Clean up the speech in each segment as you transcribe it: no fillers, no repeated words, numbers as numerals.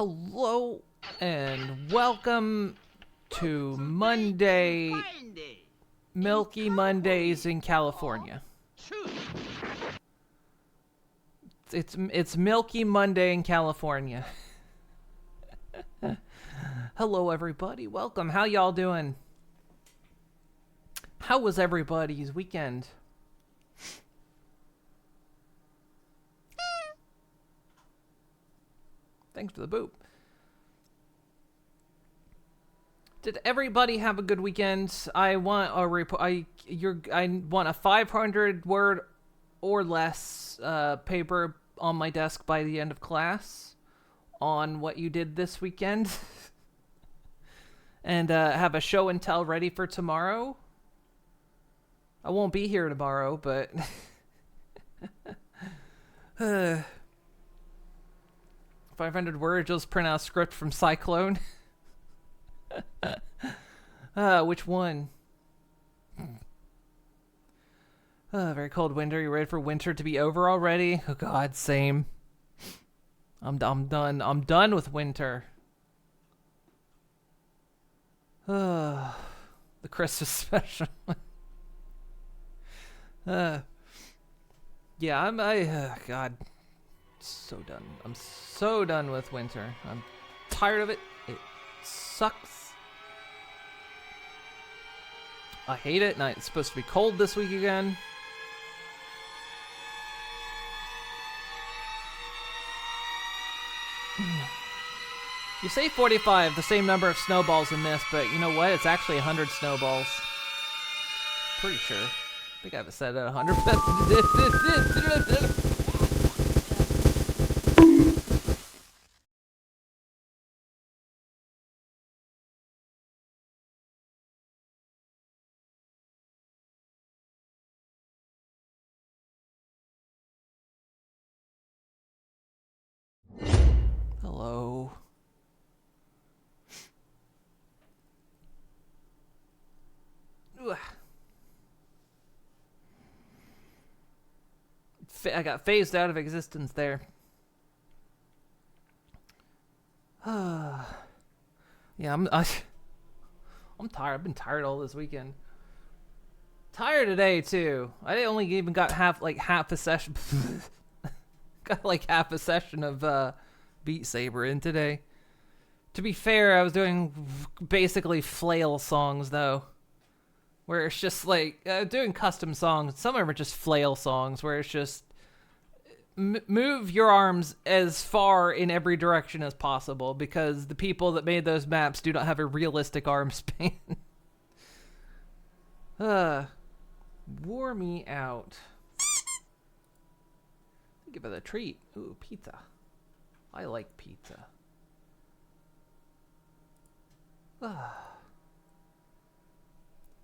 Hello and welcome to Milky Mondays in California. It's Milky Monday in California. Hello everybody, welcome. How y'all doing? How was everybody's weekend? Thanks for the boop. Did everybody have a good weekend? I want a 500 word or less paper on my desk by the end of class on what you did this weekend, and have a show and tell ready for tomorrow. I won't be here tomorrow, but 500 words. Just print out a script from Cyclone. Which one? Very cold winter. You ready for winter to be over already? Oh God, same. I'm done. I'm done with winter. The Christmas special. Yeah, God, so done. I'm so done with winter. I'm tired of it. It sucks. I hate it, and it's supposed to be cold this week again. You say 45, the same number of snowballs in this, but you know what? It's actually 100 snowballs. Pretty sure. I think I have it set at 100. Hello. Ugh. I got phased out of existence there. Yeah, I'm tired. I've been tired all this weekend. Tired today too. I only even got half a session. Got like half a session of Beat Saber in today. To be fair, I was doing basically flail songs though, where it's just like doing custom songs. Some of them are just flail songs where it's just move your arms as far in every direction as possible because the people that made those maps do not have a realistic arm span. Wore me out. Give it a treat. Ooh, pizza. I like pizza.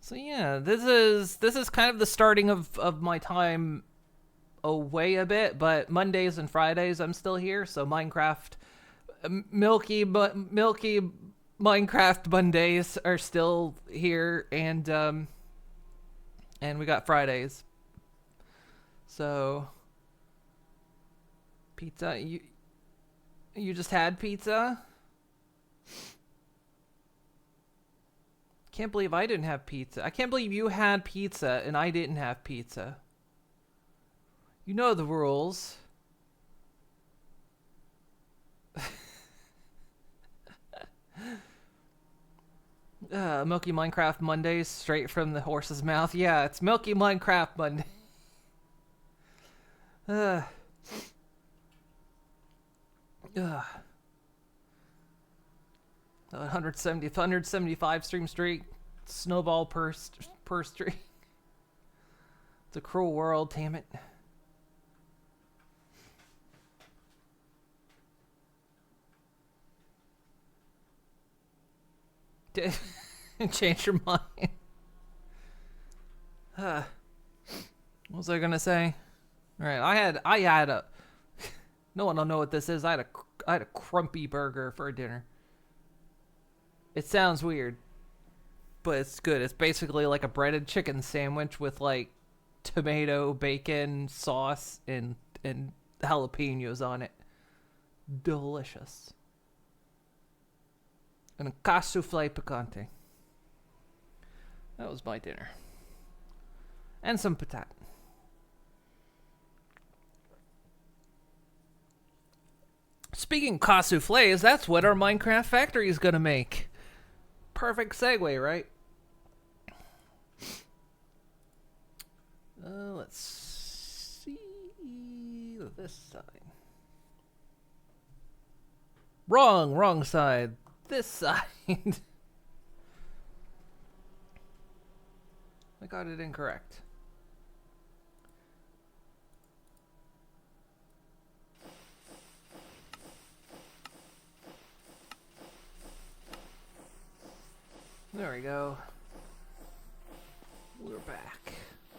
So yeah, this is kind of the starting of my time away a bit, but Mondays and Fridays I'm still here, so Minecraft milky Minecraft Mondays are still here, and we got Fridays. So pizza, you just had pizza? Can't believe I didn't have pizza. I can't believe you had pizza and I didn't have pizza. You know the rules. Milky Minecraft Mondays straight from the horse's mouth. Yeah, it's Milky Minecraft Monday. 175 stream streak, snowball per streak. It's a cruel world, damn it. Change your mind. What was I gonna say? All right, I had a. No one will know what this is. I had a crumpy burger for dinner. It sounds weird, but it's good. It's basically like a breaded chicken sandwich with like tomato, bacon, sauce, and jalapenos on it. Delicious. And a cassouffle picante. That was my dinner. And some patat. Speaking of cassouffles, that's what our Minecraft factory is gonna make. Perfect segue, right? Let's see this side. Wrong side. This side. I got it incorrect. There we go. We're back.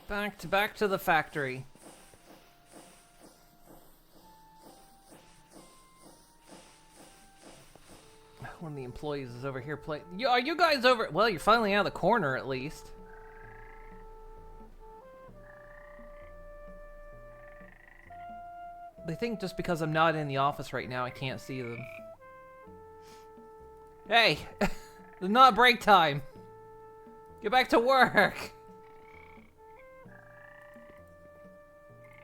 Back to the factory. One of the employees is over here playing. Are you guys over? Well, you're finally out of the corner at least. They think just because I'm not in the office right now, I can't see them. Hey! It's not break time! Get back to work!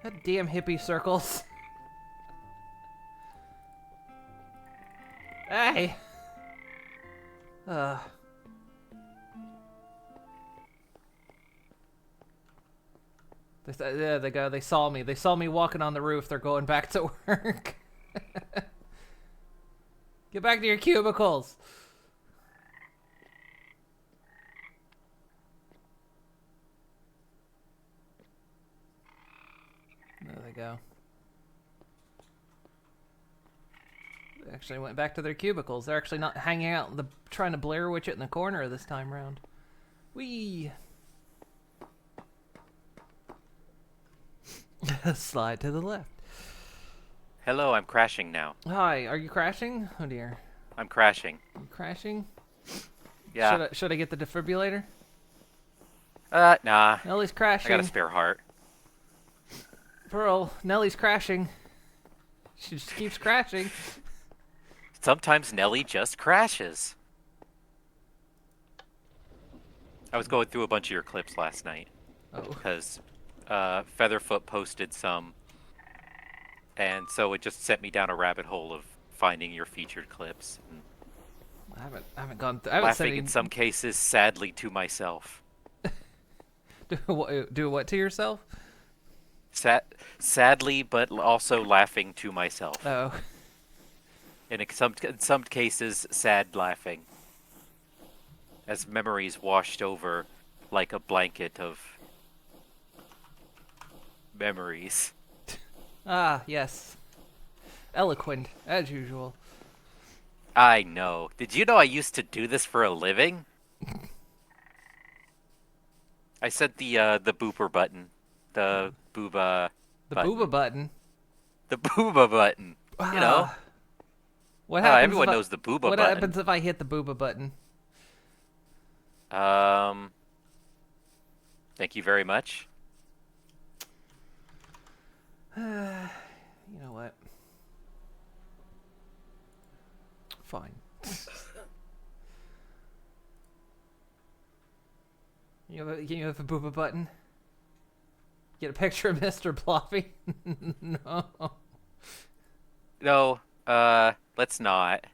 God damn hippie circles. Hey! They saw me. They saw me walking on the roof. They're going back to work. Get back to your cubicles. There they go. They actually went back to their cubicles. They're actually not hanging out, trying to Blair Witch it in the corner this time round. Whee! Slide to the left. Hello, I'm crashing now. Hi, are you crashing? Oh dear. I'm crashing. You crashing? Yeah. Should I get the defibrillator? Nah. Nellie's crashing. I got a spare heart. Pearl, Nellie's crashing. She just keeps crashing. Sometimes Nelly just crashes. I was going through a bunch of your clips last night. Oh. Because Featherfoot posted some. And so it just sent me down a rabbit hole of finding your featured clips. And I haven't gone through. I haven't laughing in some cases, sadly to myself. Do what to yourself? Sadly, but also laughing to myself. Oh. And in some cases, sad laughing. As memories washed over like a blanket of memories. Ah, yes. Eloquent, as usual. I know. Did you know I used to do this for a living? I said the booper button. The booba The button. booba button. The booba button. You know? What happens? Everyone knows the booba button. What happens if I hit the booba button? Thank you very much. You know what? Fine. You have a booba button? Get a picture of Mr. Ploppy? No. No, let's not.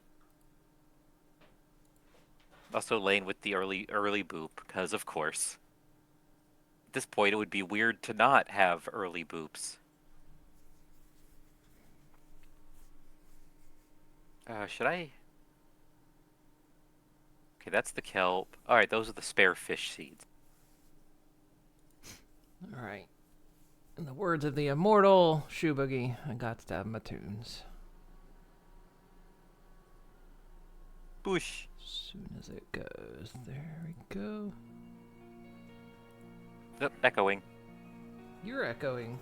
Also laying with the early boop, because of course. At this point, it would be weird to not have early boops. Should I? Okay, that's the kelp. Alright, those are the spare fish seeds. Alright. In the words of the immortal Shoe Boogie, I got to have my tunes. Boosh. As soon as it goes. There we go. Yep, echoing. You're echoing.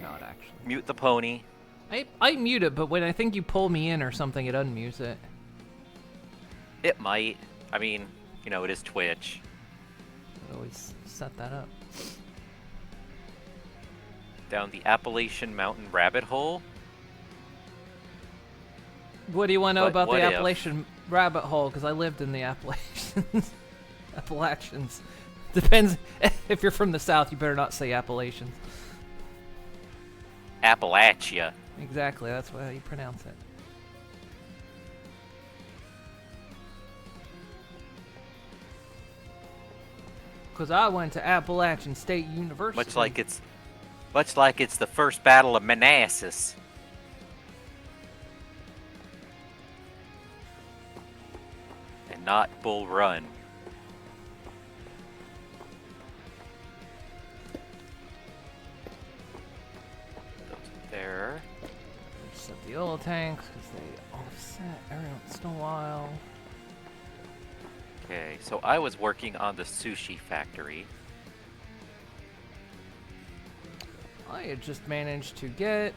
Not actually. Mute the pony. I mute it, but when I think you pull me in or something, it unmutes it. It might. I mean, you know, it is Twitch. I always set that up. Down the Appalachian Mountain rabbit hole. What do you want to know But about the what if? Appalachian rabbit hole? Because I lived in the Appalachians. Appalachians. Depends. If you're from the South, you better not say Appalachians. Appalachia. Exactly, that's how you pronounce it. Because I went to Appalachian State University. Much like it's the first battle of Manassas. And not Bull Run. Those there. Set the oil tanks because they offset every once in a while. Okay, so I was working on the sushi factory. I had just managed to get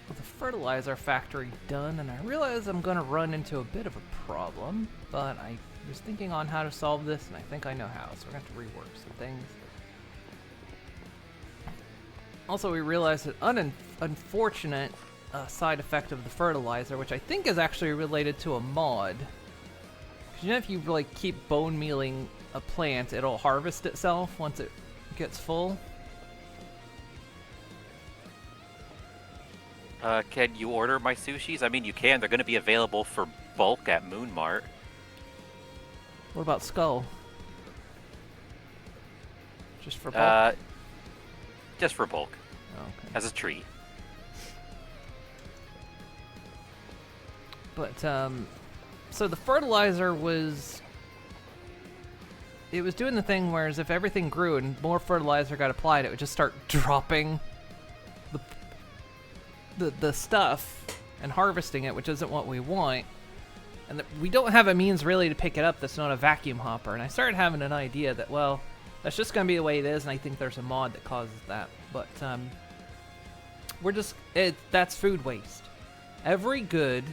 the fertilizer factory done, and I realized I'm going to run into a bit of a problem, but I was thinking on how to solve this, and I think I know how, so we're going to have to rework some things. Also, we realized an unfortunate side effect of the fertilizer, which I think is actually related to a mod. Because you know, if you like keep bone mealing a plant, it'll harvest itself once it gets full. Can you order my sushis? I mean, you can. They're going to be available for bulk at Moon Mart. What about Skull? Just for bulk? Just for bulk. Oh, okay. As a treat. But, so the fertilizer was... It was doing the thing whereas if everything grew and more fertilizer got applied, it would just start dropping the stuff and harvesting it, which isn't what we want. And we don't have a means really to pick it up that's not a vacuum hopper. And I started having an idea that, well, that's just going to be the way it is, and I think there's a mod that causes that. But that's food waste. Every good,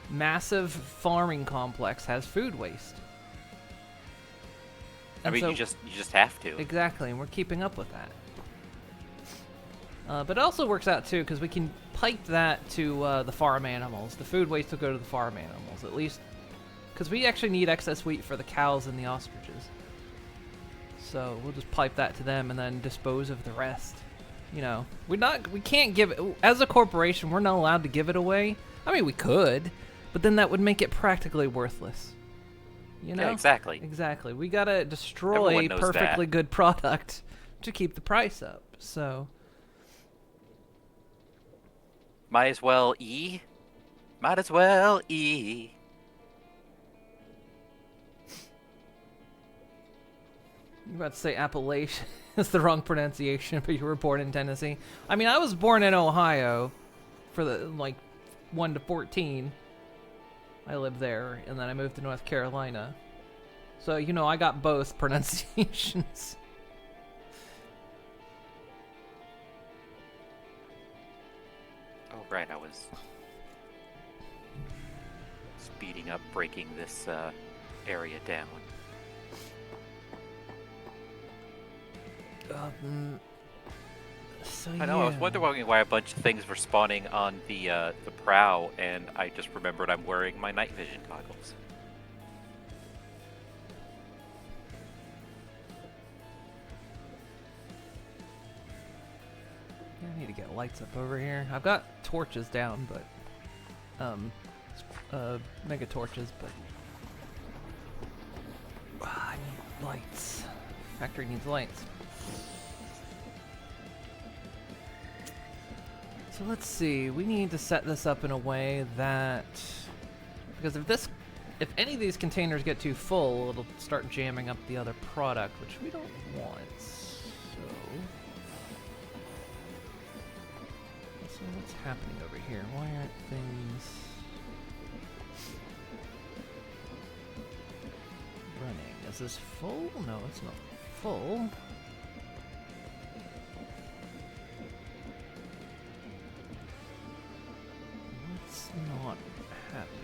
massive farming complex has food waste. I mean, so, you just have to. Exactly, and we're keeping up with that. But it also works out, too, because we can pipe that to the farm animals. The food waste will go to the farm animals, at least. Because we actually need excess wheat for the cows and the ostriches. So we'll just pipe that to them and then dispose of the rest. You know, we can't give it... As a corporation, we're not allowed to give it away. I mean, we could, but then that would make it practically worthless. You know? Yeah, exactly. Exactly. We gotta destroy Everyone knows perfectly that. good product to keep the price up. So... Might as well E. Might as well E. You're about to say Appalachian. That's the wrong pronunciation, but you were born in Tennessee. I mean, I was born in Ohio for the, 1 to 14. I lived there, and then I moved to North Carolina. So, you know, I got both pronunciations. Oh, right, I was speeding up, breaking this area down. So I know, I was wondering why a bunch of things were spawning on the prow, and I just remembered I'm wearing my night vision goggles. Yeah, I need to get lights up over here. I've got torches down, but mega torches, but I need lights. Factory needs lights. So let's see. We need to set this up in a way that, because if any of these containers get too full, it'll start jamming up the other product, which we don't want. So what's happening over here? Why aren't things running? Is this full? No, it's not full. What's not happening?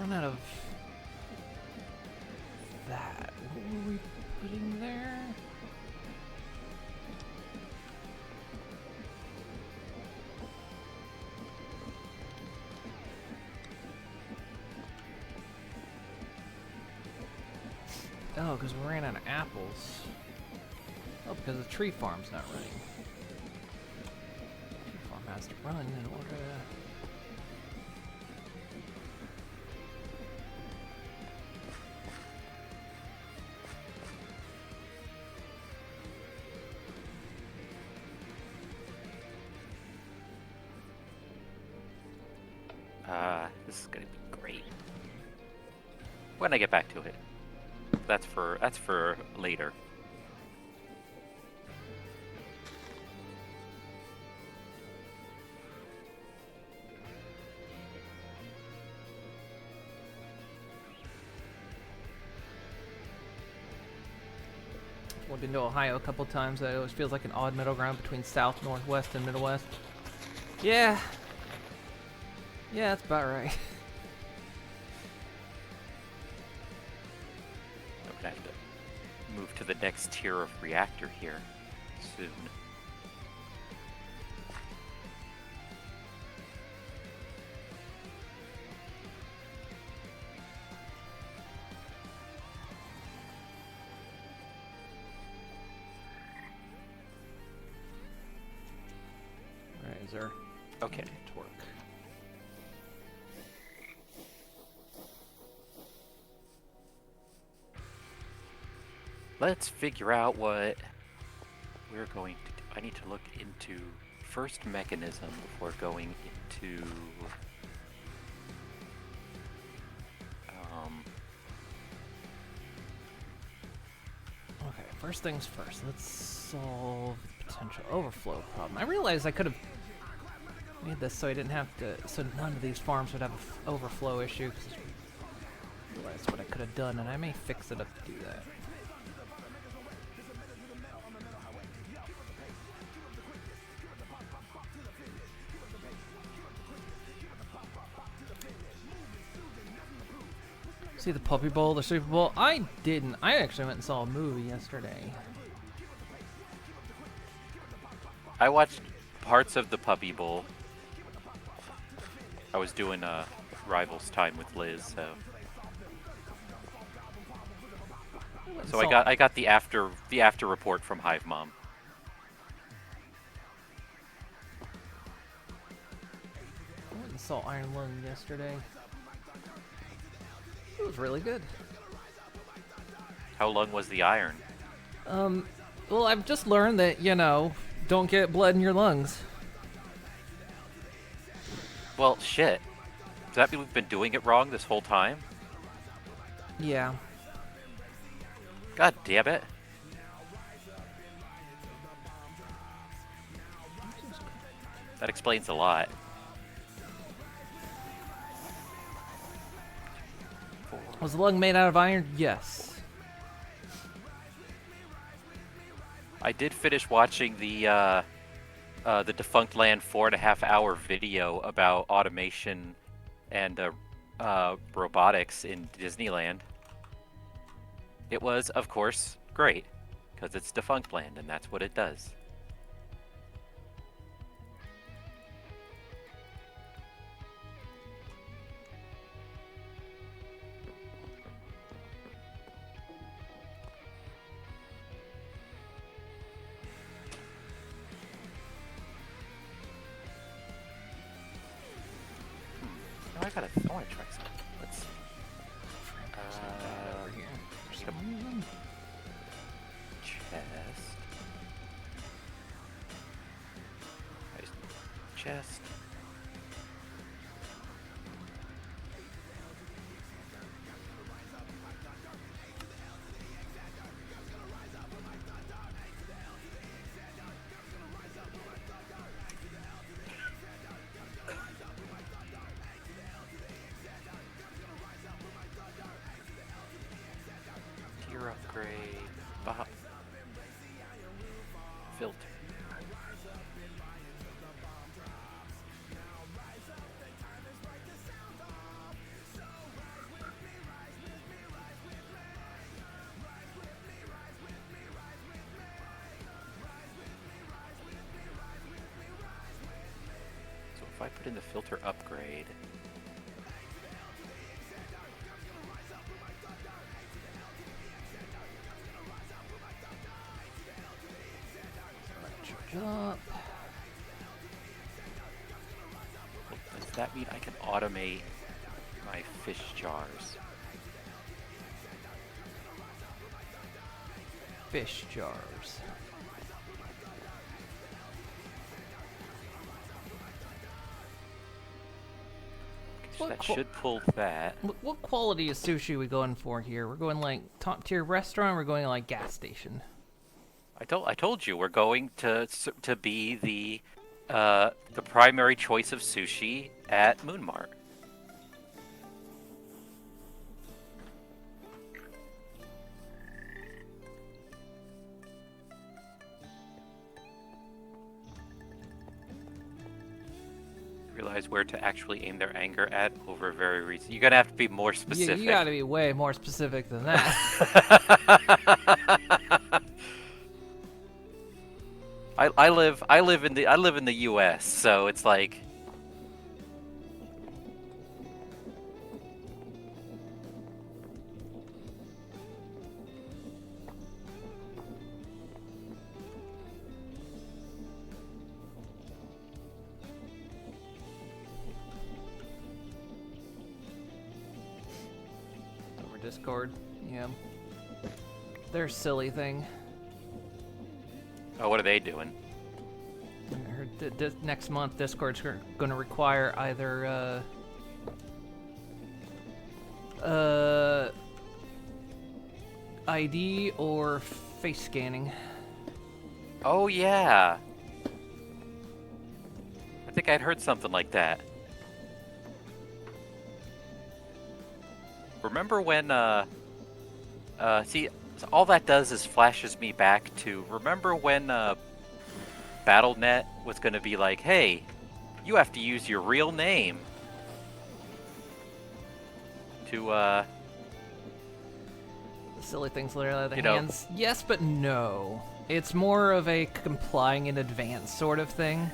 run out of that. What were we putting there? Oh, because we ran out of apples. Oh, because the tree farm's not running. Tree farm has to run in order to... This is gonna be great. When I get back to it. That's for later. I've been to Ohio a couple times. It always feels like an odd middle ground between South, Northwest, and Midwest. Yeah. Yeah, that's about right. I'm gonna have to move to the next tier of reactor here soon. Alright, is there... Okay. Torque. Let's figure out what we're going to do. I need to look into first mechanism before going into Okay, first things first. Let's solve the potential overflow problem. I realized I could have made this so I didn't have to... So none of these farms would have an overflow issue. Cause I realized what I could have done, and I may fix it up to do that. See the Puppy Bowl, the Super Bowl? I didn't. I actually went and saw a movie yesterday. I watched parts of the Puppy Bowl. I was doing Rivals time with Liz, so I got the after report from Hive Mom. I went and saw Iron Lung yesterday. It was really good. How long was the iron? Well, I've just learned that, you know, don't get blood in your lungs. Well, shit. Does that mean we've been doing it wrong this whole time? Yeah. God damn it. That explains a lot. Was the lung made out of iron? Yes. I did finish watching the Defunct Land 4.5-hour video about automation and robotics in Disneyland. It was, of course, great, because it's Defunct Land, and that's what it does. I want to try something. Let's see. Over here. Chest. Chest. Gear upgrade. Bop. Filter. if I put in the filter upgrade? Charge up. Does that mean I can automate my fish jars? Fish jars. So that should pull that. What quality of sushi are we going for here? We're going like top tier restaurant. We're going like gas station. I told you we're going to be the primary choice of sushi at Moonmart. Realize where to actually aim their anger at over very reason. You're gonna have to be more specific. You gotta be way more specific than that. I live in the U.S., so it's like. Over Discord, yeah. Their silly thing. Oh, what are they doing? I heard next month Discord's going to require either ID or face scanning. Oh yeah. I think I'd heard something like that. Remember when see, all that does is flashes me back to remember when BattleNet was going to be like, hey, you have to use your real name to The silly things literally out of the hands. Yes, but no. It's more of a complying in advance sort of thing.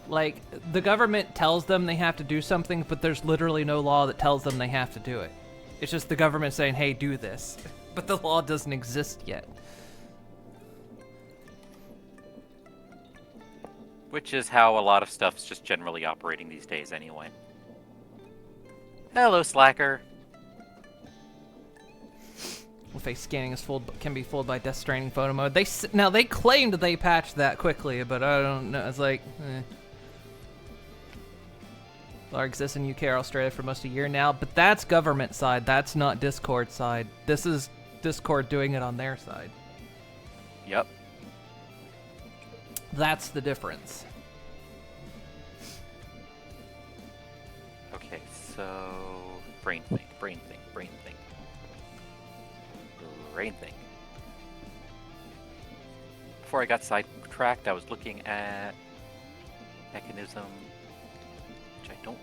Like, the government tells them they have to do something, but there's literally no law that tells them they have to do it. It's just the government saying, hey, do this. But the law doesn't exist yet. which is how a lot of stuff's just generally operating these days anyway. Hello, Slacker. Face scanning is can be fooled by Death Stranding photo mode. Now they claimed they patched that quickly, but I don't know. It's like, Law exists in UK or Australia for most of a year now, but that's government side. That's not Discord side. This is Discord doing it on their side. Yep. That's the difference. Okay, so brain think. Before I got sidetracked, I was looking at mechanism, which I don't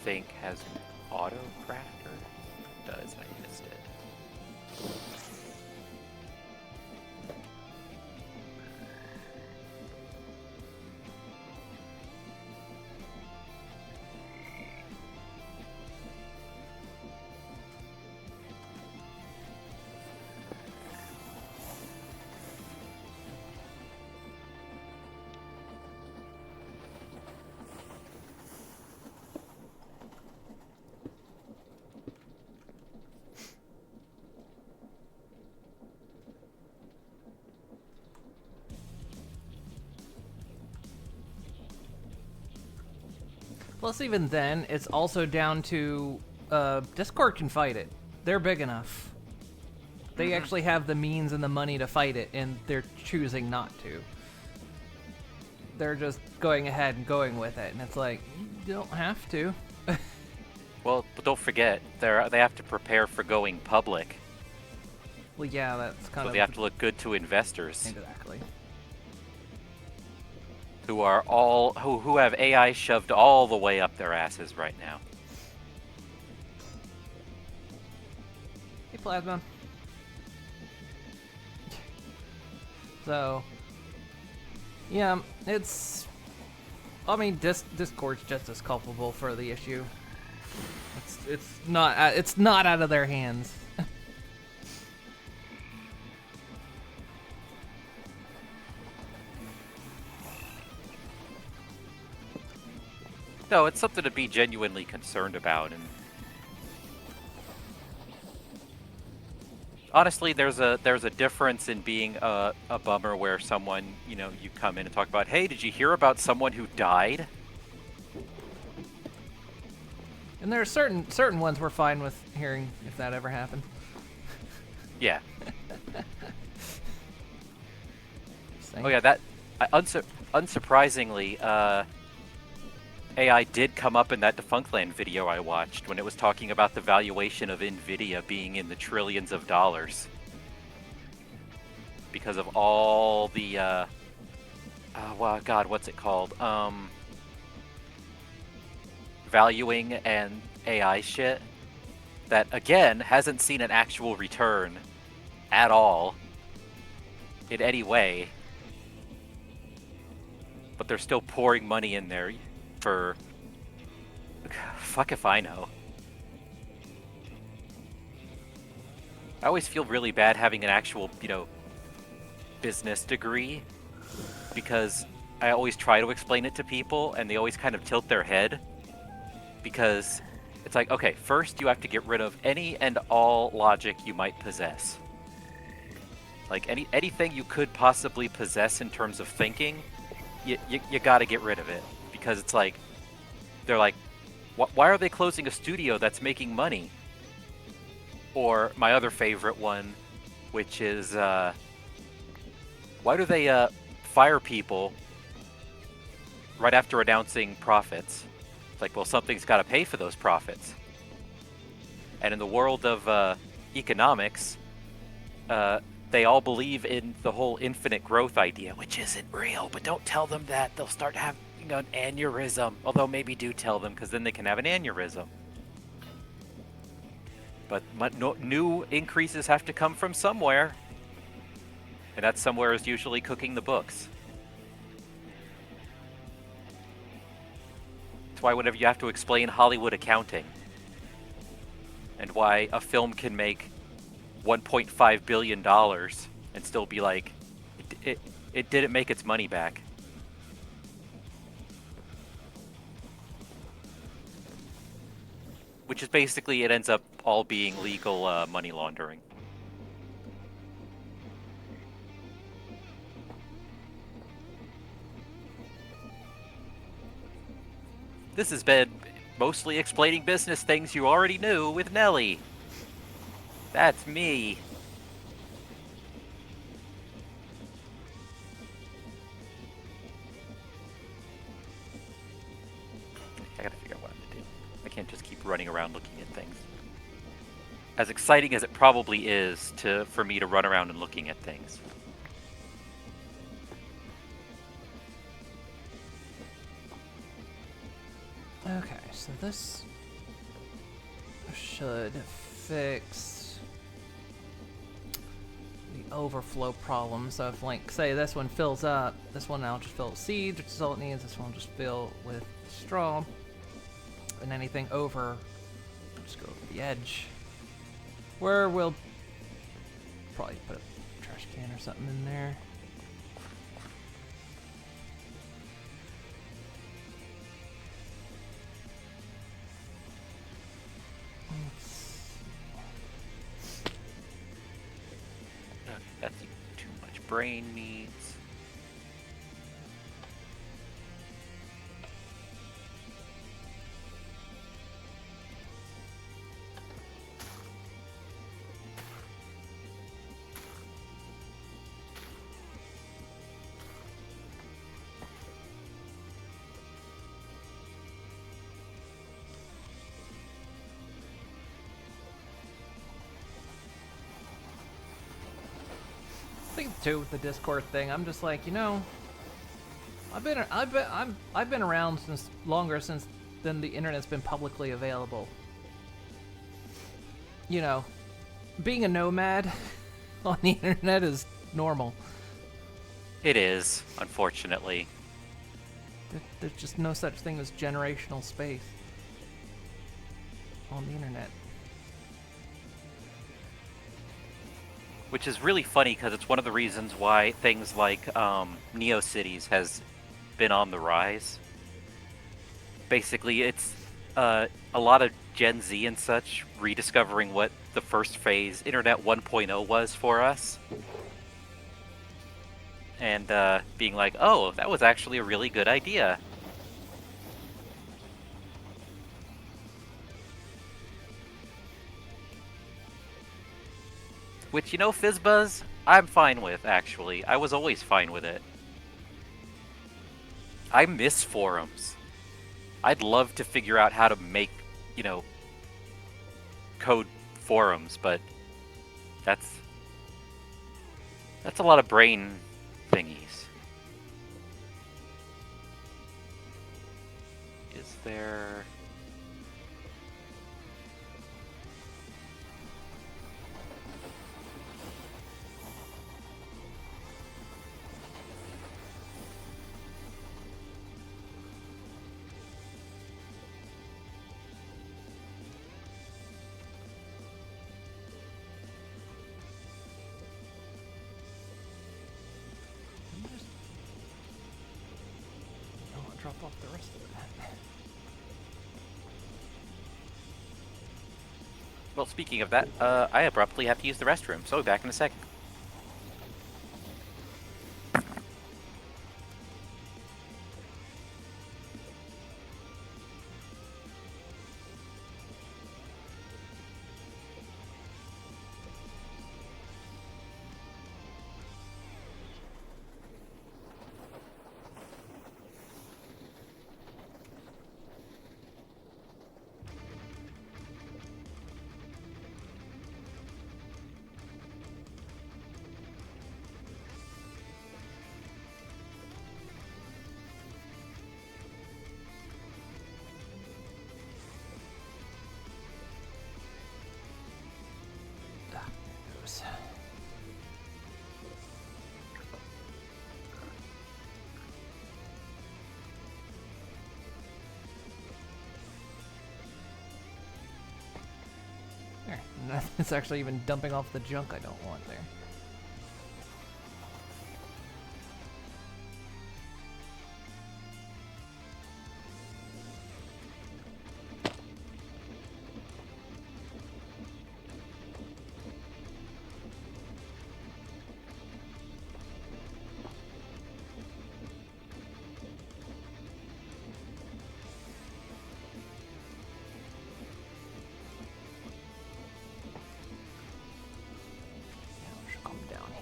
think has an auto crafter. It does, I missed it. Plus, even then, it's also down to Discord can fight it. They're big enough. They actually have the means and the money to fight it, and they're choosing not to. They're just going ahead and going with it, and it's like, you don't have to. Well, but don't forget, they have to prepare for going public. Well, yeah, that's kind So of... they have to look good to investors. Exactly. Who are all who have AI shoved all the way up their asses right now. Hey, Plasma. So, yeah, it's I mean, Discord's just as culpable for the issue. It's not out of their hands. No, it's something to be genuinely concerned about, and honestly, there's a difference in being a bummer where someone, you know, you come in and talk about, hey, did you hear about someone who died? And there are certain ones we're fine with hearing if that ever happened. Yeah. Same. Oh yeah, that unsurprisingly, AI did come up in that Defunctland video I watched when it was talking about the valuation of Nvidia being in the trillions of dollars because of all the well, God, what's it called? Valuing and AI shit that again hasn't seen an actual return at all in any way, but they're still pouring money in there for fuck if I know. I always feel really bad having an actual, you know, business degree because I always try to explain it to people and they always kind of tilt their head because it's like, okay, first you have to get rid of any and all logic you might possess. Like anything you could possibly possess in terms of thinking, you got to get rid of it because it's like they're like, why are they closing a studio that's making money? Or my other favorite one, which is why do they fire people right after announcing profits? It's like, well, something's got to pay for those profits. And in the world of economics, they all believe in the whole infinite growth idea, which isn't real, but don't tell them that. They'll start having an aneurysm. Although maybe do tell them, because then they can have an aneurysm. But new increases have to come from somewhere. And that somewhere is usually cooking the books. That's why whenever you have to explain Hollywood accounting, and why a film can make $1.5 billion and still be like, it didn't make its money back. Which is basically, it ends up all being legal money laundering. This has been mostly explaining business things you already knew with Nelly. That's me. I gotta figure out what I'm gonna do. I can't just keep running around looking at things. As exciting as it probably is for me to run around and looking at things. Okay, so this should fix the overflow problem. So if, like, say this one fills up, this one I'll just fill with seeds, which is all it needs. This one will just fill with straw. And anything over, just go over the edge. Where we'll probably put a trash can or something in there. That's too much brain meats. I think too with the Discord thing, I'm just like, you know, I've been around since than the internet's been publicly available. You know, being a nomad on the internet is normal. It is, unfortunately. There's just no such thing as generational space on the internet. Which is really funny because it's one of the reasons why things like NeoCities has been on the rise. Basically, it's a lot of Gen Z and such rediscovering what the first phase, Internet 1.0, was for us. And being like, oh, that was actually a really good idea. Which, you know, Fizzbuzz, I'm fine with, actually. I was always fine with it. I miss forums. I'd love to figure out how to make, you know, code forums, but that's a lot of brain thingies. Is there... Drop off the rest of it. Well, speaking of that, I abruptly have to use the restroom, so I'll be back in a second. There. It's actually even dumping off the junk I don't want there.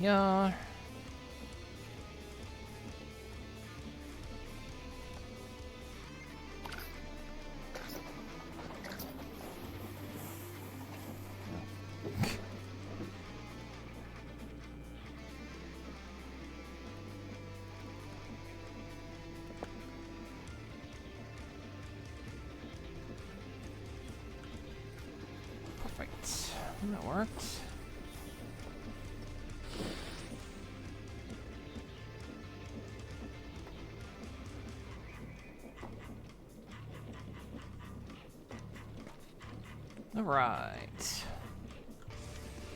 Yeah. Perfect. That worked. Alright.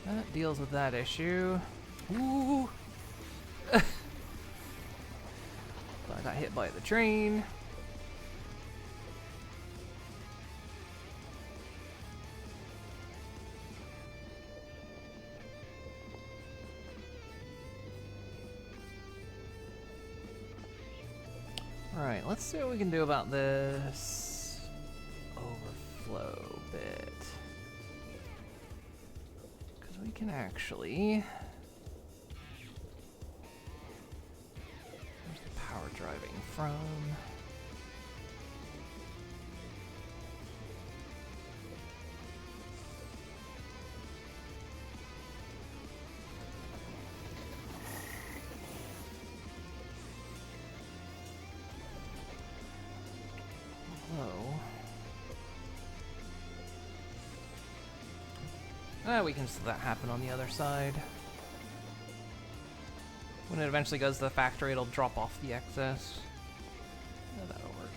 That deals with that issue. Ooh! I got hit by the train. Alright, let's see what we can do about this overflow bit. Because we can actually... Where's the power driving from? We can just let that happen on the other side. When it eventually goes to the factory, it'll drop off the excess. No, that'll work.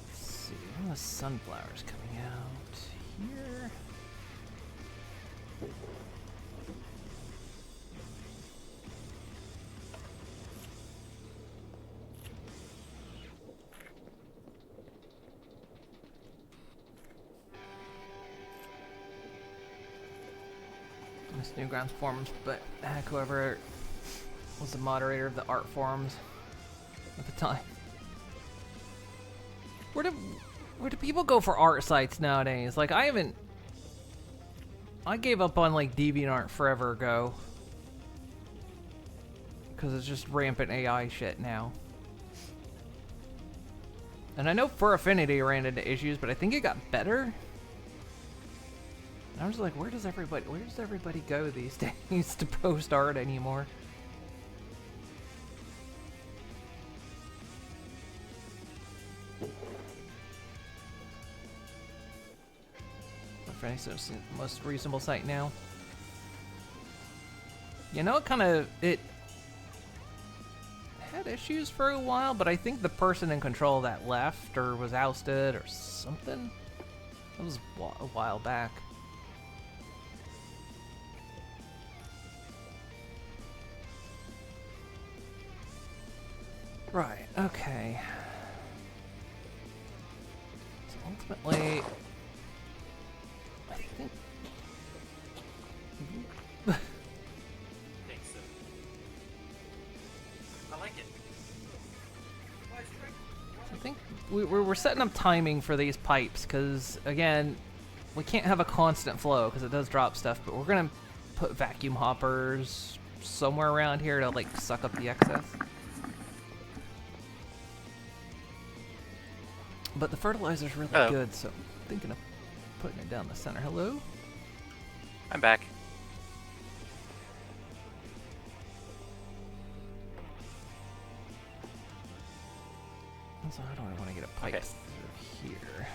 Let's see, when the sunflowers coming out here. This Newgrounds forums, but heck, whoever was the moderator of the art forums at the time. Where do people go for art sites nowadays? Like, I gave up on like DeviantArt forever ago because it's just rampant AI shit now. And I know For Affinity ran into issues, but I think it got better. I'm just like, where does everybody go these days to post art anymore? So it's the most reasonable site now. You know, it had issues for a while, but I think the person in control of that left or was ousted or something. That was a while back. Right, okay. So ultimately, I think... Thanks, so. I like it. I think we're setting up timing for these pipes, because, again, we can't have a constant flow, because it does drop stuff, but we're going to put vacuum hoppers somewhere around here to, like, suck up the excess. But the fertilizer's really good, so I'm thinking of putting it down the center. Hello? I'm back. So how do I want to get a pipe through here?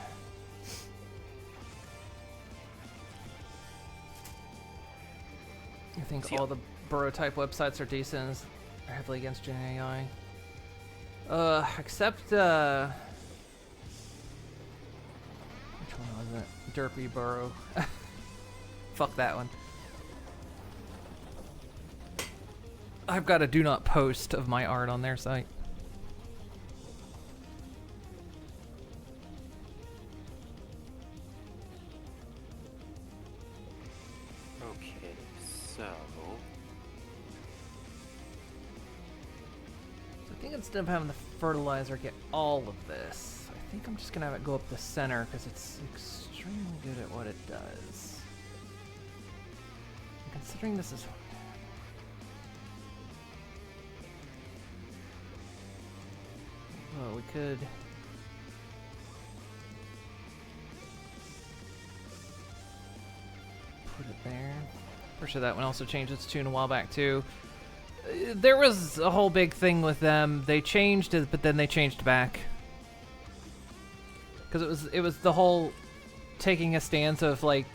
I think all the burrow-type websites are decent. They're heavily against Gen AI. Except, which one was it? Derpy Burrow. Fuck that one. I've got a do not post of my art on their site. Okay, so... I think instead of having the fertilizer get all of this, I think I'm just gonna have it go up the center because it's extremely good at what it does. And considering this is... Oh, we could... put it there. Pretty sure that one also changed its tune a while back too. There was a whole big thing with them. They changed it, but then they changed back. Because it was the whole taking a stance of like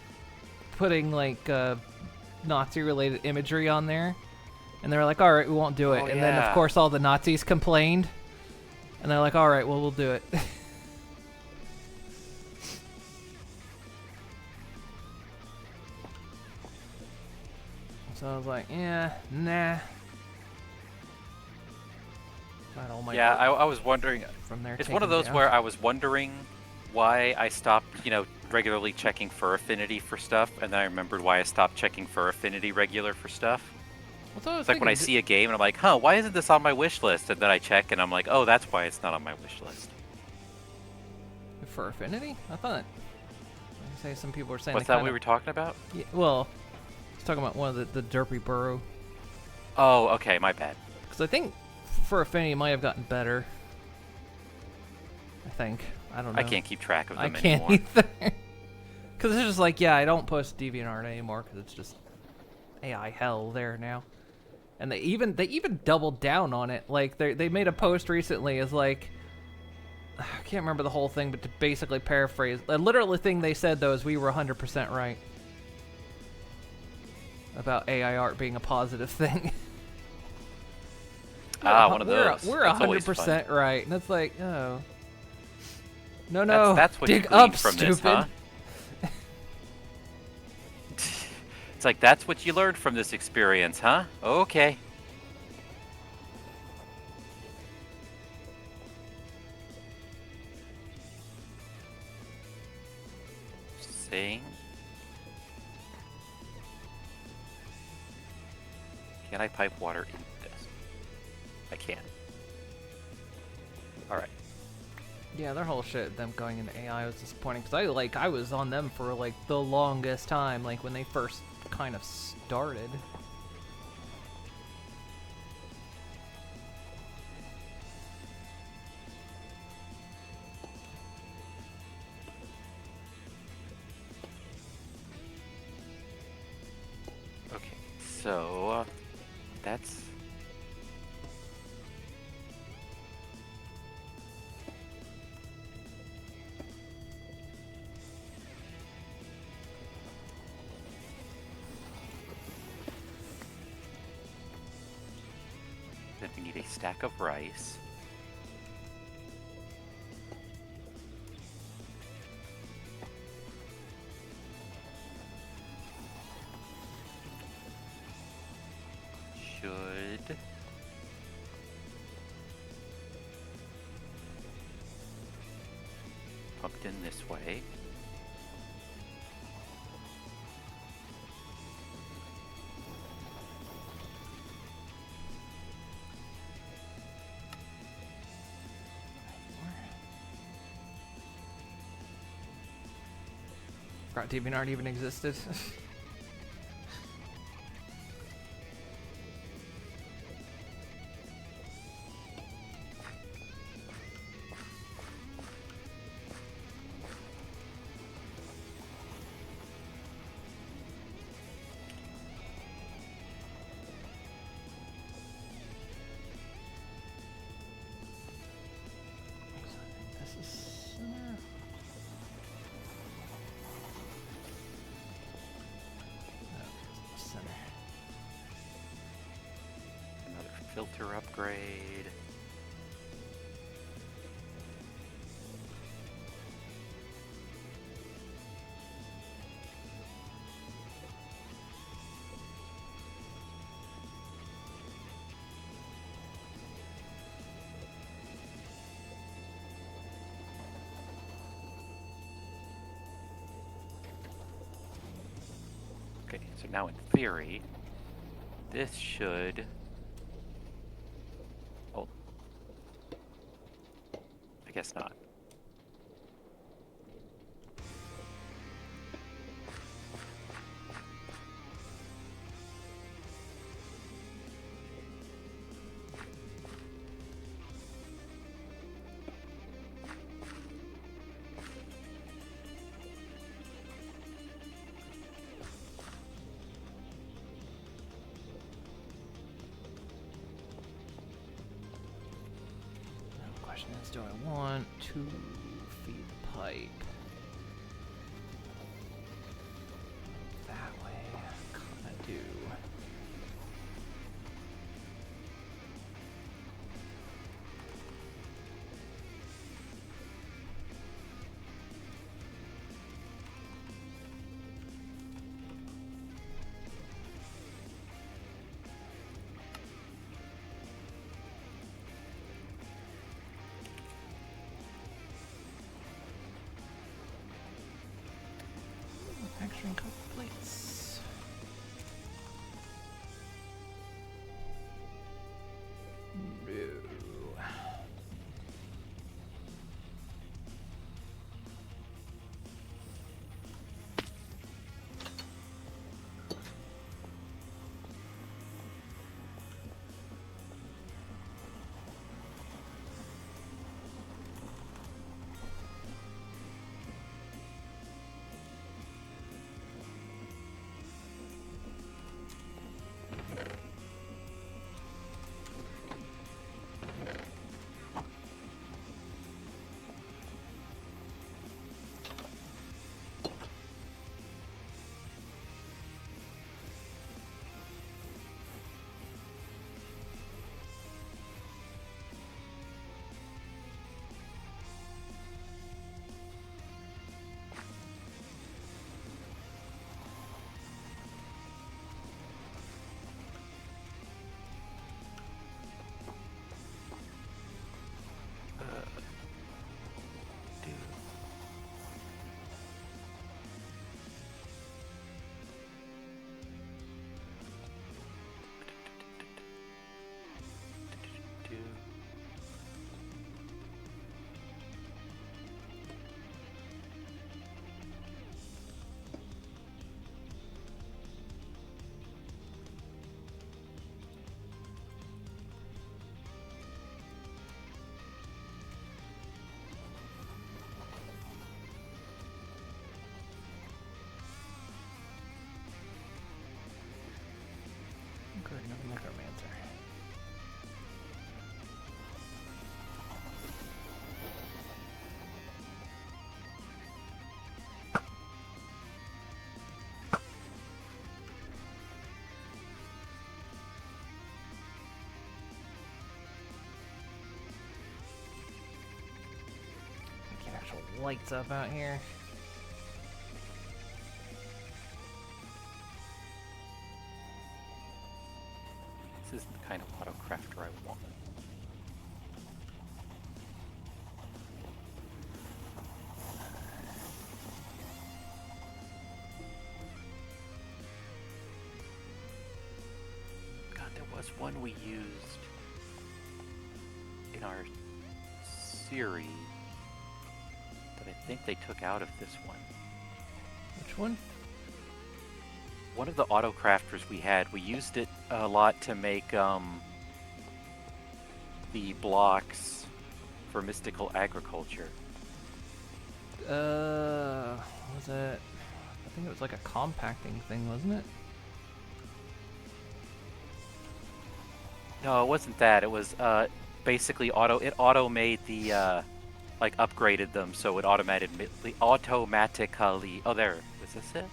putting like Nazi-related imagery on there, and they were like, "All right, we won't do it." And then of course all the Nazis complained, and they're like, "All right, well we'll do it." So I was like, yeah, nah. Yeah, I was wondering. From there, it's one of those where I was wondering why I stopped, regularly checking Fur Affinity for stuff, and then I remembered why I stopped checking Fur Affinity regular for stuff. It's like when I see a game and I'm like, huh, why isn't this on my wish list? And then I check and I'm like, oh, that's why it's not on my wish list. For Affinity? I thought. Like I say, some people were saying. What's that we were talking about? Yeah, well, I was talking about one of the Derpy Burrow. Oh, okay, my bad. Because I think For Affinity might have gotten better. I think. I don't know. I can't keep track of them anymore. I can't either. Because it's just like, yeah, I don't post DeviantArt anymore because it's just AI hell there now. And they even doubled down on it. Like they made a post recently as like, I can't remember the whole thing, but to basically paraphrase, the literal thing they said though is we were 100% right about AI art being a positive thing. One of those. We're That's always 100% fun. right, and it's like, oh, no, That's what dig you gleaned up, from stupid. this, huh? It's like, that's what you learned from this experience, huh? Okay. Sing. Can I pipe water in this? I can. Alright. Yeah, their whole shit, them going into AI was disappointing because I was on them for like the longest time, like when they first kind of started. Okay, so that's then we need a stack of rice. Should pumped in this way. Forgot DeviantArt even existed. This is center. No, center. Another filter upgrade. Okay, so now in theory, this should... Oh. I guess not. Now the question is, do I want to feed the pipe that way? Kinda do. Manufacturing couple plates. No. lights up out here. This isn't the kind of autocrafter I want. God, there was one we used in our series that I think they took out of this one. Which one? One of the autocrafters we had, we used it a lot to make the blocks for mystical agriculture. Was it? I think it was like a compacting thing, wasn't it? No, it wasn't that. It was basically it auto made the like upgraded them so it automatically. Oh, there. Was this it?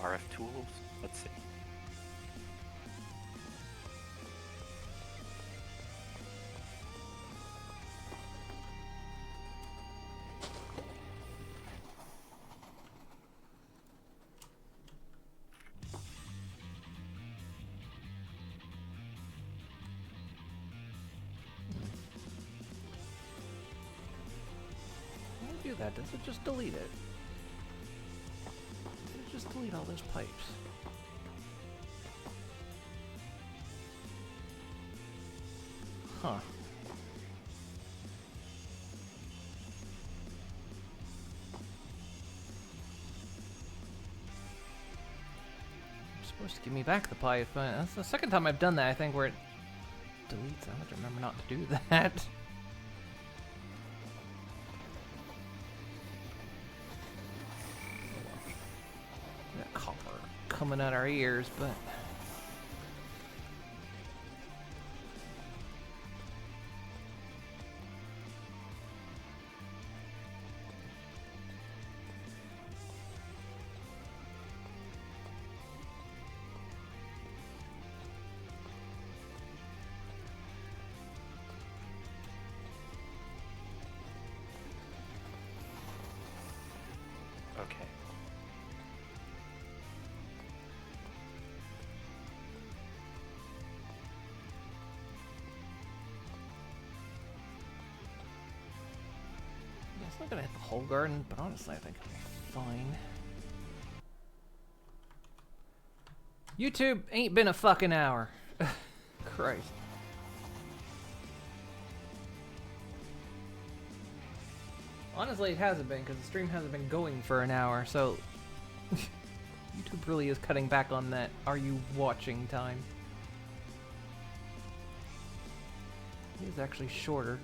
RF tools. Let's see. Why do that? Does it just delete it? Does it just delete all those pipes? Huh. It's supposed to give me back the pipe, but that's the second time I've done that, I think, where it deletes. I have to remember not to do that. That copper coming out our ears, but Okay. yeah, it's not gonna hit the whole garden, but honestly, I think it'll be fine. YouTube ain't been a fucking hour. Christ. Honestly, it hasn't been, because the stream hasn't been going for an hour, so YouTube really is cutting back on that are you watching time. It is actually shorter.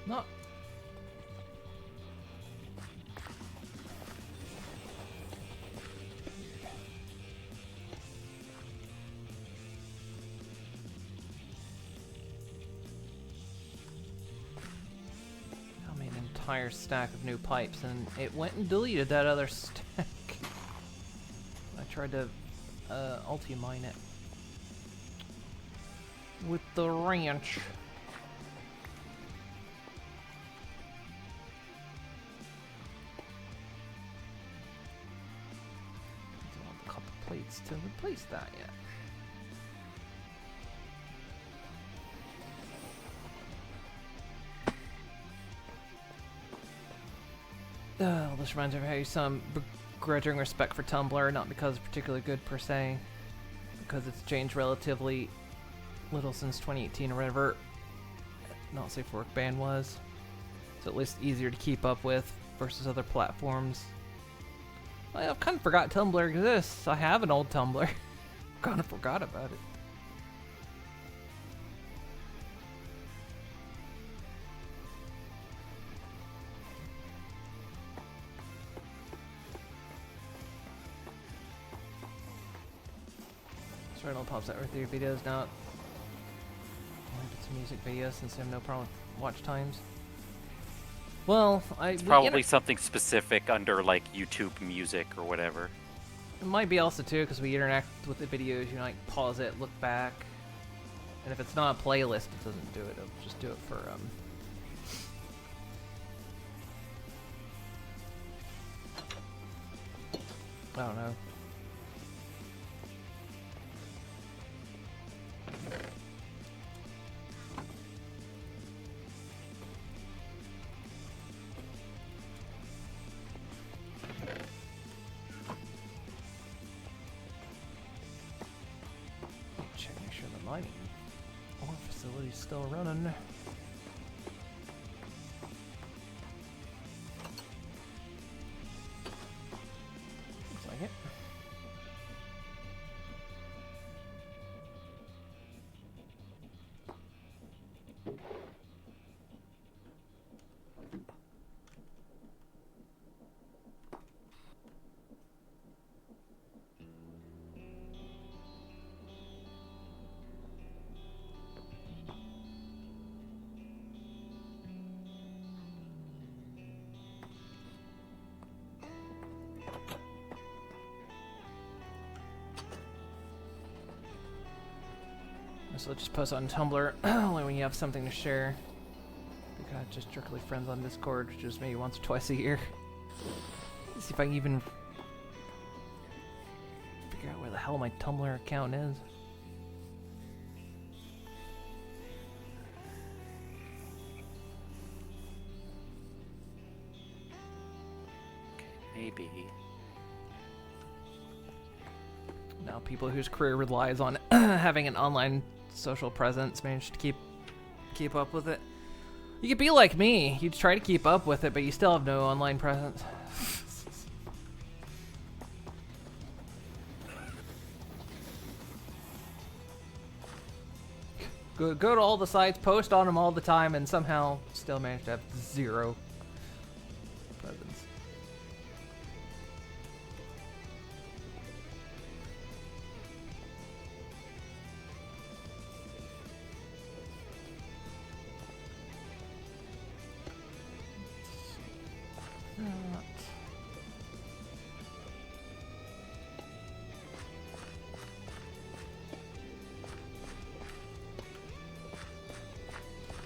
Not. I made an entire stack of new pipes, and it went and deleted that other stack. I tried to ulti-mine it with the wrench. To replace that yet. Well, this reminds me of how some begrudging respect for Tumblr, not because it's particularly good per se, because it's changed relatively little since 2018 or whatever Not Safe for Work ban was. So at least easier to keep up with versus other platforms. I've kind of forgot Tumblr exists. I have an old Tumblr. Kind of forgot about it. Sorry, it pops out with your videos now. It's music videos since I have no problem with watch times. Well, It's probably something specific under like YouTube Music or whatever. It might be also too because we interact with the videos. You know, like pause it, look back, and if it's not a playlist, it doesn't do it. It'll just do it for I don't know. Check, make sure the mining ore facility's still running. Looks like it. So just post on Tumblr only when you have something to share. We got just strictly friends on Discord, just maybe once or twice a year. Let's see if I can even figure out where the hell my Tumblr account is. Maybe. Now people whose career relies on having an online social presence manage to keep up with it. You could be like me. You'd try to keep up with it, but you still have no online presence. Go to all the sites, post on them all the time, and somehow still manage to have zero presence.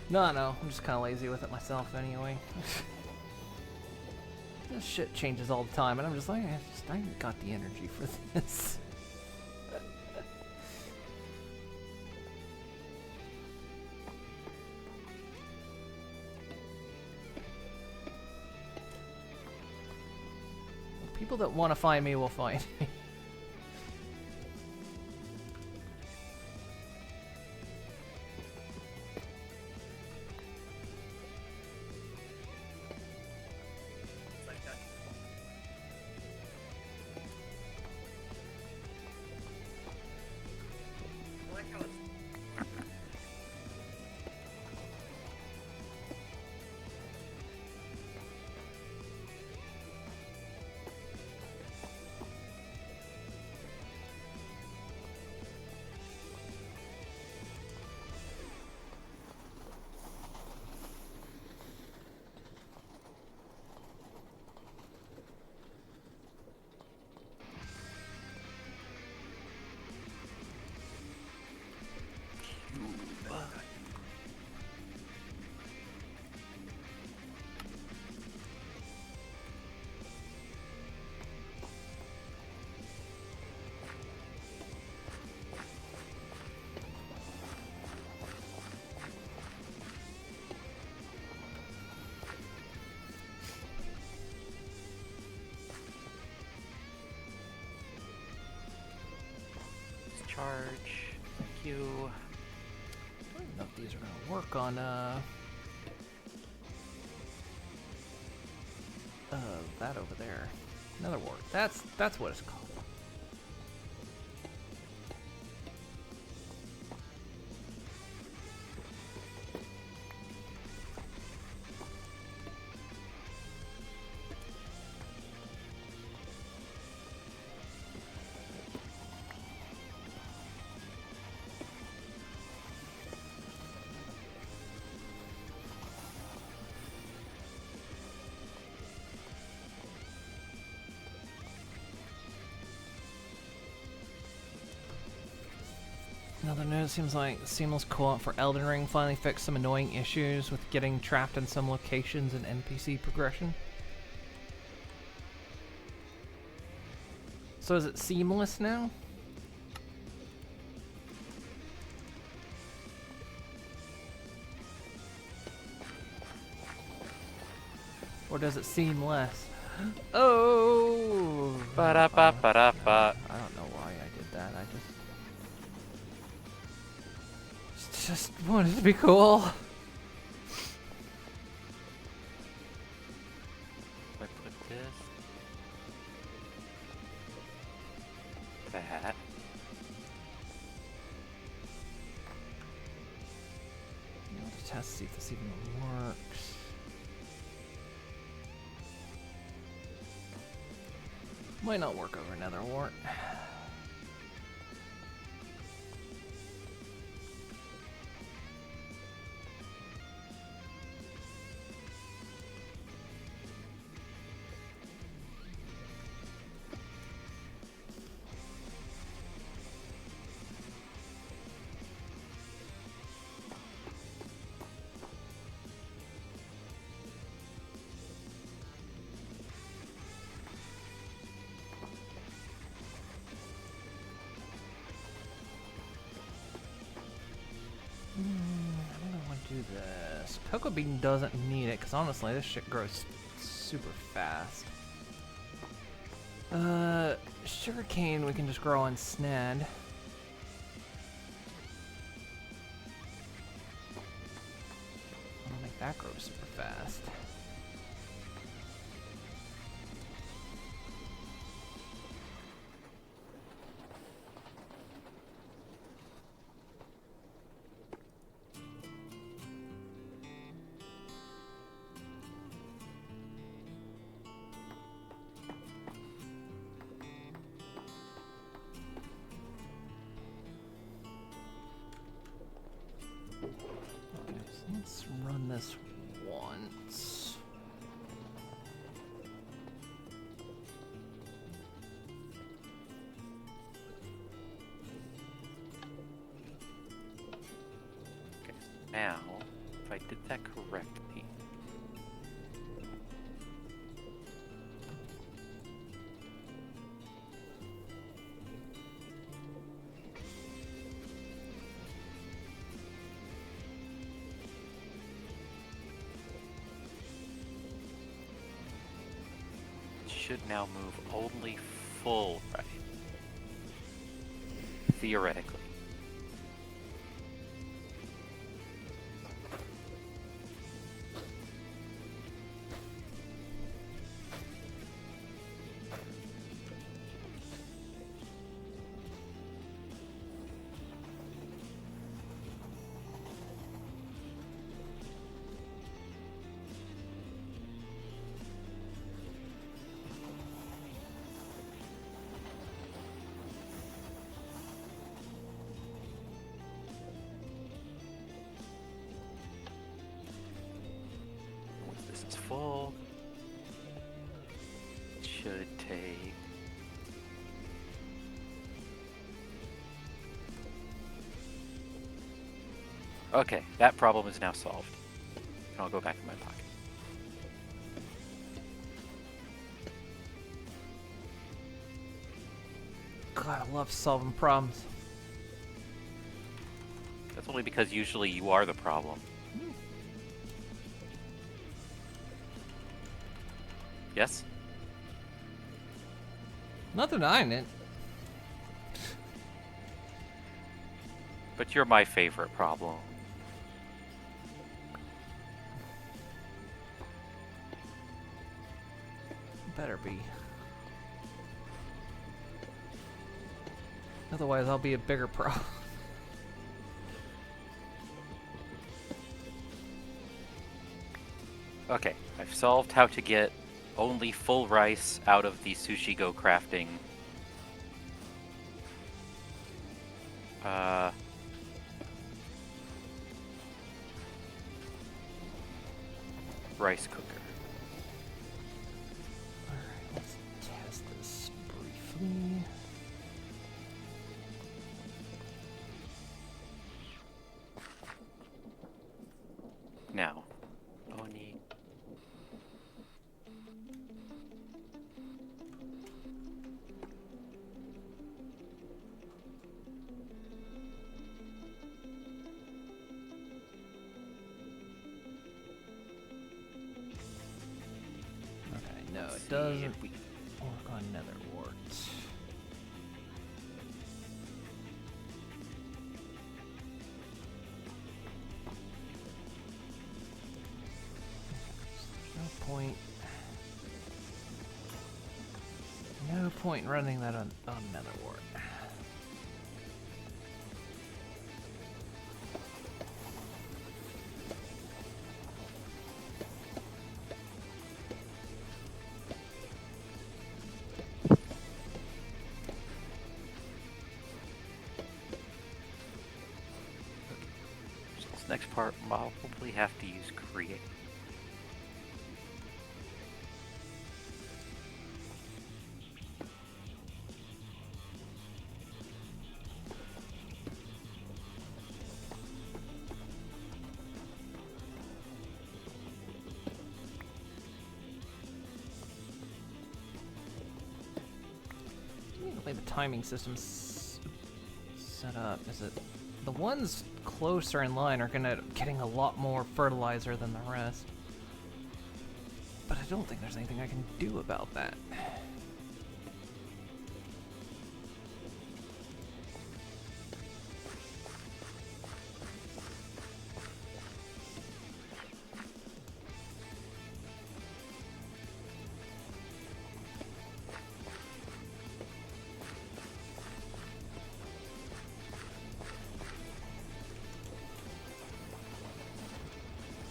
No, I'm just kind of lazy with it myself anyway. This shit changes all the time, and I'm just like, I ain't got the energy for this. People that want to find me will find me. Charge. Thank you. I don't know if these are gonna work on that over there. Another wart. That's what it's called. Another note, seems like seamless co-op for Elden Ring finally fixed some annoying issues with getting trapped in some locations and NPC progression. So is it seamless now? Or does it seem less? Oh! Ba-da-ba-ba-da-ba. I don't know why I did that. I just wanted it to be cool. I put this. That. I'll just test to see if this even works. Might not work over another wart. I don't want to do this. Cocoa bean doesn't need it, because honestly, this shit grows super fast. Sugarcane we can just grow on Snad. I'll make that grow super fast. Okay, so let's run this once. Okay, now, if I did that correctly. Should now move only full right. Theoretically. Once this is full, it should take. Okay, that problem is now solved. And I'll go back in my pocket. God, I love solving problems. That's only because usually you are the problem. Yes? Not denying it. But you're my favorite problem. Better be. Otherwise, I'll be a bigger problem. Okay, I've solved how to get only full rice out of the Sushi Go crafting. Rice cooker. Alright, let's test this briefly. Now, Oni. Okay, no, Let's it see doesn't if we- work on netherwort. No point. No point in running that on netherwort. So this next part, I'll probably have to use create. The way the timing system's set up is that the ones closer in line are gonna getting a lot more fertilizer than the rest. But I don't think there's anything I can do about that.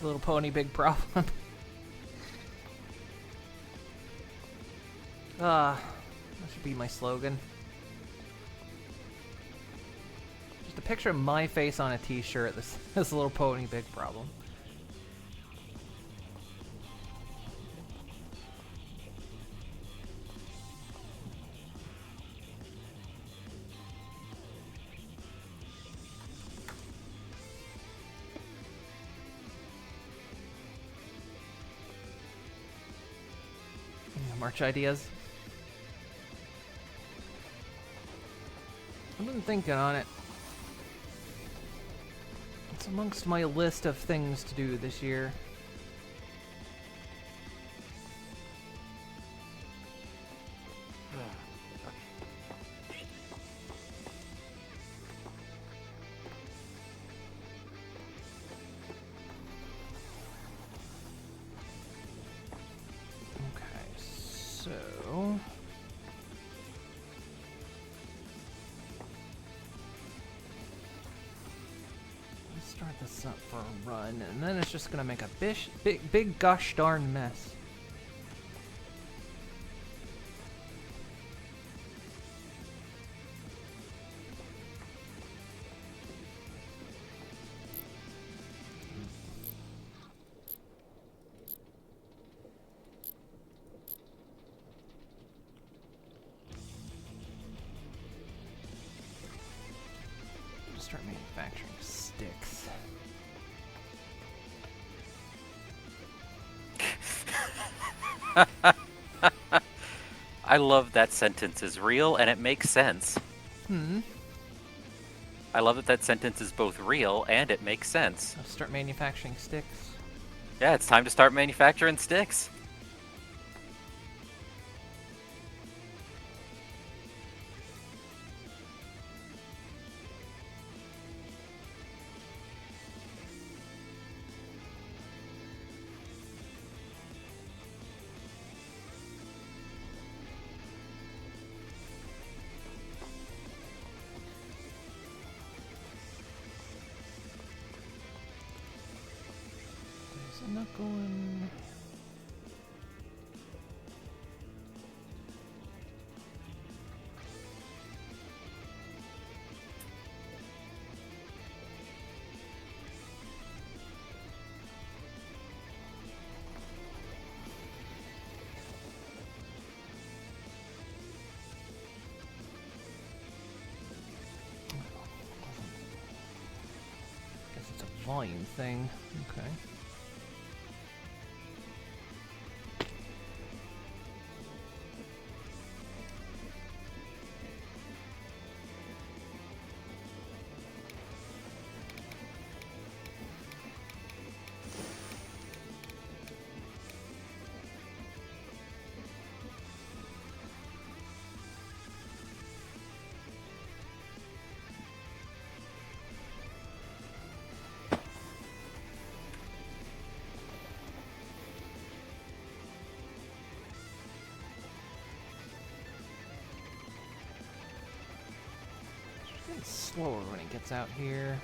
Little pony, big problem. That should be my slogan. Just a picture of my face on a t-shirt. This little pony, big problem. March ideas. I've been thinking on it. It's amongst my list of things to do this year. So let's start this up for a run, and then it's just gonna make a big gosh darn mess. Start manufacturing sticks. I love that sentence is real and it makes sense. I love that that sentence is both real and it makes sense. I'll start manufacturing sticks. Yeah, it's time to start manufacturing sticks. I'm not going... Guess it's a volume thing. Okay. It's getting slower when it gets out here.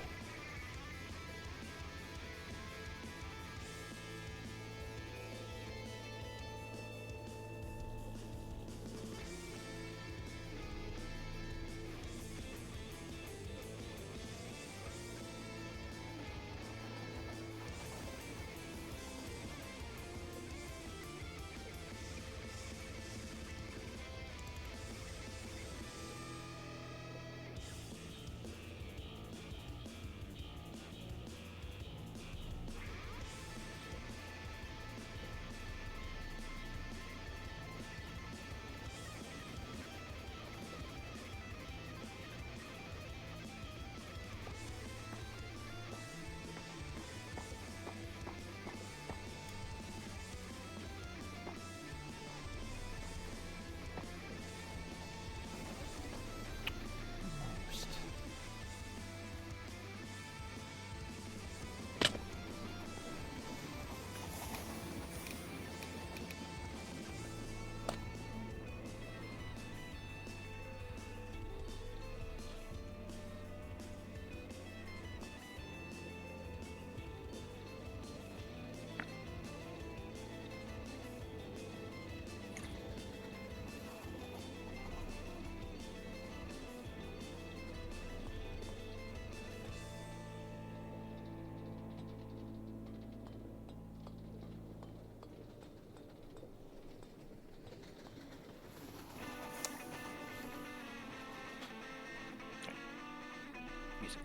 Music.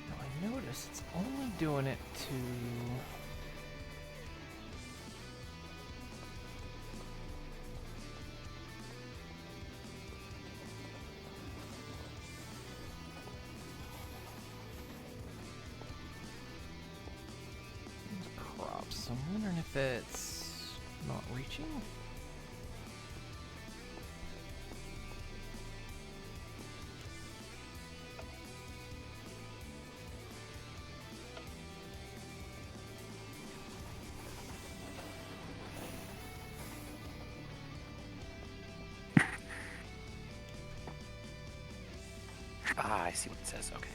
Now I notice it's only doing it to... crops. I'm wondering if it's not reaching? Ah, I see what it says. Okay.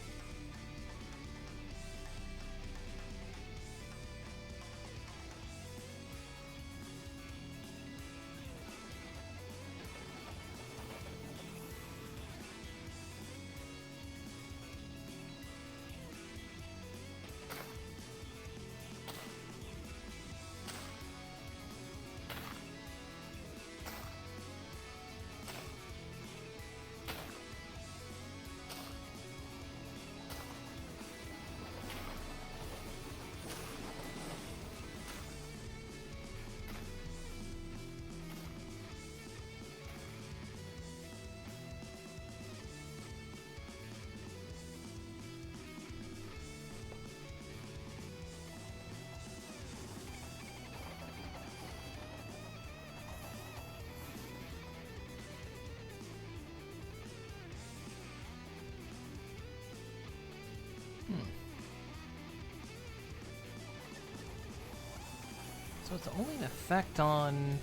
So it's only an effect on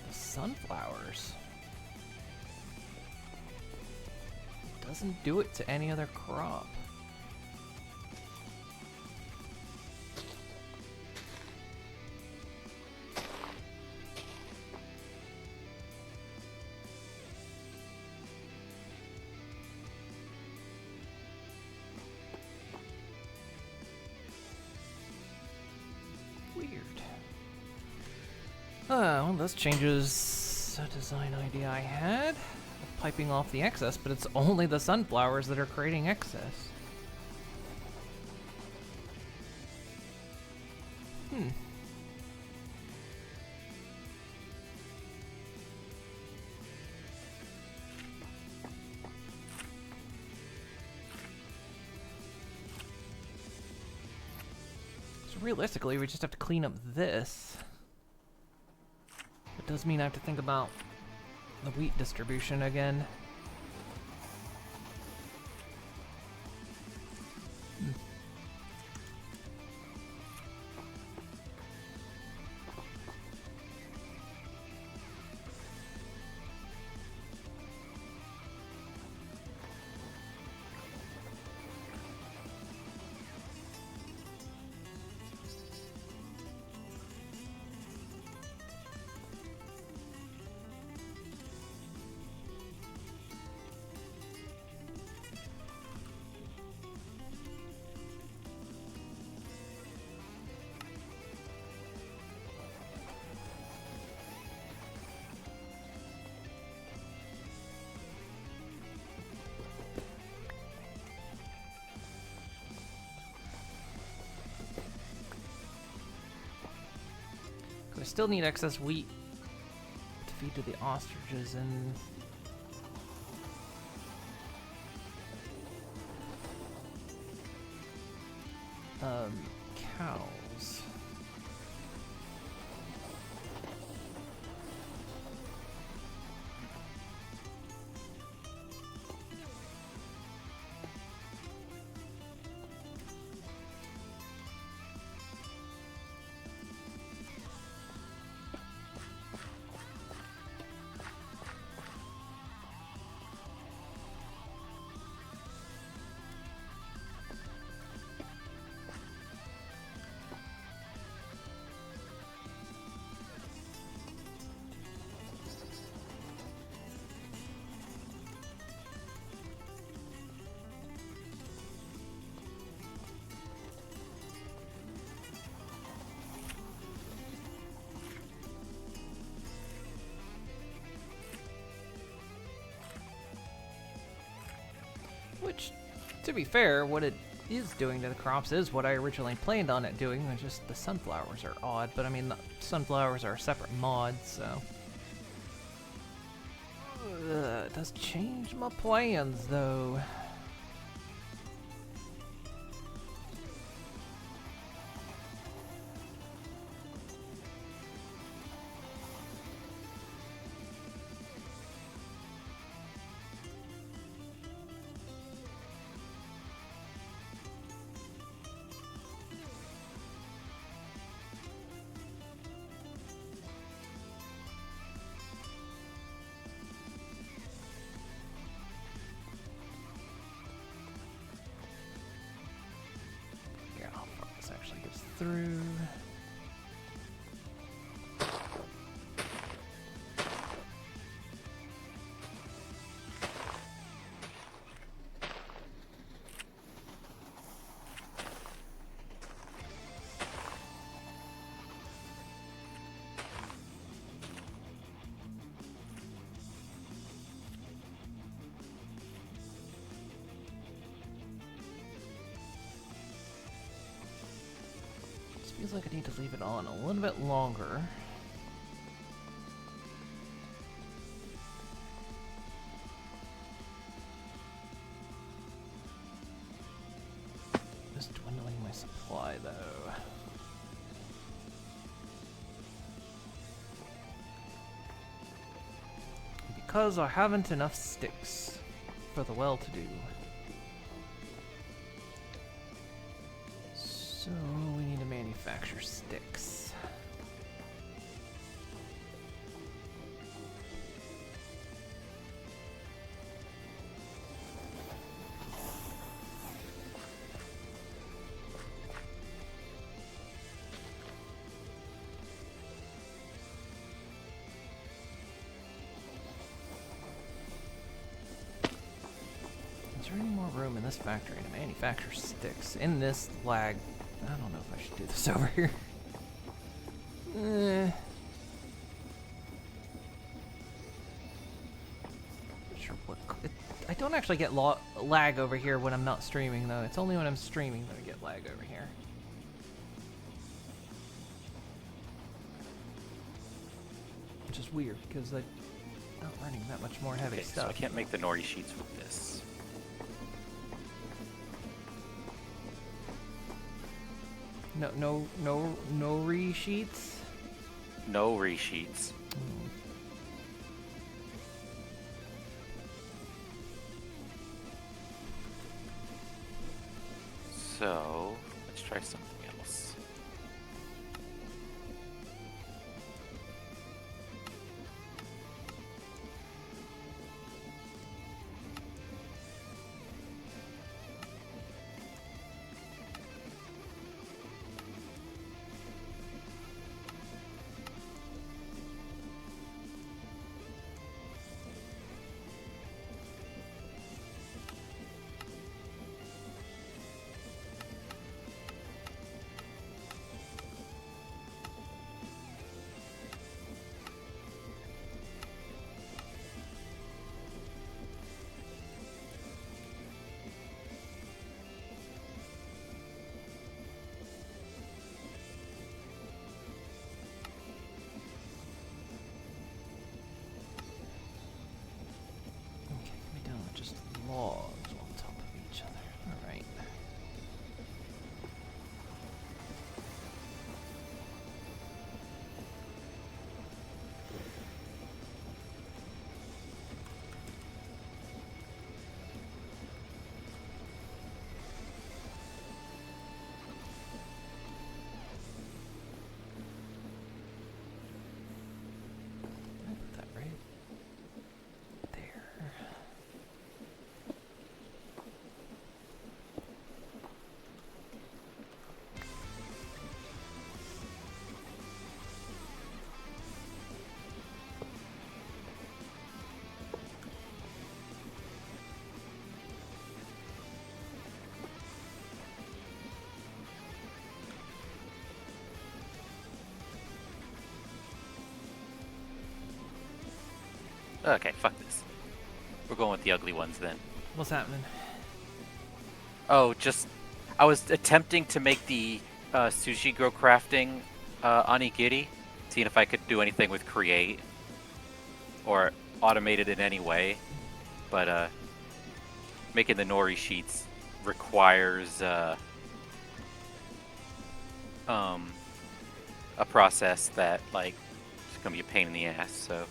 the sunflowers. It doesn't do it to any other crop. Well, this changes a design idea I had. Piping off the excess, but it's only the sunflowers that are creating excess. So realistically, we just have to clean up this. It does mean I have to think about the wheat distribution again. I still need excess wheat to feed to the ostriches and cows. Which, to be fair, what it is doing to the crops is what I originally planned on it doing. It's just the sunflowers are odd, but I mean, the sunflowers are a separate mod, so... it does change my plans, though. Through. Feels like I need to leave it on a little bit longer. Just dwindling my supply, though. Because I haven't enough sticks for the well-to-do. So we need to manufacture manufacture sticks. Is there any more room in this factory to manufacture sticks? In this lag, I don't know if I should do this over here. Sure. I don't actually get lag over here when I'm not streaming, though. It's only when I'm streaming that I get lag over here. Which is weird, because I'm not running that much more heavy stuff. So I can't make the nori sheets with this. No resheets? No resheets. So, let's try something else. Just logs on top of each other. Alright. I put that right there. Okay, fuck this. We're going with the ugly ones then. What's happening? Oh, I was attempting to make the sushi grow crafting onigiri, seeing if I could do anything with create or automate it in any way. But making the nori sheets requires a process that like it's gonna be a pain in the ass. So.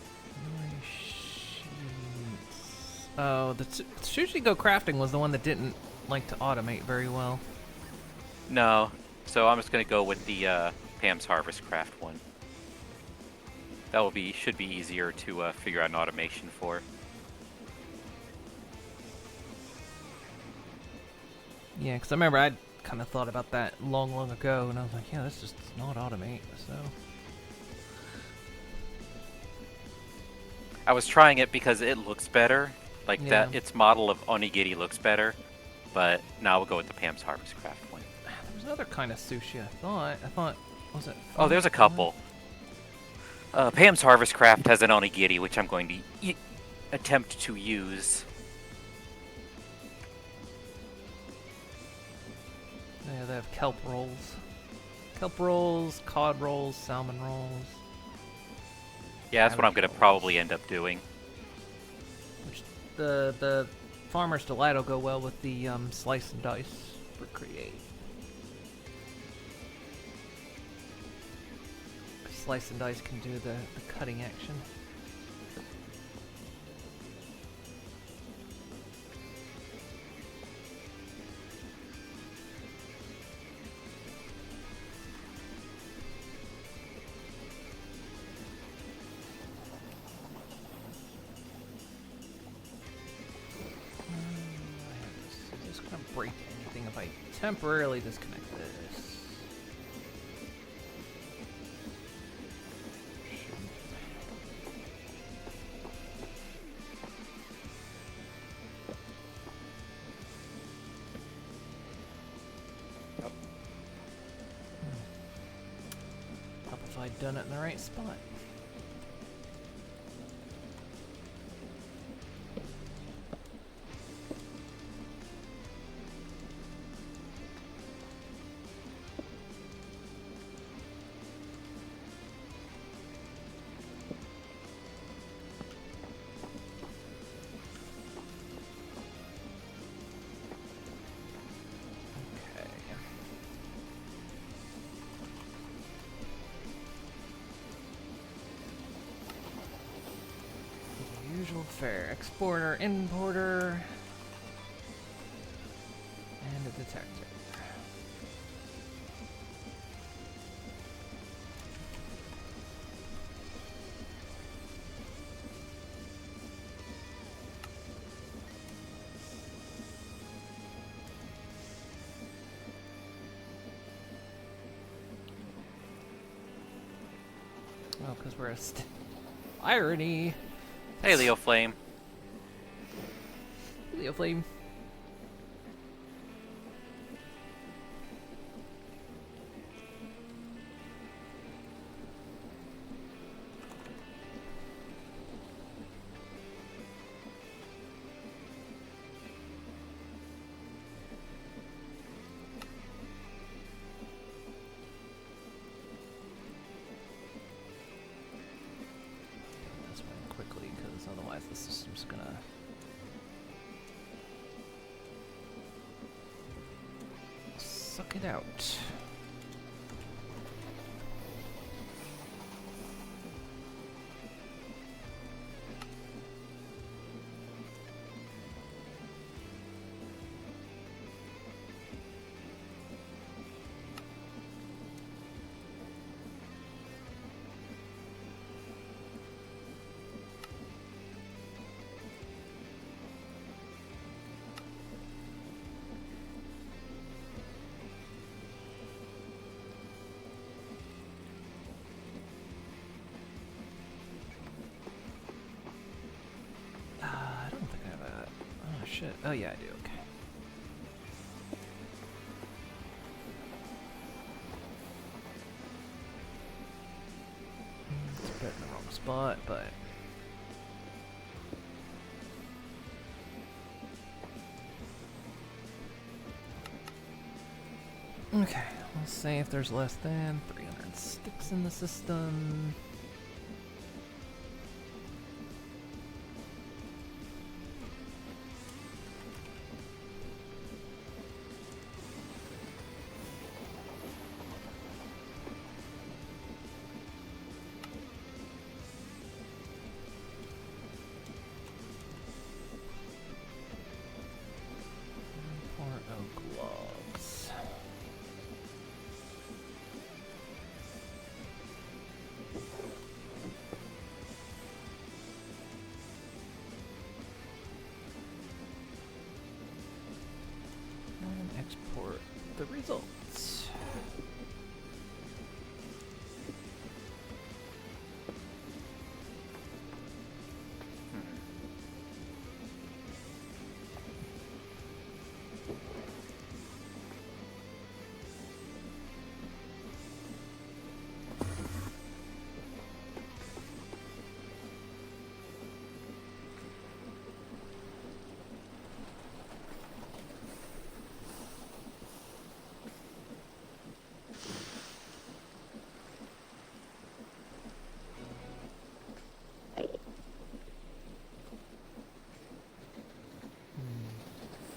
Oh, the Sushi Go Crafting was the one that didn't like to automate very well. No, so I'm just gonna go with the Pam's Harvest Craft one. That should be easier to figure out an automation for. Yeah, because I remember I'd kind of thought about that long ago, and I was like, yeah, this just does not automate, so... I was trying it because it looks better. Like Yeah. that, its model of onigiri looks better, but now we'll go with the Pam's Harvest Craft one. There was another kind of sushi I thought, was it? Oh, there's a couple. Pam's Harvest Craft has an onigiri, which I'm going to attempt to use. Yeah, they have kelp rolls. Kelp rolls, cod rolls, salmon rolls. Yeah, that's what I'm going to probably end up doing. Which the Farmer's Delight will go well with the slice and dice for create. Slice and dice can do the cutting action. gonna break anything if I temporarily disconnect this. Help if I'd done it in the right spot. Usual fare. Exporter, importer, and a detector. Oh, because we're a irony. Hey, Leo Flame. Leo Flame. Quickly, because otherwise the system's gonna suck it out. I don't think I have a... Oh shit. Oh yeah, I do. Okay. It's a bit in the wrong spot, but... Okay, let's see if there's less than 300 sticks in the system. Oak logs. And export the results.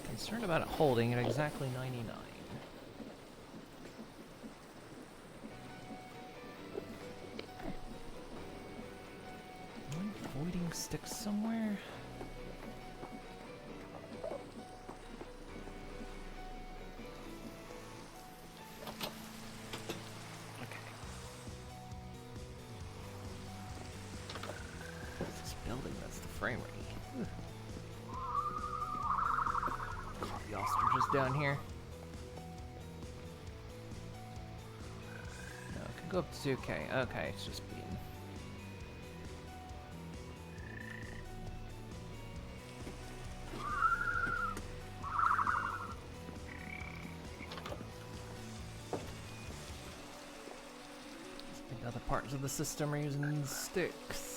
Concerned about it holding at exactly 99. Am I voiding sticks somewhere? Okay. It's this building that's the frame rate. Coffee ostriches is down here. No, it can go up to 2K. Okay, it's just being. I think other parts of the system are using sticks.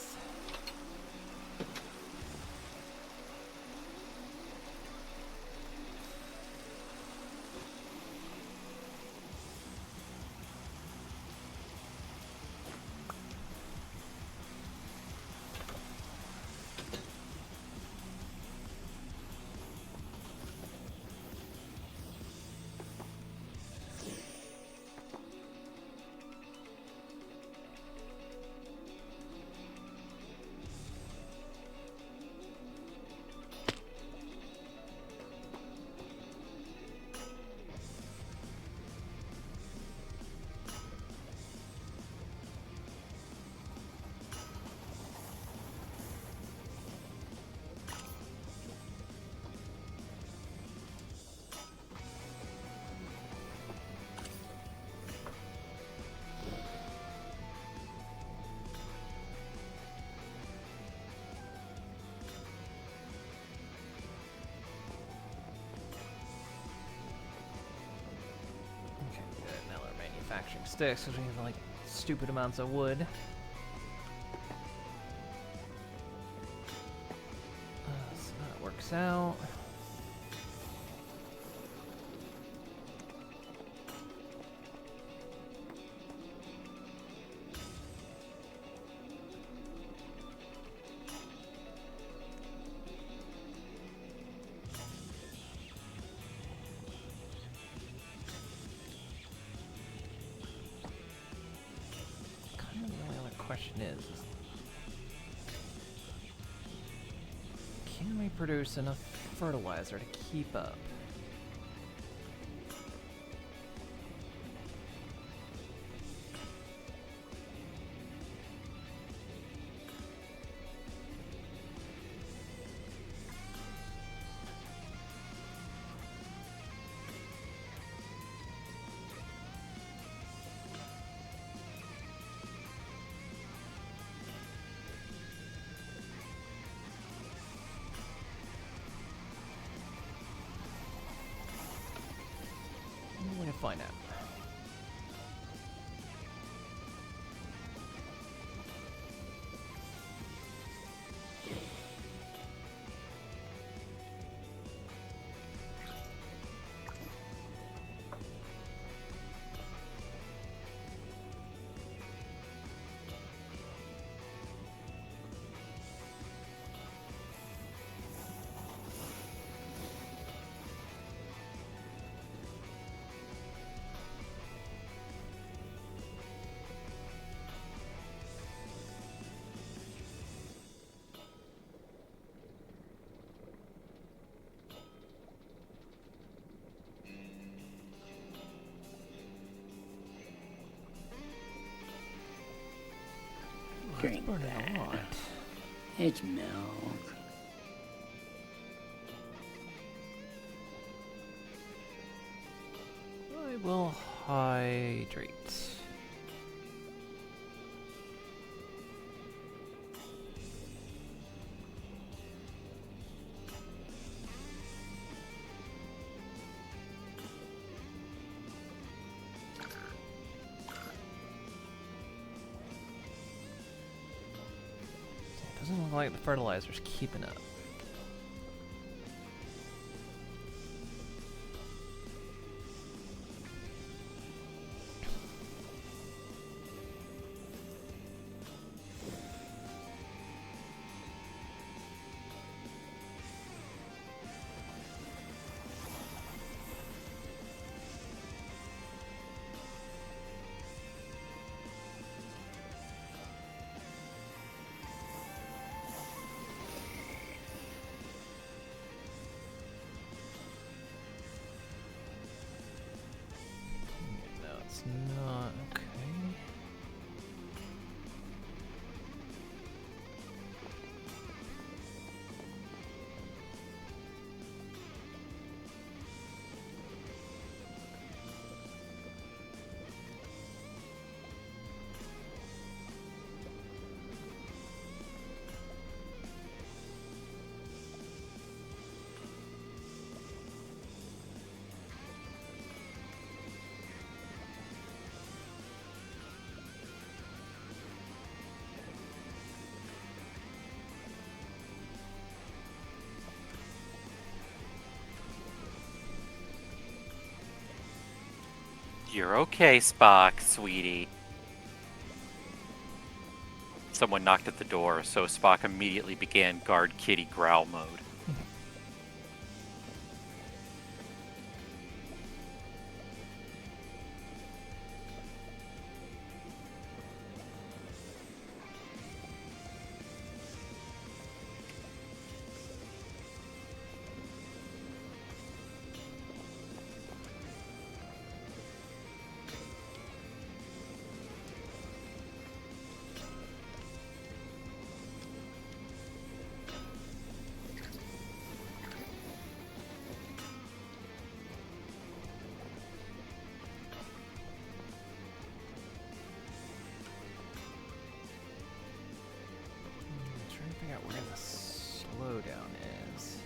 Manufacturing sticks because we have like stupid amounts of wood. So that works out. Question is, can we produce enough fertilizer to keep up? We're gonna find out. Drink burning that. a lot. It's milk. I will hydrate. Doesn't look like the fertilizer's keeping up. You're okay, Spock, sweetie. Someone knocked at the door, so Spock immediately began guard kitty growl mode. Trying to figure out where the slowdown is.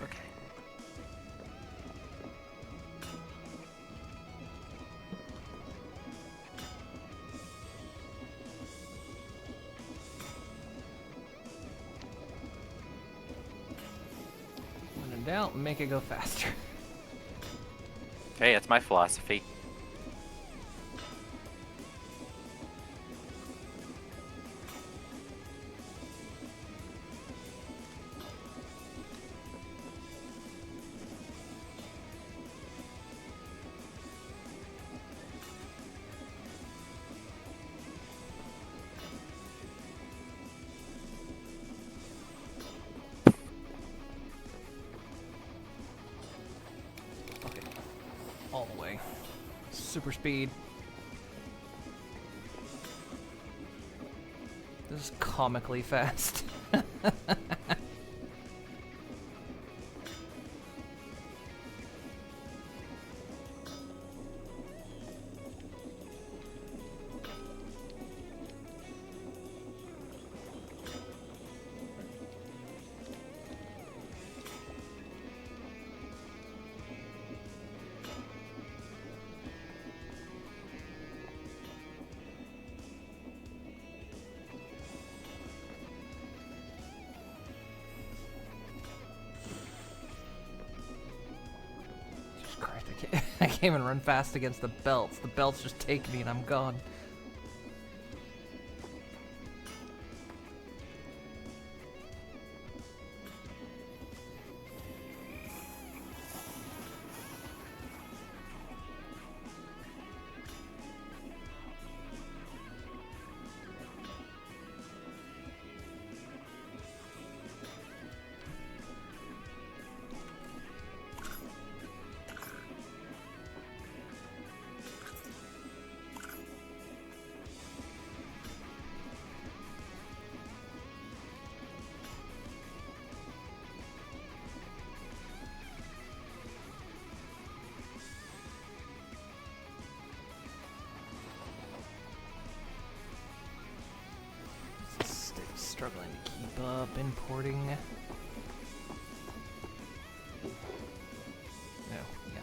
Okay. When in doubt, make it go faster. Hey, that's my philosophy. Okay. All the way. Super speed. This is comically fast. Jesus Christ, I can't even run fast against the belts. The belts just take me and I'm gone. Still struggling to keep up importing. No, yeah.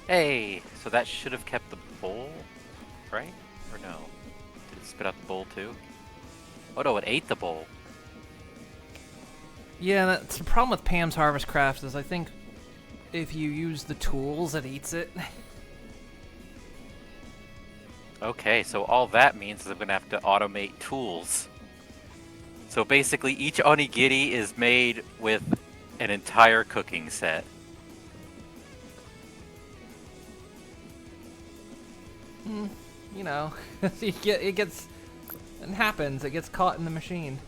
Hey, so that should have kept the bowl, right? Or no? Did it spit out the bowl too? Oh no, it ate the bowl. Yeah, that's the problem with Pam's Harvest Craft is I think if you use the tools, it eats it. Okay, so all that means is I'm gonna have to automate tools. So basically, each onigiri is made with an entire cooking set. You know, it gets, it happens. It gets caught in the machine.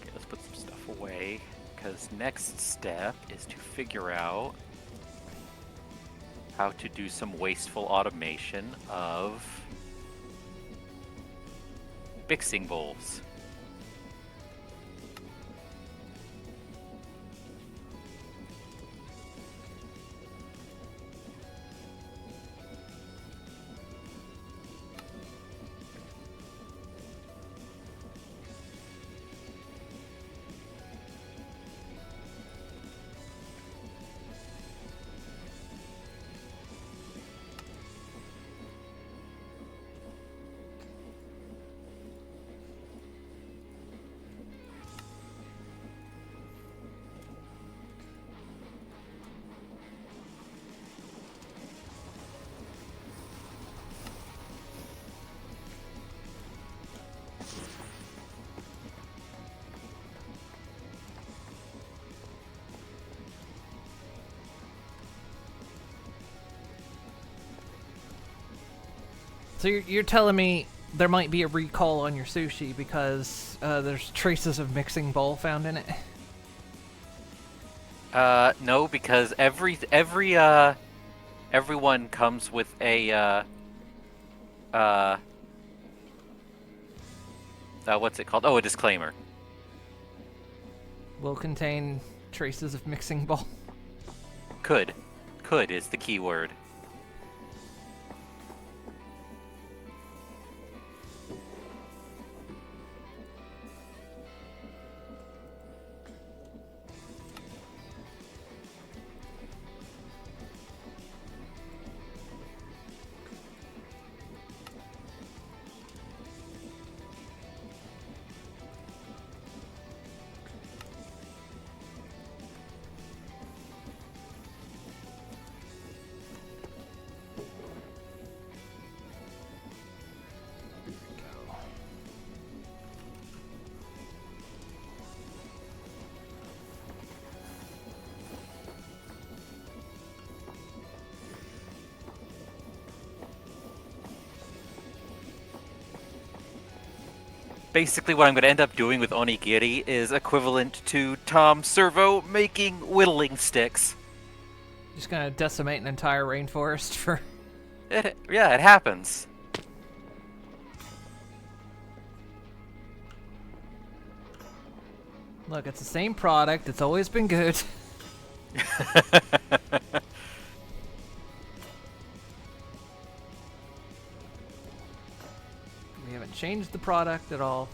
Okay, let's put some stuff away, because next step is to figure out how to do some wasteful automation of mixing bowls. So you're telling me there might be a recall on your sushi because there's traces of mixing bowl found in it? No, because everyone comes with a what's it called? Oh, a disclaimer. Will contain traces of mixing bowl. Could is the key word. Basically, what I'm going to end up doing with onigiri is equivalent to Tom Servo making whittling sticks. Just gonna decimate an entire rainforest for... Yeah, it happens. Look, it's the same product. It's always been good. We haven't changed the product at all.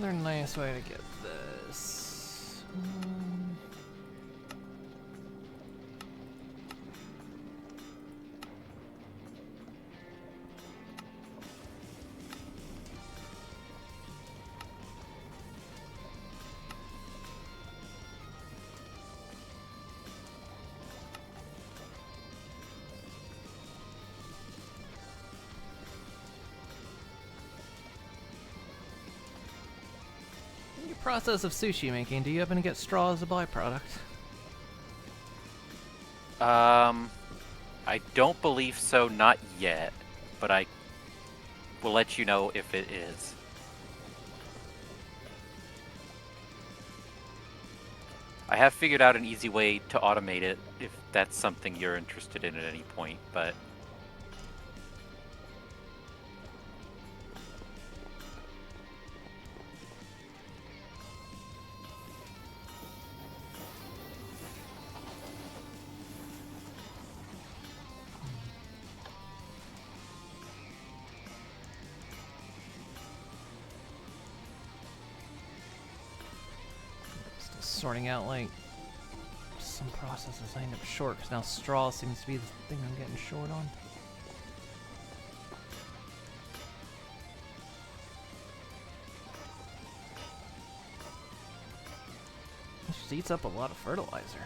Another nice way to get this. In your process of sushi making, do you happen to get straw as a byproduct? I don't believe so, not yet, but I will let you know if it is. I have figured out an easy way to automate it if that's something you're interested in at any point, but Still sorting out like some processes I end up short because now straw seems to be the thing I'm getting short on. It just eats up a lot of fertilizer.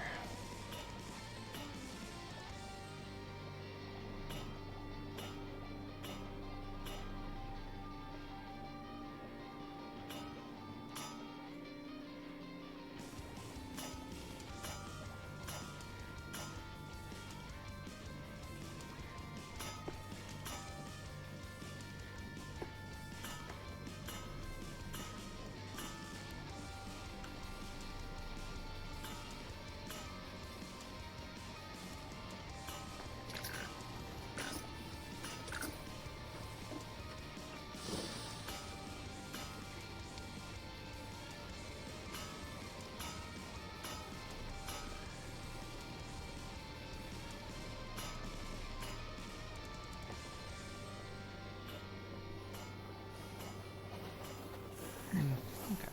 Okay.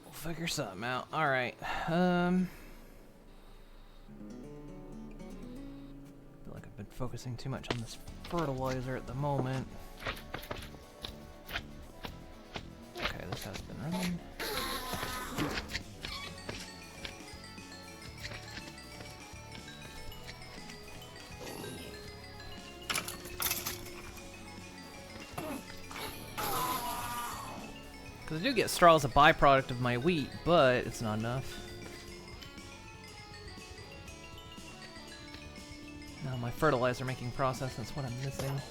We'll figure something out. Alright. Feel like I've been focusing too much on this fertilizer at the moment. Okay, this has been running. Because I do get straw as a byproduct of my wheat, but it's not enough. Now my fertilizer making process, that's what I'm missing.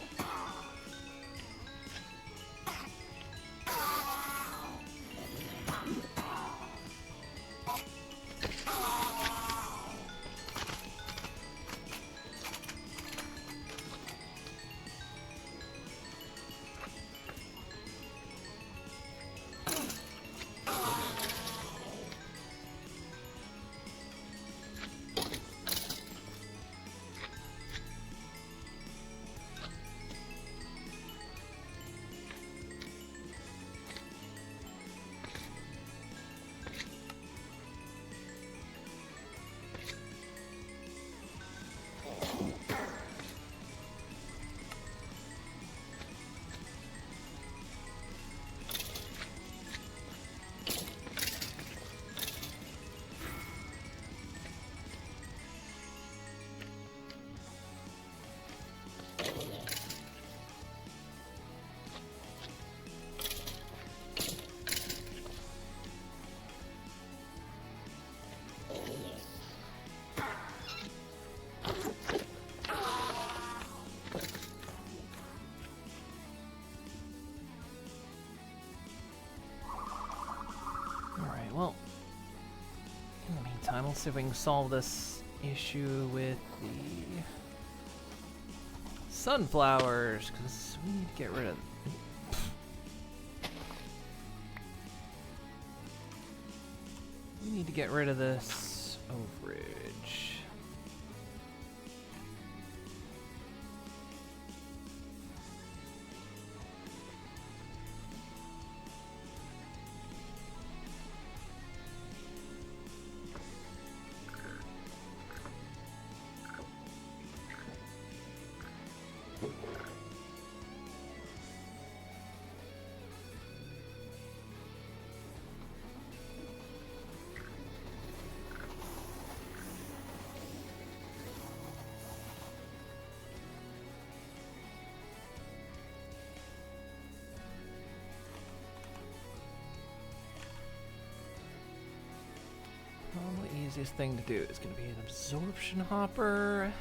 Well, in the meantime, we'll see if we can solve this issue with the sunflowers, because we need to get rid of... We need to get rid of this overage. easiest thing to do is going to be an absorption hopper.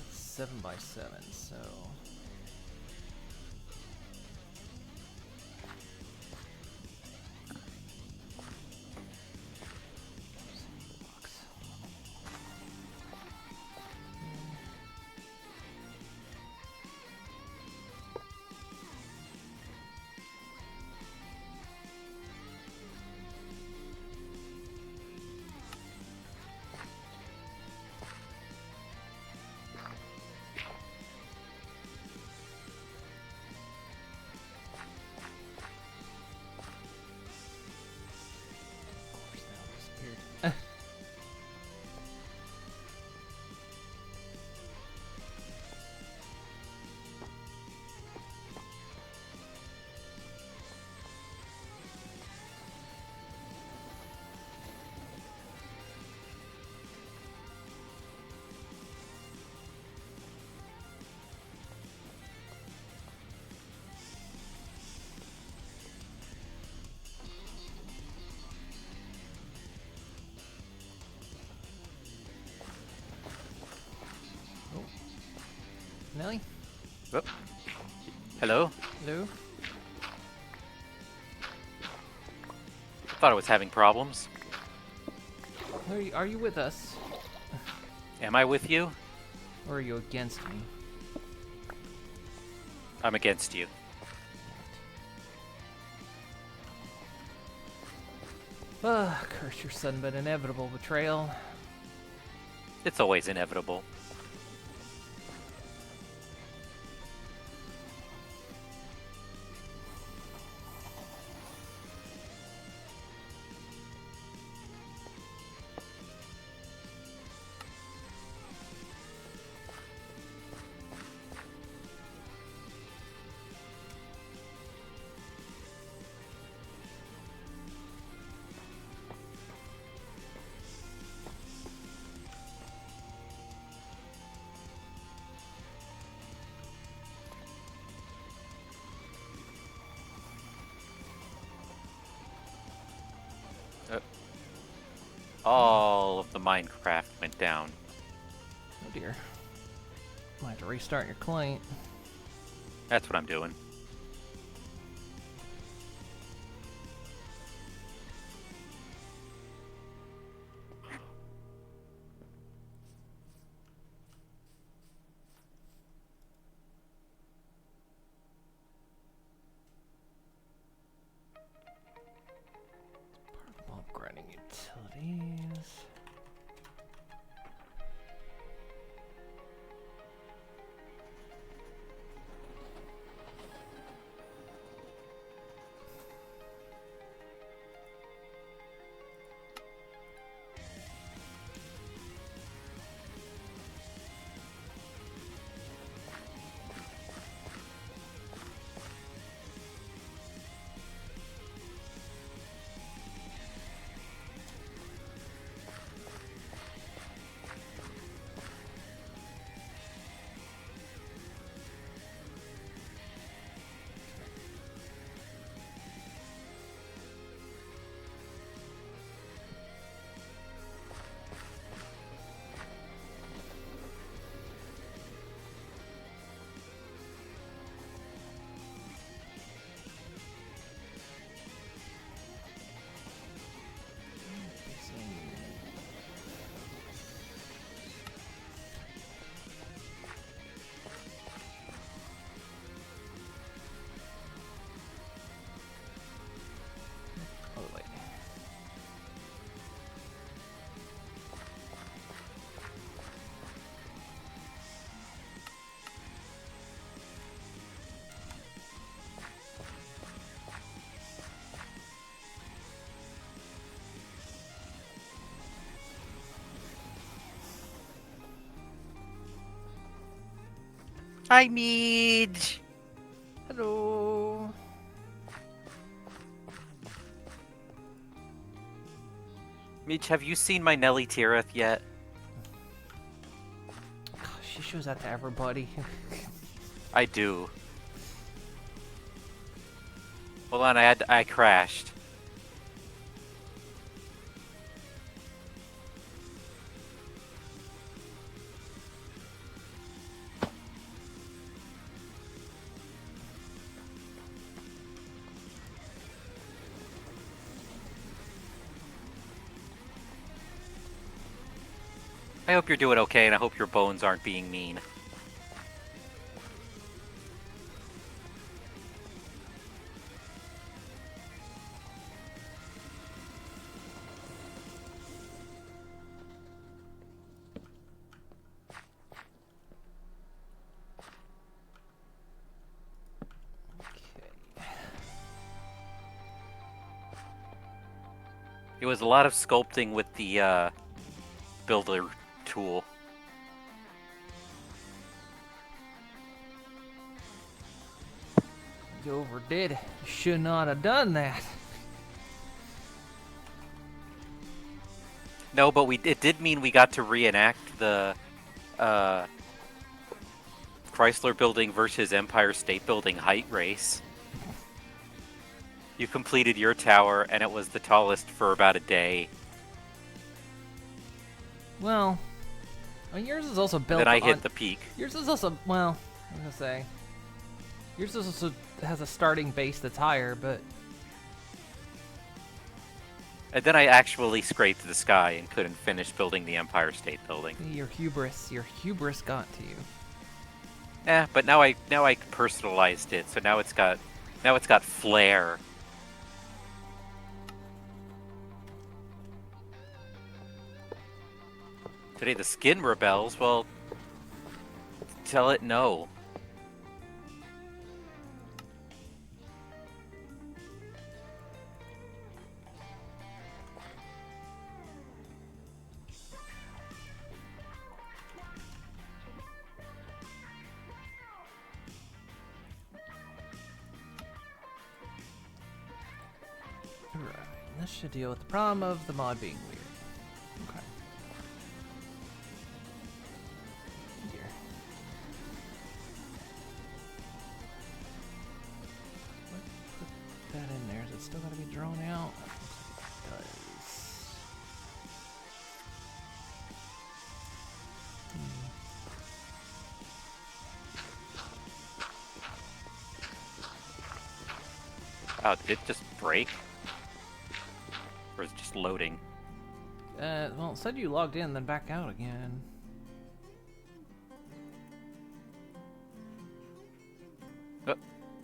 It's 7x7, so Nelly? Oh. Hello? Hello? Thought I was having problems. Are you with us? Am I with you? Or are you against me? I'm against you. Ah, curse your sudden but inevitable betrayal. It's always inevitable. All of the Minecraft went down. Oh dear. Might have to restart your client. That's what I'm doing. Upgrading utilities. Hi, Meej. Hello. Meej, have you seen my Nelly Tirith yet? Gosh, she shows that to everybody. I do. Hold on, I crashed. I hope you're doing okay, and I hope your bones aren't being mean. It was a lot of sculpting with the builder tool. You overdid it. You should not have done that. No, but it did mean we got to reenact the Chrysler Building versus Empire State Building height race. You completed your tower, and it was the tallest for about a day. Well, yours is also built Then I on... hit the peak. Yours is also... Well, I'm going to say... Yours is also has a starting base that's higher, but... And then I actually scraped the sky and couldn't finish building the Empire State Building. Your hubris got to you. But now I personalized it, so now it's got flair. Today the skin rebels. Well, tell it no. Right. This should deal with the problem of the mod being weird. Okay. Here. Put that in there. Is it still gotta be drawn out? Looks like it does. Oh, did it just break? Or is it just loading? Well, it said you logged in, then back out again.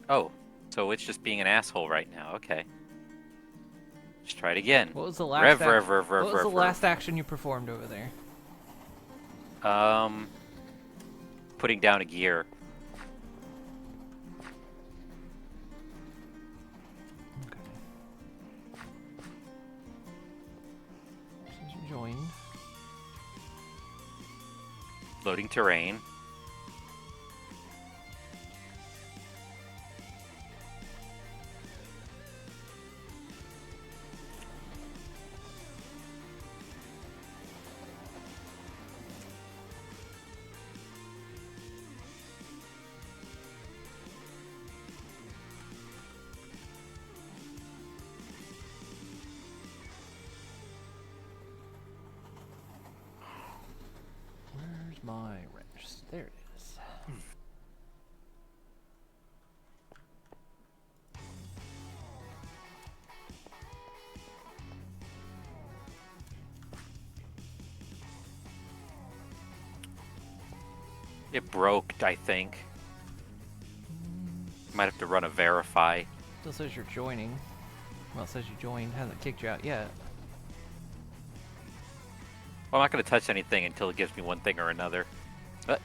Oh, so it's just being an asshole right now. Okay. Let's try it again. What was the last? What was the rev. last action you performed over there? Putting down a gear. Okay. Since you joined. Loading terrain. Where's my wrench? There it is. It broke, I think. Might have to run a verify. Still says you're joining. Well, it says you joined. Hasn't kicked you out yet. Well, I'm not going to touch anything until it gives me one thing or another. What?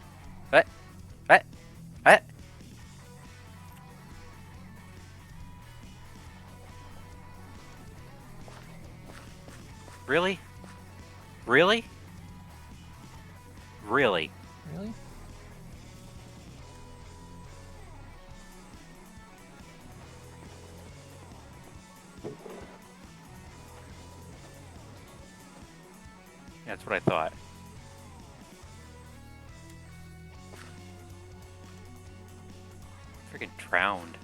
Really? Really? Really? Really? That's what I thought. Freaking drowned.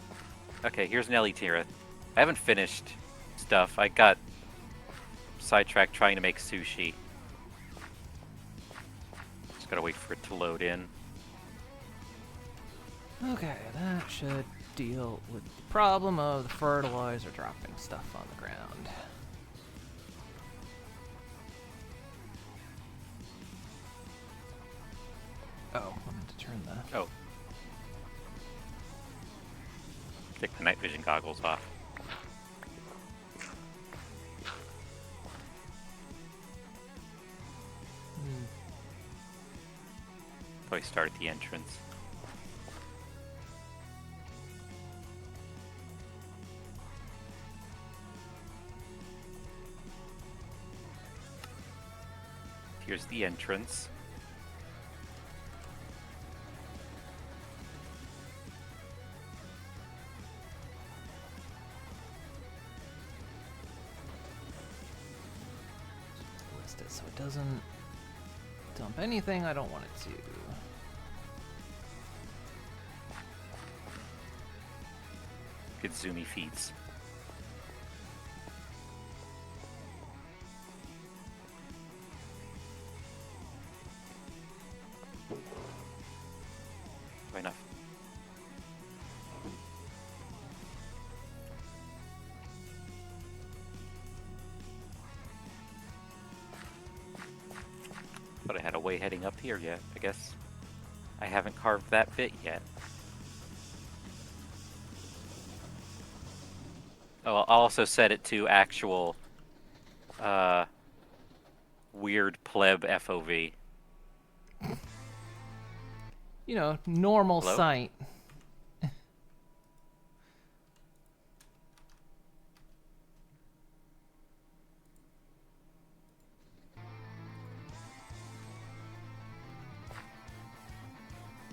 Okay, here's Nelly Tirith. I haven't finished stuff. I got sidetracked trying to make sushi. Just gotta wait for it to load in. Okay, that should deal with the problem of the fertilizer dropping stuff on the ground. Oh, I meant to turn the... Oh. Take the night vision goggles off. Probably start at the entrance. Here's the entrance. List it so it doesn't dump anything I don't want it to. Good zoomy feeds. Why not? Thought I had a way heading up here yet. I guess I haven't carved that bit yet. Oh, I'll also set it to actual weird pleb FOV. You know, normal Hello? sight.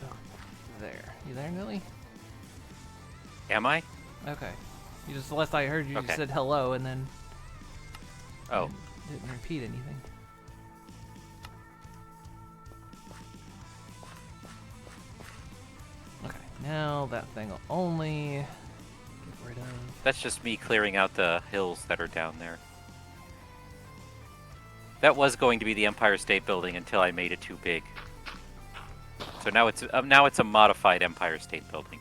Oh, there. You there, Millie? Am I? Okay. You just, last I heard, you Okay. just said hello and then Oh. didn't repeat anything. Okay, now that thing will only get rid of... That's just me clearing out the hills that are down there. That was going to be the Empire State Building until I made it too big. So now it's a modified Empire State Building.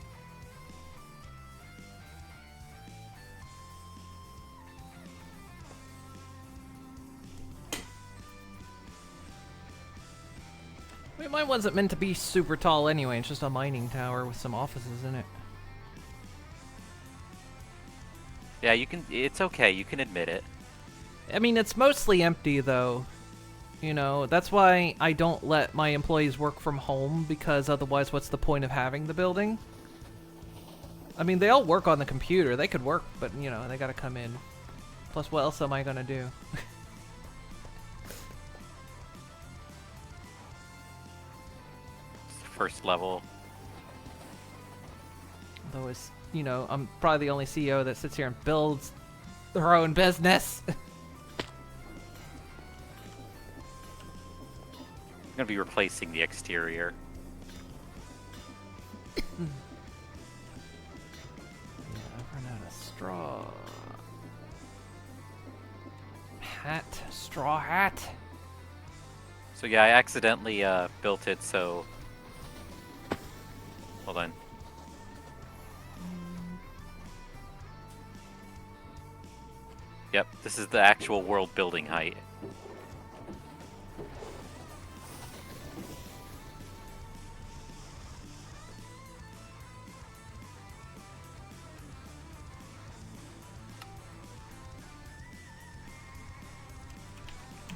Wait, mine wasn't meant to be super tall anyway, it's just a mining tower with some offices in it. Yeah, you can. It's okay. You can admit it. I mean, it's mostly empty, though. You know, that's why I don't let my employees work from home, because otherwise what's the point of having the building? I mean, they all work on the computer. They could work, but, you know, they gotta come in. Plus, what else am I gonna do? It's the first level. Though it's, you know, I'm probably the only CEO that sits here and builds their own business. I'm gonna be replacing the exterior. Yeah, I've run out of straw. Hat. Straw hat. So yeah, I accidentally built it so. Hold on. Yep, this is the actual world building height.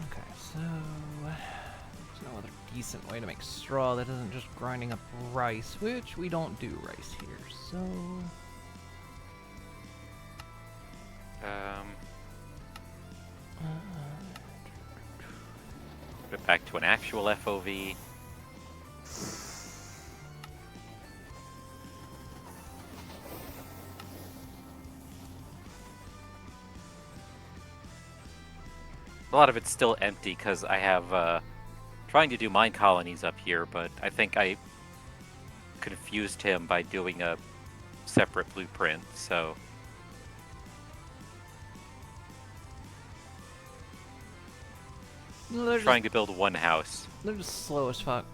Okay, so there's no other decent way to make straw that isn't just grinding up rice, which we don't do rice here, so... Put it back to an actual FOV. A lot of it's still empty because I have trying to do mine colonies up here, but I think I confused him by doing a separate blueprint. So No, they're trying to build one house. they're just slow as fuck,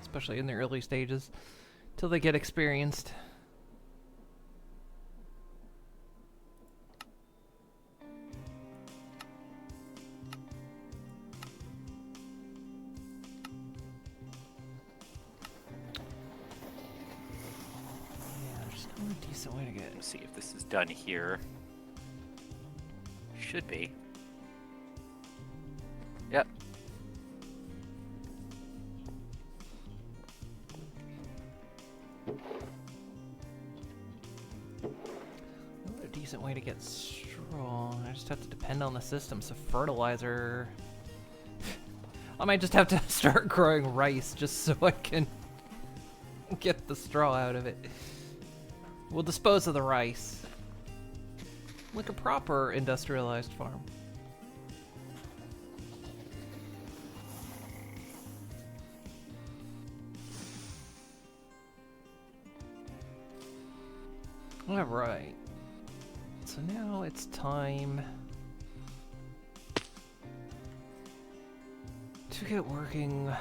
especially in the early stages, till they get experienced. Yeah, there's no decent way to get. Let's see if this is done here. Should be. Yep. Another decent way to get straw. I just have to depend on the system. So fertilizer. I might just have to start growing rice just so I can get the straw out of it. We'll dispose of the rice. Like a proper industrialized farm. Alright. So now it's time to get working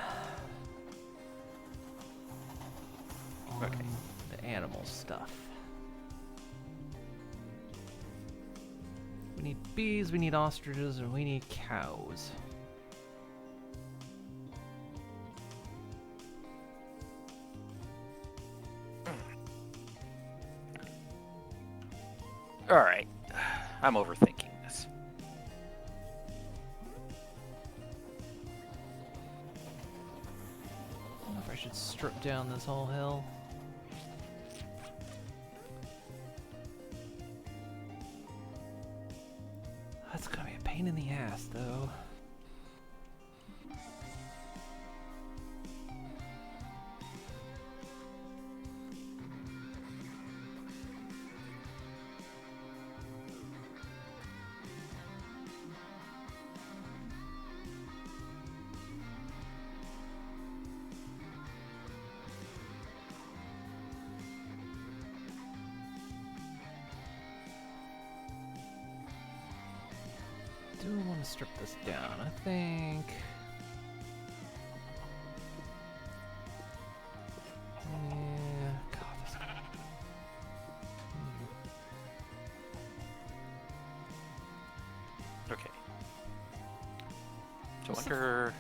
on Okay. the animal stuff. We need bees, we need ostriches, and we need cows. All right. I'm overthinking this. I don't know if I should strip down this whole hill. That's gonna be a pain in the ass, though. Do I want to strip this down? I think. Yeah. God, this. Okay. So I wonder.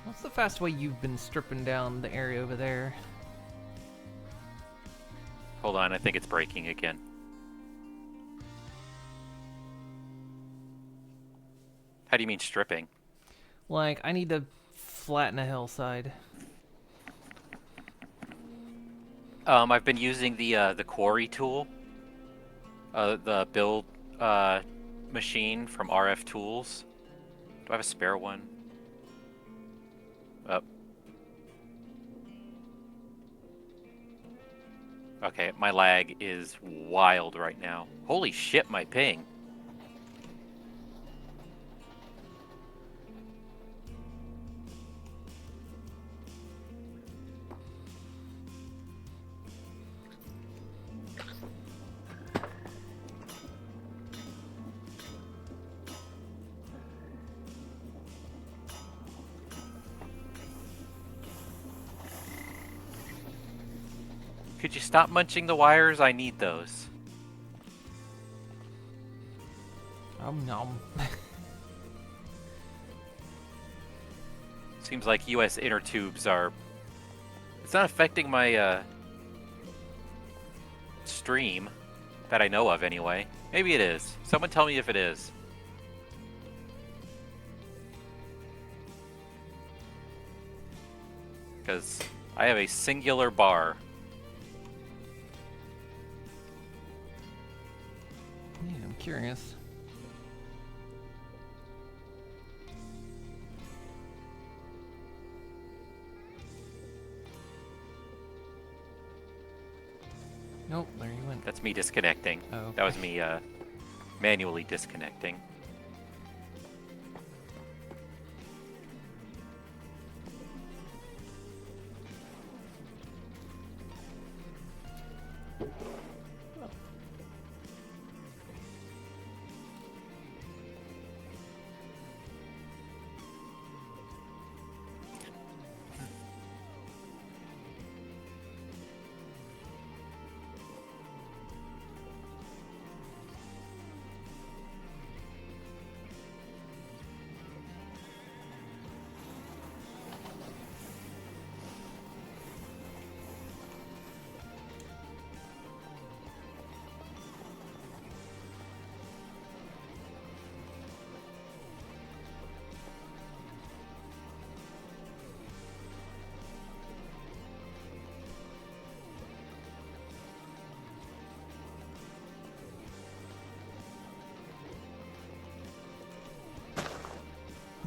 What's the fast way you've been stripping down the area over there? Hold on, I think it's breaking again. How do you mean stripping? Like, I need to flatten a hillside. I've been using the quarry tool, the build machine from RF Tools. Do I have a spare one? Oh. Okay, my lag is wild right now. Holy shit, my ping. Could you stop munching the wires? I need those. Nom. Seems like US inner tubes are... It's not affecting my stream that I know of anyway. Maybe it is. Someone tell me if it is. Because I have a singular bar. Yeah, I'm curious. Nope, there you went. That's me disconnecting. Oh, That was me manually disconnecting.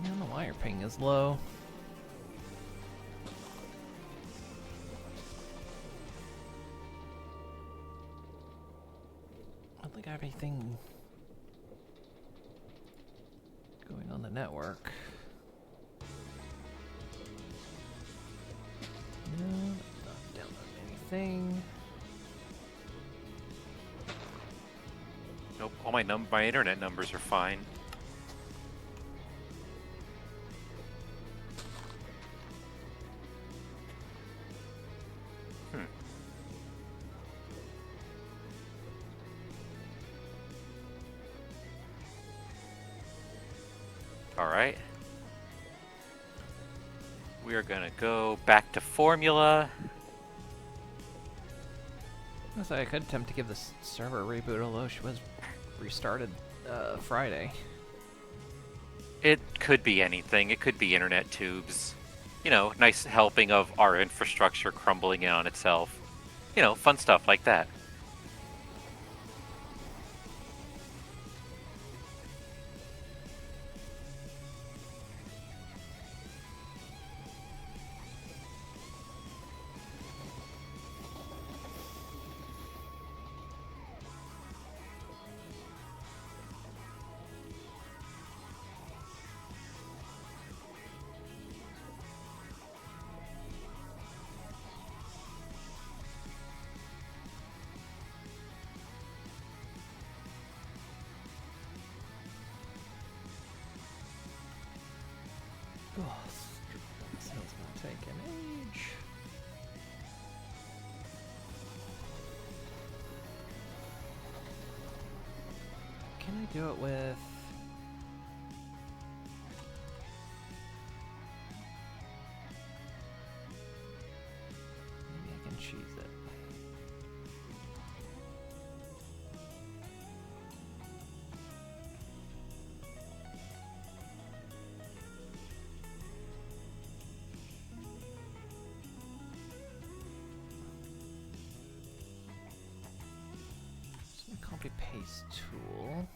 I don't know why your ping is low. I don't think I have anything going on the network. No, not downloading anything. Nope, all my internet numbers are fine. Alright. We are gonna go back to Formula. I could attempt to give this server a reboot, although she was restarted Friday. It could be anything. It could be internet tubes. You know, nice helping of our infrastructure crumbling in on itself. You know, fun stuff like that. Oh, this is gonna take an age. Can I do it with? Maybe I can cheese it. Copy paste tool.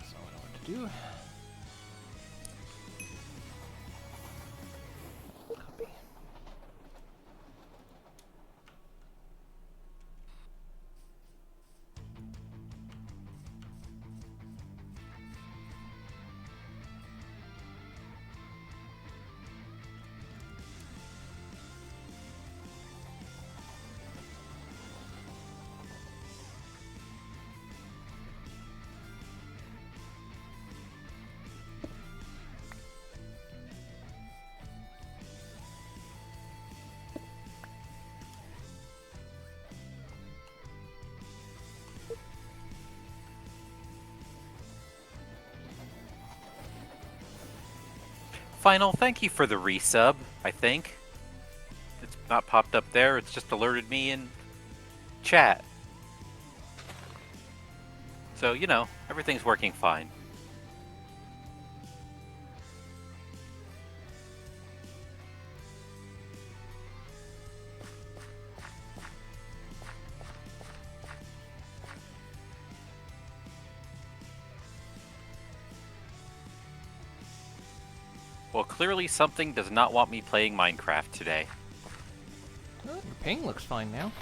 So I know what to do. Copy. Final, thank you for the resub, I think. It's not popped up there, it's just alerted me in chat. So, you know, everything's working fine. Well, clearly something does not want me playing Minecraft today. Oh, your ping looks fine now.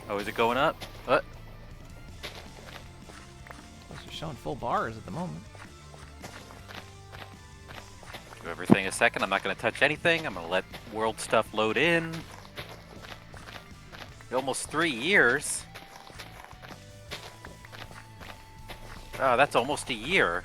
Oh, is it going up? Plus you're showing full bars at the moment. Give everything a second. I'm not going to touch anything. I'm going to let world stuff load in. Almost 3 years. Oh, that's almost a year.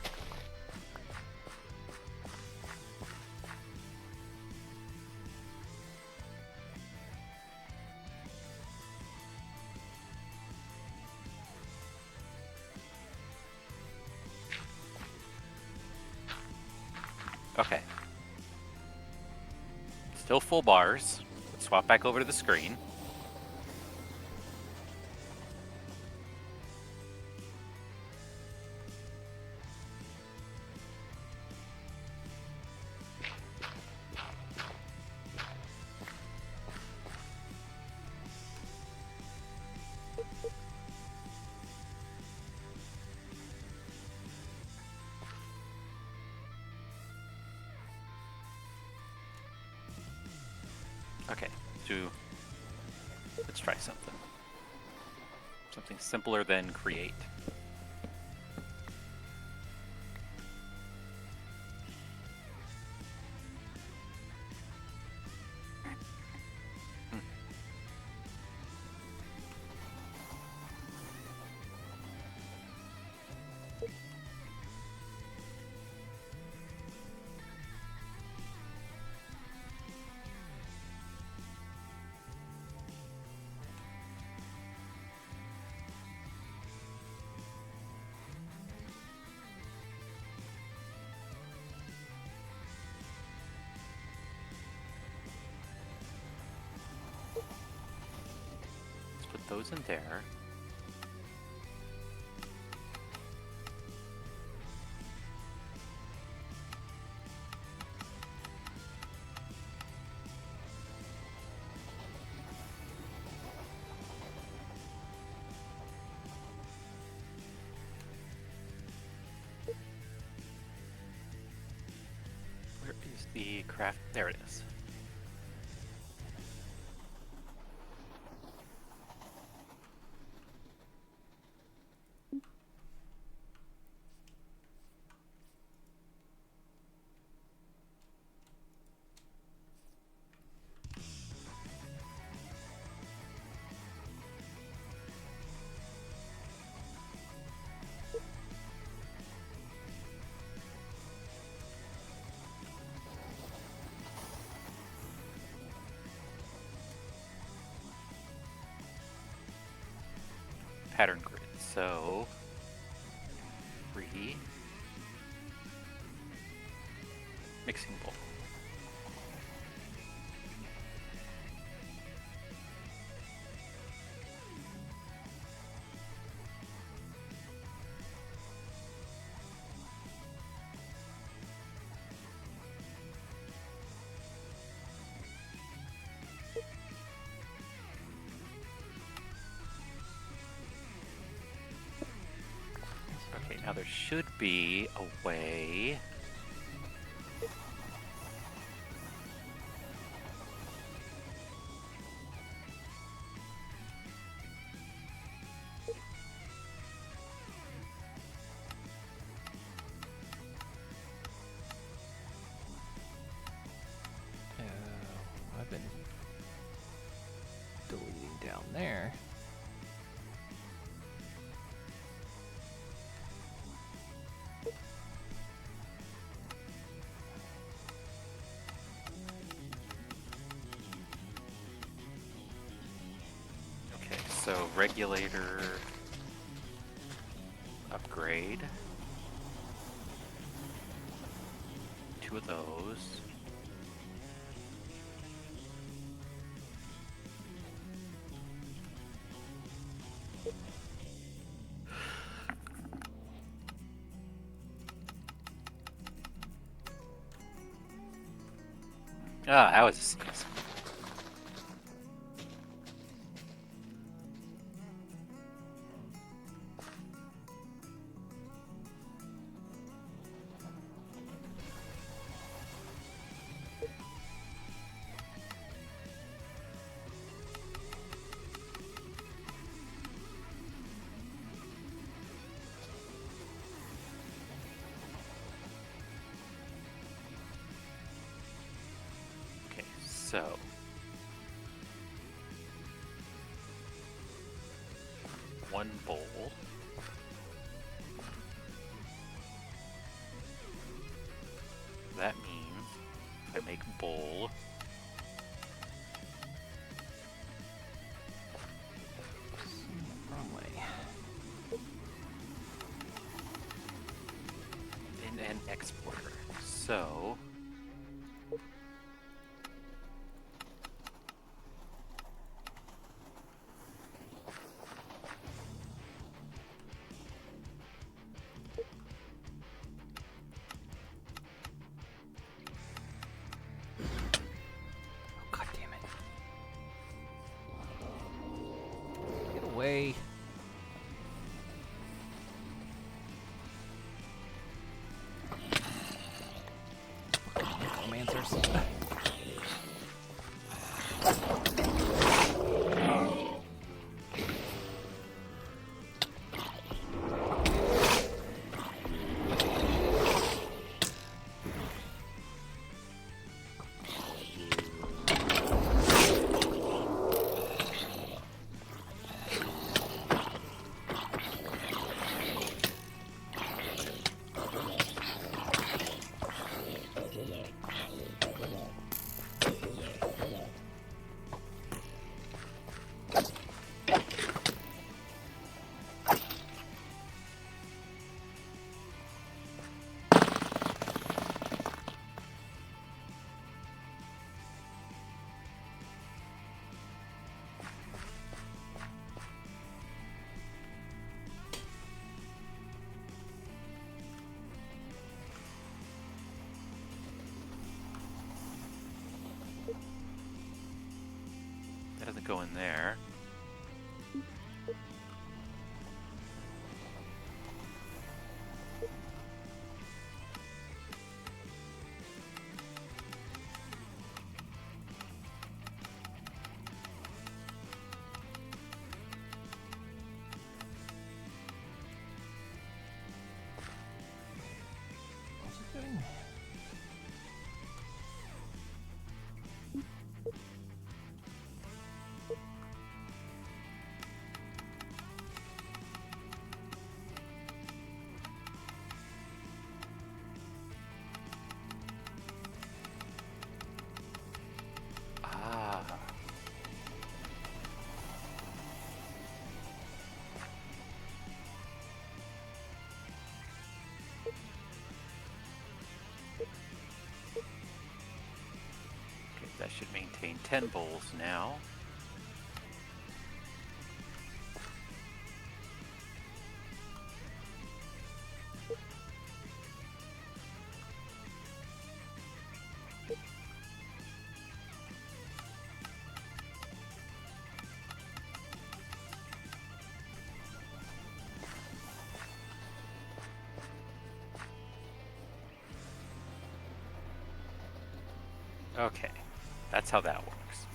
Okay. Still full bars. Let's swap back over to the screen. Okay, let's try something. Something simpler than create. Let's put those in there. Where is the craft? There it is. Pattern grid. So, free mixing bowl. Okay, now there should be a way. I've been deleting down there. Okay, so regulator upgrade. Two of those. Ah, that was a sneeze. Okay, so one bowl. make bowl. Wrong way. In an exporter. So God damn it. Get away. Romancers. that doesn't go in there. What's it doing? Ah. Okay, that should maintain 10 bowls now. Okay, that's how that works.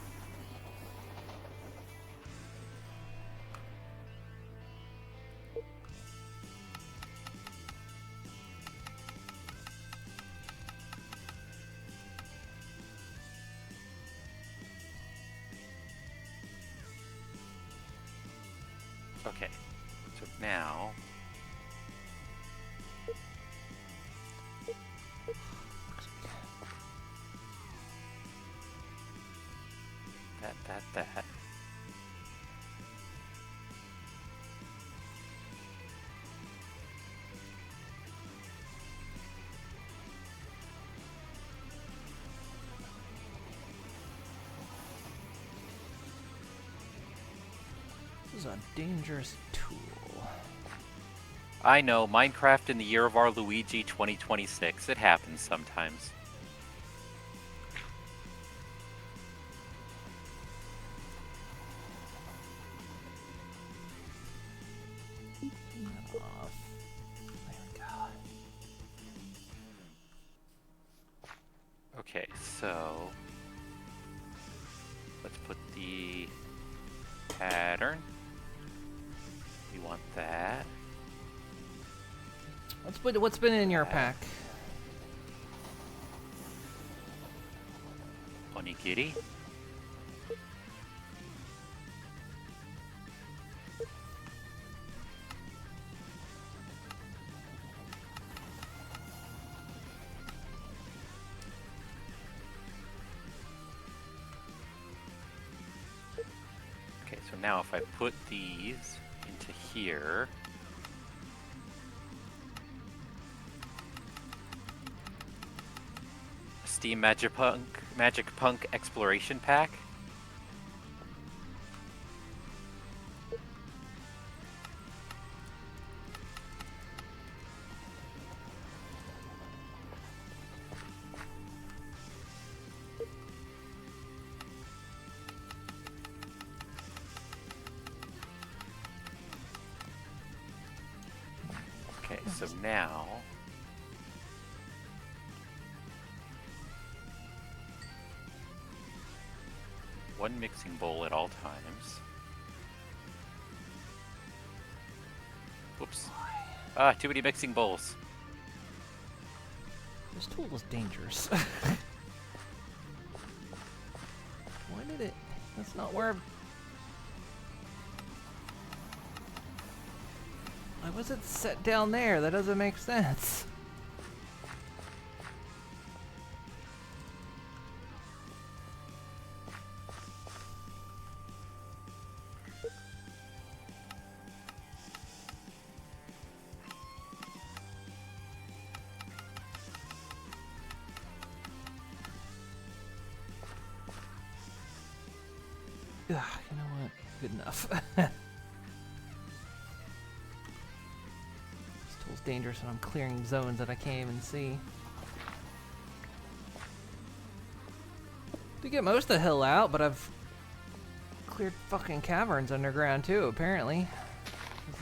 Okay, so now that. This is a dangerous tool. I know, Minecraft in the year of our Luigi 2026. It happens sometimes. Off. There we go. Okay, so let's put the pattern. We want that. What's been in your pack? Onigiri. So now if I put these into here. Steam Magic Punk Exploration Pack. Okay, so now one mixing bowl at all times. Whoops. Ah, too many mixing bowls. This tool is dangerous. Why did it? That's not where. Why was it set down there? That doesn't make sense. Ugh, you know what? Good enough. This tool's dangerous and I'm clearing zones that I can't even see. To get most of the hill out, but I've cleared fucking caverns underground too, apparently.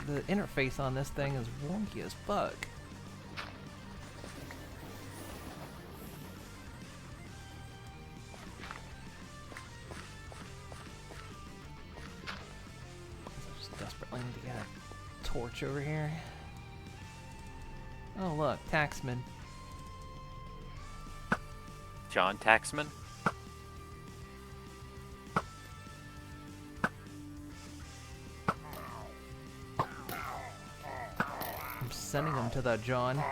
The interface on this thing is wonky as fuck. Desperately need to get a torch over here. Oh look, Taxman. John Taxman. I'm sending him to that John.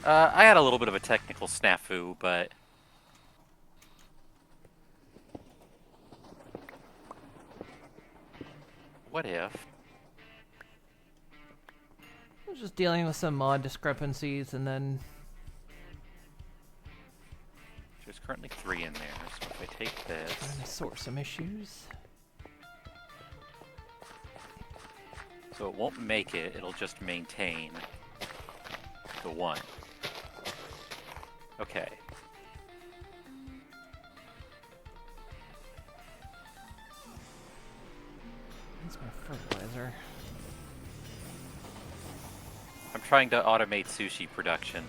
I had a little bit of a technical snafu, but what if? I was just dealing with some mod discrepancies and then There's currently 3 in there, so if I take trying this, to sort some issues. so it won't make it, it'll just maintain the 1. Okay. That's my fertilizer. I'm trying to automate sushi production.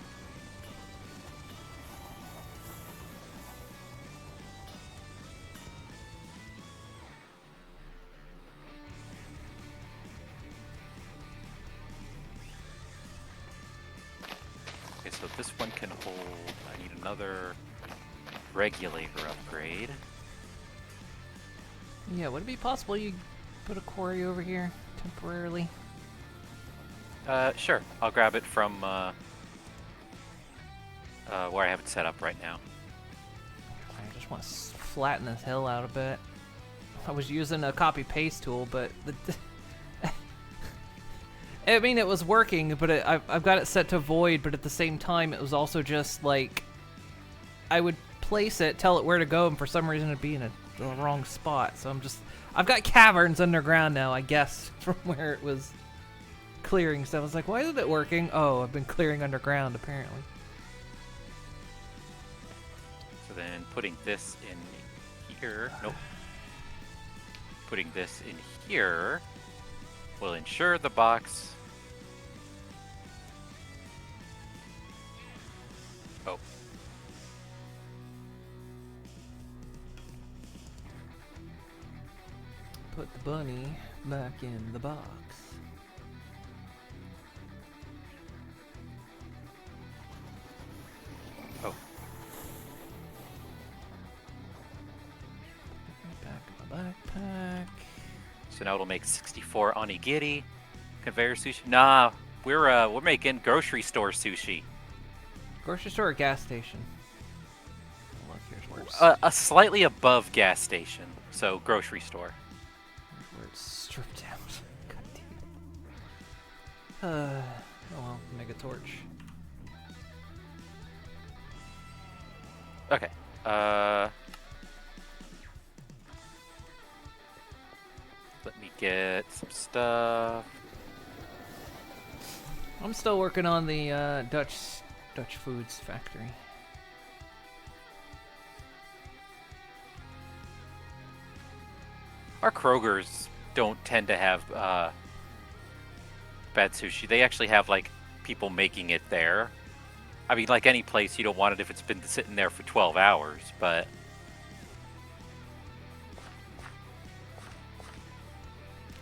Okay, so this one can hold. I need another regulator upgrade. Yeah, would it be possible you put a quarry over here temporarily? Sure. I'll grab it from where I have it set up right now. I just want to flatten this hill out a bit. I was using a copy paste tool, but I mean it was working, but I've got it set to void. But at the same time, it was also just like I would place it, tell it where to go, and for some reason it'd be in the wrong spot. So I've got caverns underground now, I guess, from where it was clearing stuff. I was like, why isn't it working? Oh, I've been clearing underground apparently. So then putting this in here. Nope. Putting this in here will ensure the box. Oh. Put the bunny back in the box. Oh. Back in my backpack. So now it'll make 64 onigiri. Conveyor sushi. Nah, we're making grocery store sushi. Grocery store or gas station? a slightly above gas station, so grocery store. Where it's stripped out. God damn. Oh well, mega torch. Okay. Let me get some stuff. I'm still working on the Dutch foods factory. Our Krogers don't tend to have bad sushi. They actually have like people making it there. I mean, like any place, you don't want it if it's been sitting there for 12 hours, but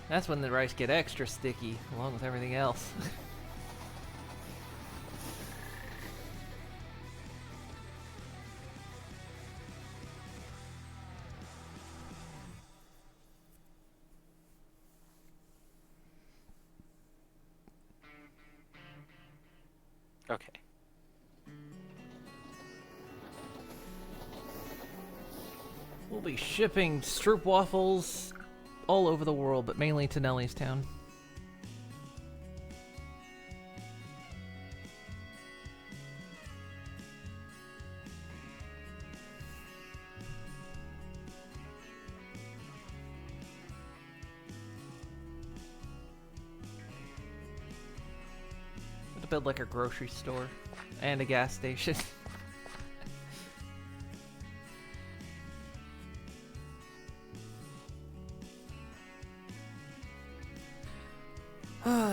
That's when the rice get extra sticky, along with everything else. okay. We'll be shipping stroopwafels all over the world, but mainly to Nellystown. To build like a grocery store and a gas station.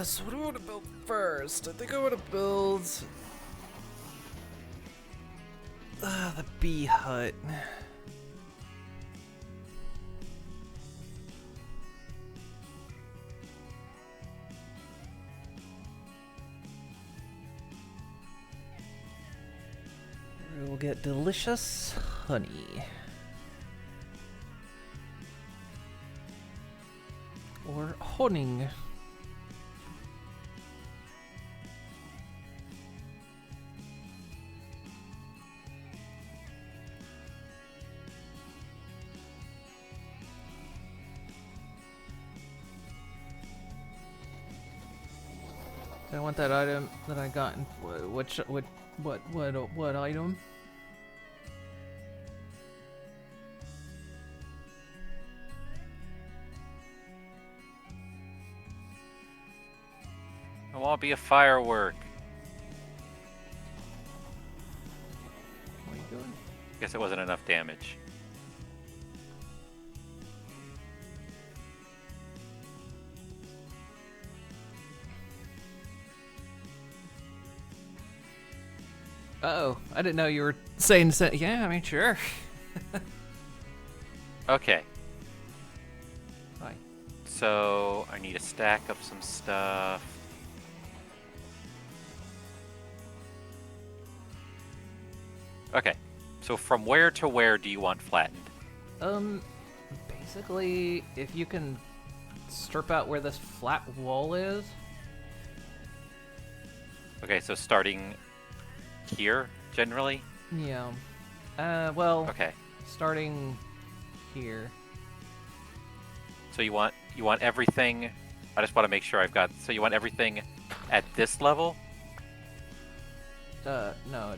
So what do I want to build first? I think I want to build the bee hut. We'll get delicious honey. Or honing. I want that item that I got in what item? I want to be a firework. What are you doing? Guess it wasn't enough damage. Uh-oh, I didn't know you were saying yeah, I mean, sure. Okay. Bye. So I need to stack up some stuff. Okay. So from where to where do you want flattened? Basically, if you can strip out where this flat wall is. Okay, so starting here, generally? Yeah. Well, Okay. starting here. So you want everything. I just want to make sure I've got. So you want everything at this level? No,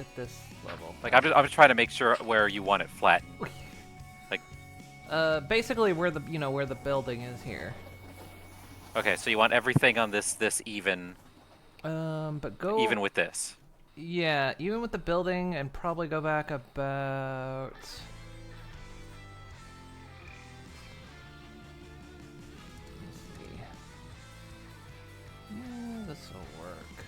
at this level. Like I'm just trying to make sure where you want it flattened. Like. Basically where the where the building is here. Okay, so you want everything on this even. But go even with this. Yeah, even with the building, and probably go back about. Yeah, this will work.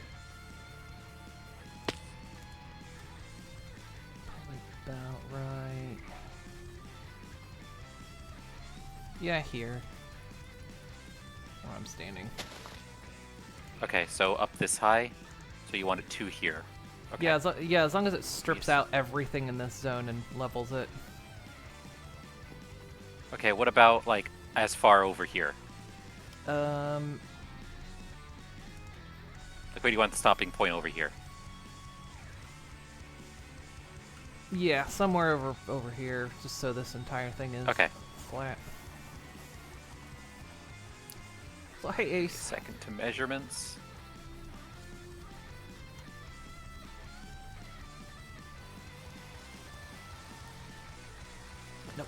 Probably about right. Yeah, here. Where I'm standing. Okay, so up this high. So you want it 2 here. Okay. Yeah, as long as it strips Yes. out everything in this zone and levels it. Okay, what about like as far over here? Like where do you want the stopping point over here? Yeah, somewhere over here, just so this entire thing is Okay. flat. So hey Ace. Second to measurements. Nope.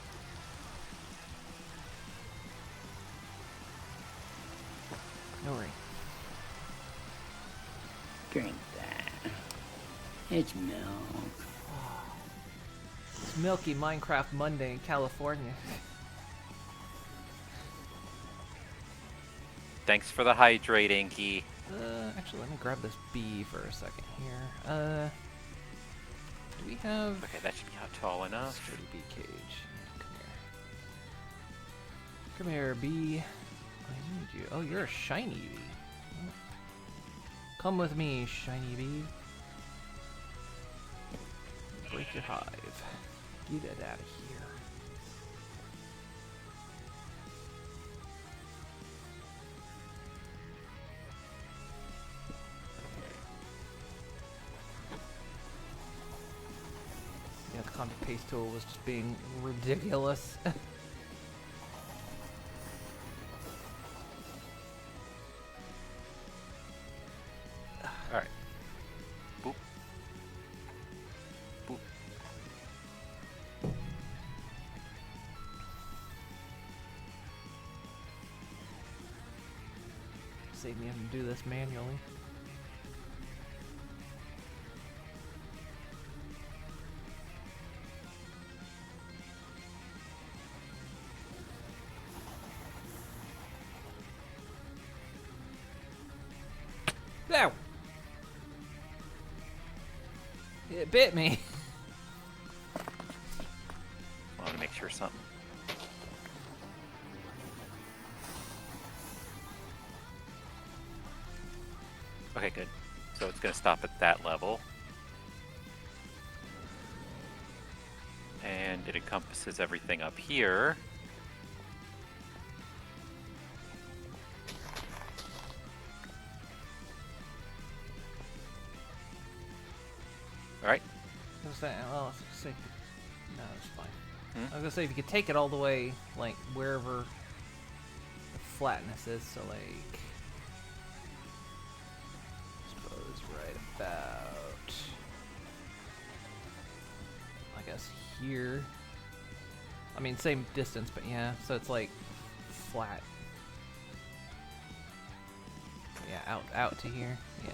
No worry. Drink that. It's milk. It's Milky Minecraft Monday in California. Thanks for the hydrating, Key. Actually, let me grab this bee for a second here. Do we have... Okay, that should be out tall enough. Sturdy bee cage. Come here, bee. I need you. Oh, you're a shiny bee. Oh. Come with me, shiny bee. Break your hive. Get it out of here. Yeah, the contact paste tool was just being ridiculous. Alright. Boop. Boop. Save me having to do this manually. Ow! It bit me. I want to make sure something. Okay, good. So it's going to stop at that level. And it encompasses everything up here. Alright. I was saying, well, let's see. No, it's fine. Hmm? I was gonna say if you could take it all the way, like wherever the flatness is, so like, I suppose right about, I guess here. I mean, same distance, but yeah. So it's like flat. Yeah, out to here. Yeah.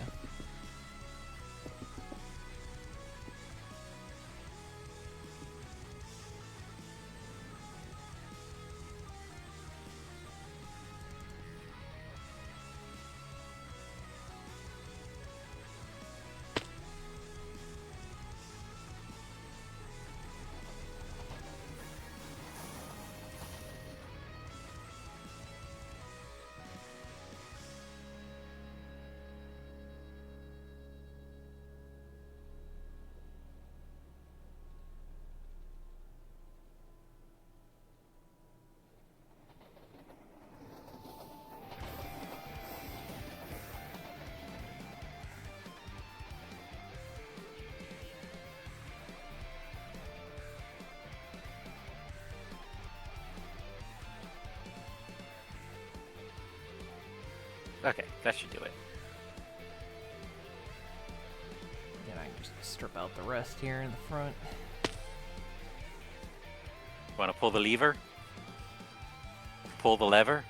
Okay, that should do it. Then I can just strip out the rest here in the front. Want to pull the lever? Pull the lever?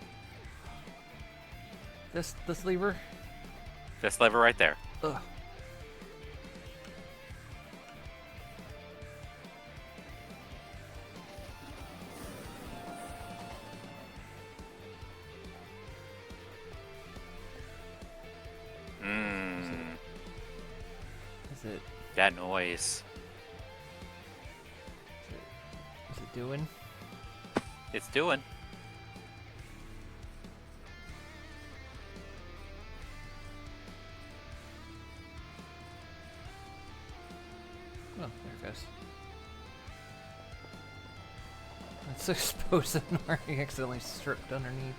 This lever. This lever right there. Ugh. Is it? That noise. Is it doing? It's doing. Oh, there it goes. That's exposing where he accidentally stripped underneath.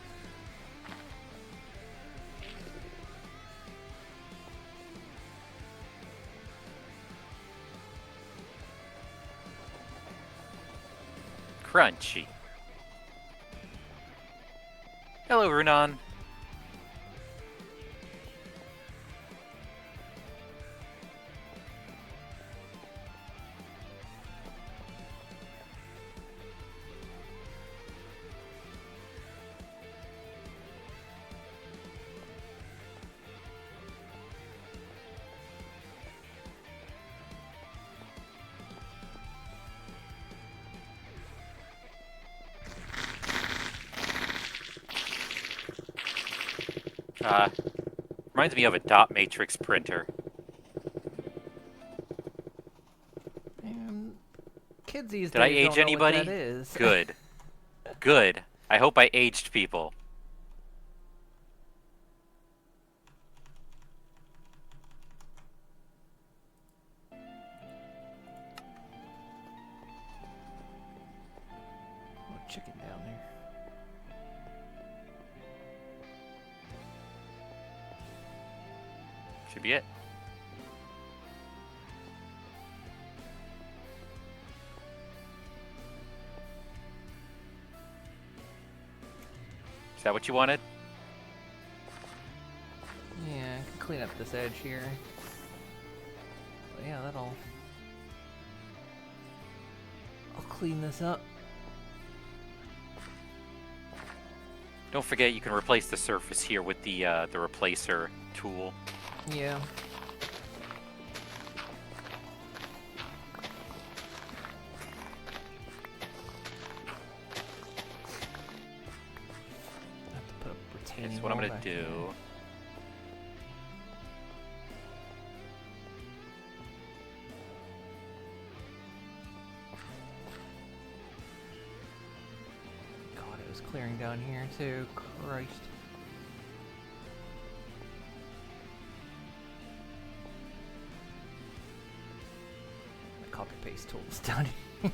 Crunchy. Hello, Runan. Reminds me of a dot matrix printer. Kids these Did I days age don't know anybody? what that is. Good. Good. I hope I aged people. Oh, chicken down there. Should be it. Is that what you wanted? Yeah, I can clean up this edge here. But yeah, I'll clean this up. Don't forget you can replace the surface here with the replacer tool. Yeah. I have to put a retaining That's what I'm wall gonna back do. here. God, it was clearing down here too. Christ. The copy paste tool's down here.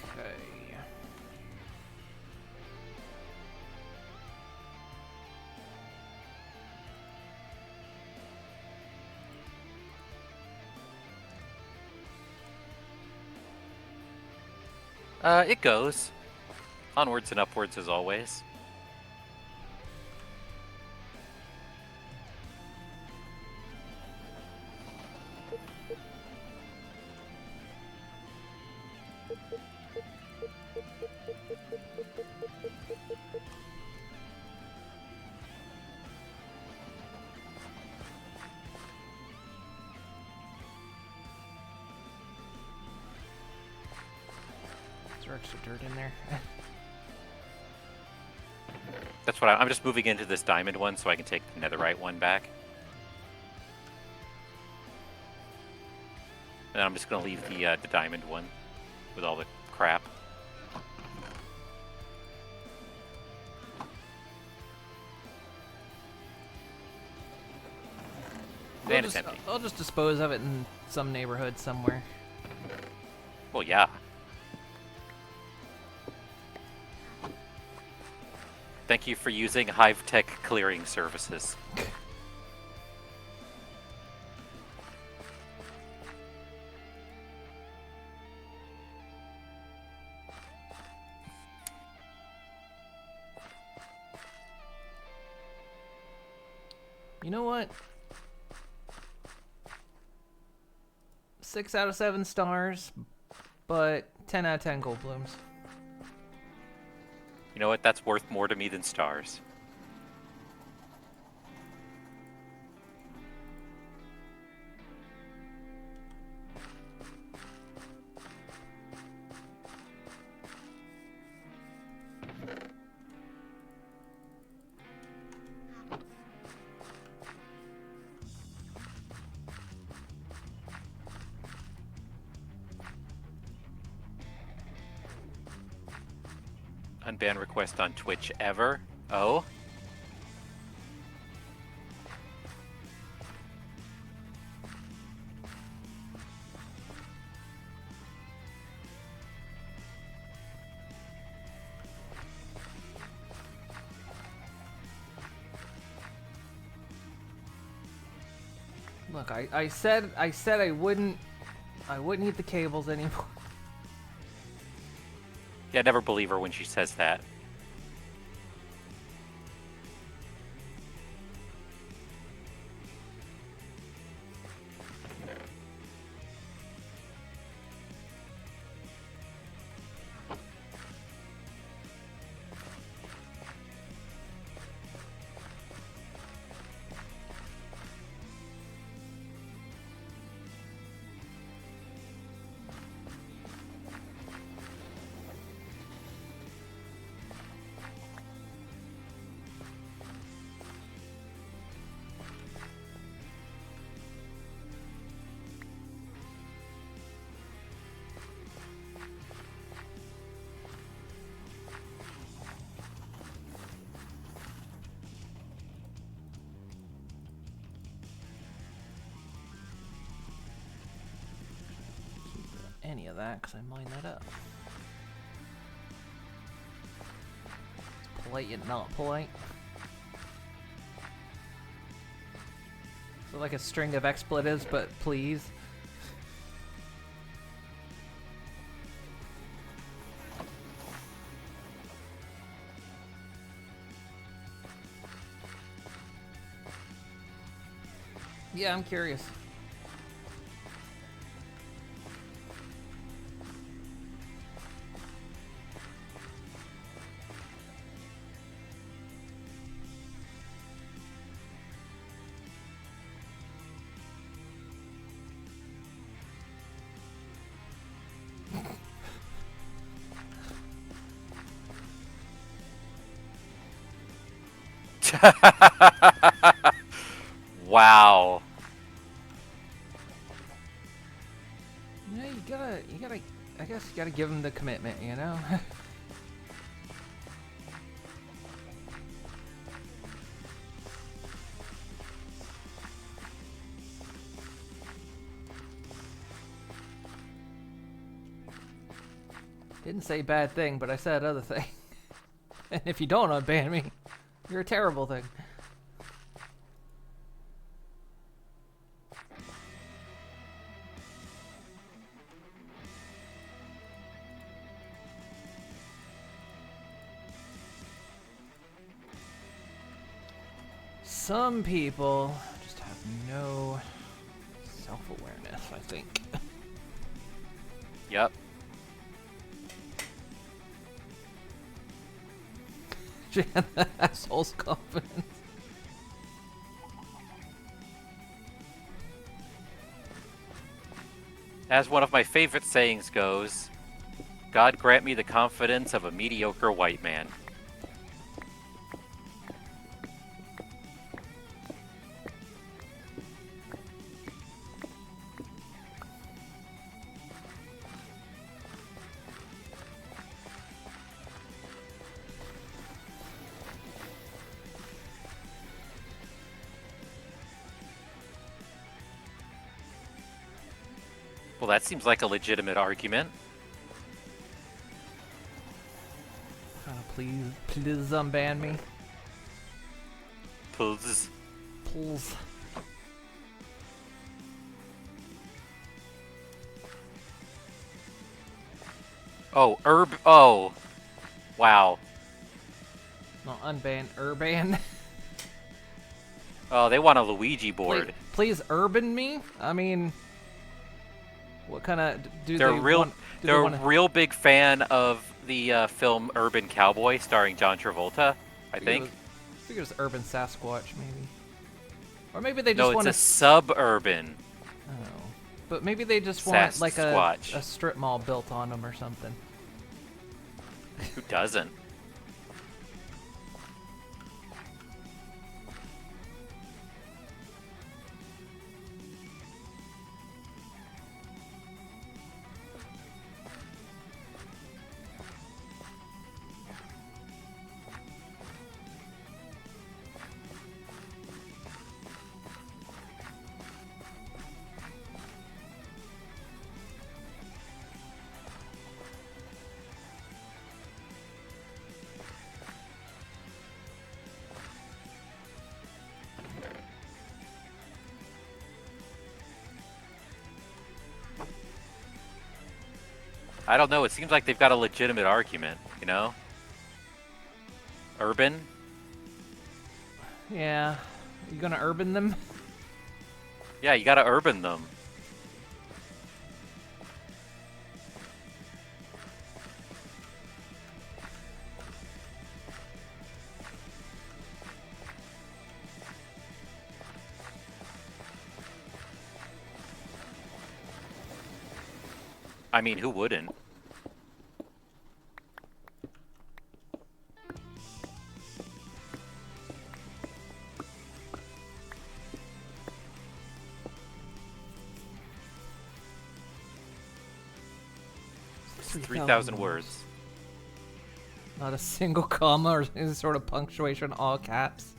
Okay. It goes. Onwards and upwards as always. Is there extra dirt in there? That's what I'm just moving into this diamond one so I can take the netherite one back. And I'm just gonna leave the diamond one with all the crap. And it's empty. I'll just dispose of it in some neighborhood somewhere. Well, yeah. Thank you for using Hive Tech clearing services. You know what? 6 out of 7 stars, but 10 out of 10 gold blooms. You know what? That's worth more to me than stars. unban request on Twitch ever. Oh? Look, I said I wouldn't eat the cables anymore. Yeah, I never believe her when she says that. Any of that, because I mined that up. It's polite yet not polite. So like a string of expletives, but please. Yeah, I'm curious. Wow. Yeah, you gotta, I guess you gotta give him the commitment, you know? Didn't say bad thing, but I said other thing. And if you don't unban me, you're a terrible thing. Some people just have no self-awareness, I think. Yep. Asshole's confidence. As one of my favorite sayings goes, God grant me the confidence of a mediocre white man. Well, that seems like a legitimate argument. Please unban me. Please. Please. Oh, Oh. Wow. No, unban, urban. Oh, they want a Luigi board. Please urban me? I mean, what kind of do They're they real. want? They're want a real big fan of the film Urban Cowboy, starring John Travolta. I think. I figured it was urban Sasquatch, maybe. Or maybe they No, just want it's a suburban. Oh, but maybe they just want like Sasquatch. a strip mall built on them or something. Who doesn't? I don't know. It seems like they've got a legitimate argument, you know? Urban? Yeah. You gonna urban them? Yeah, you gotta urban them. I mean, who wouldn't? It's 3,000 words. Not a single comma or any sort of punctuation, all caps.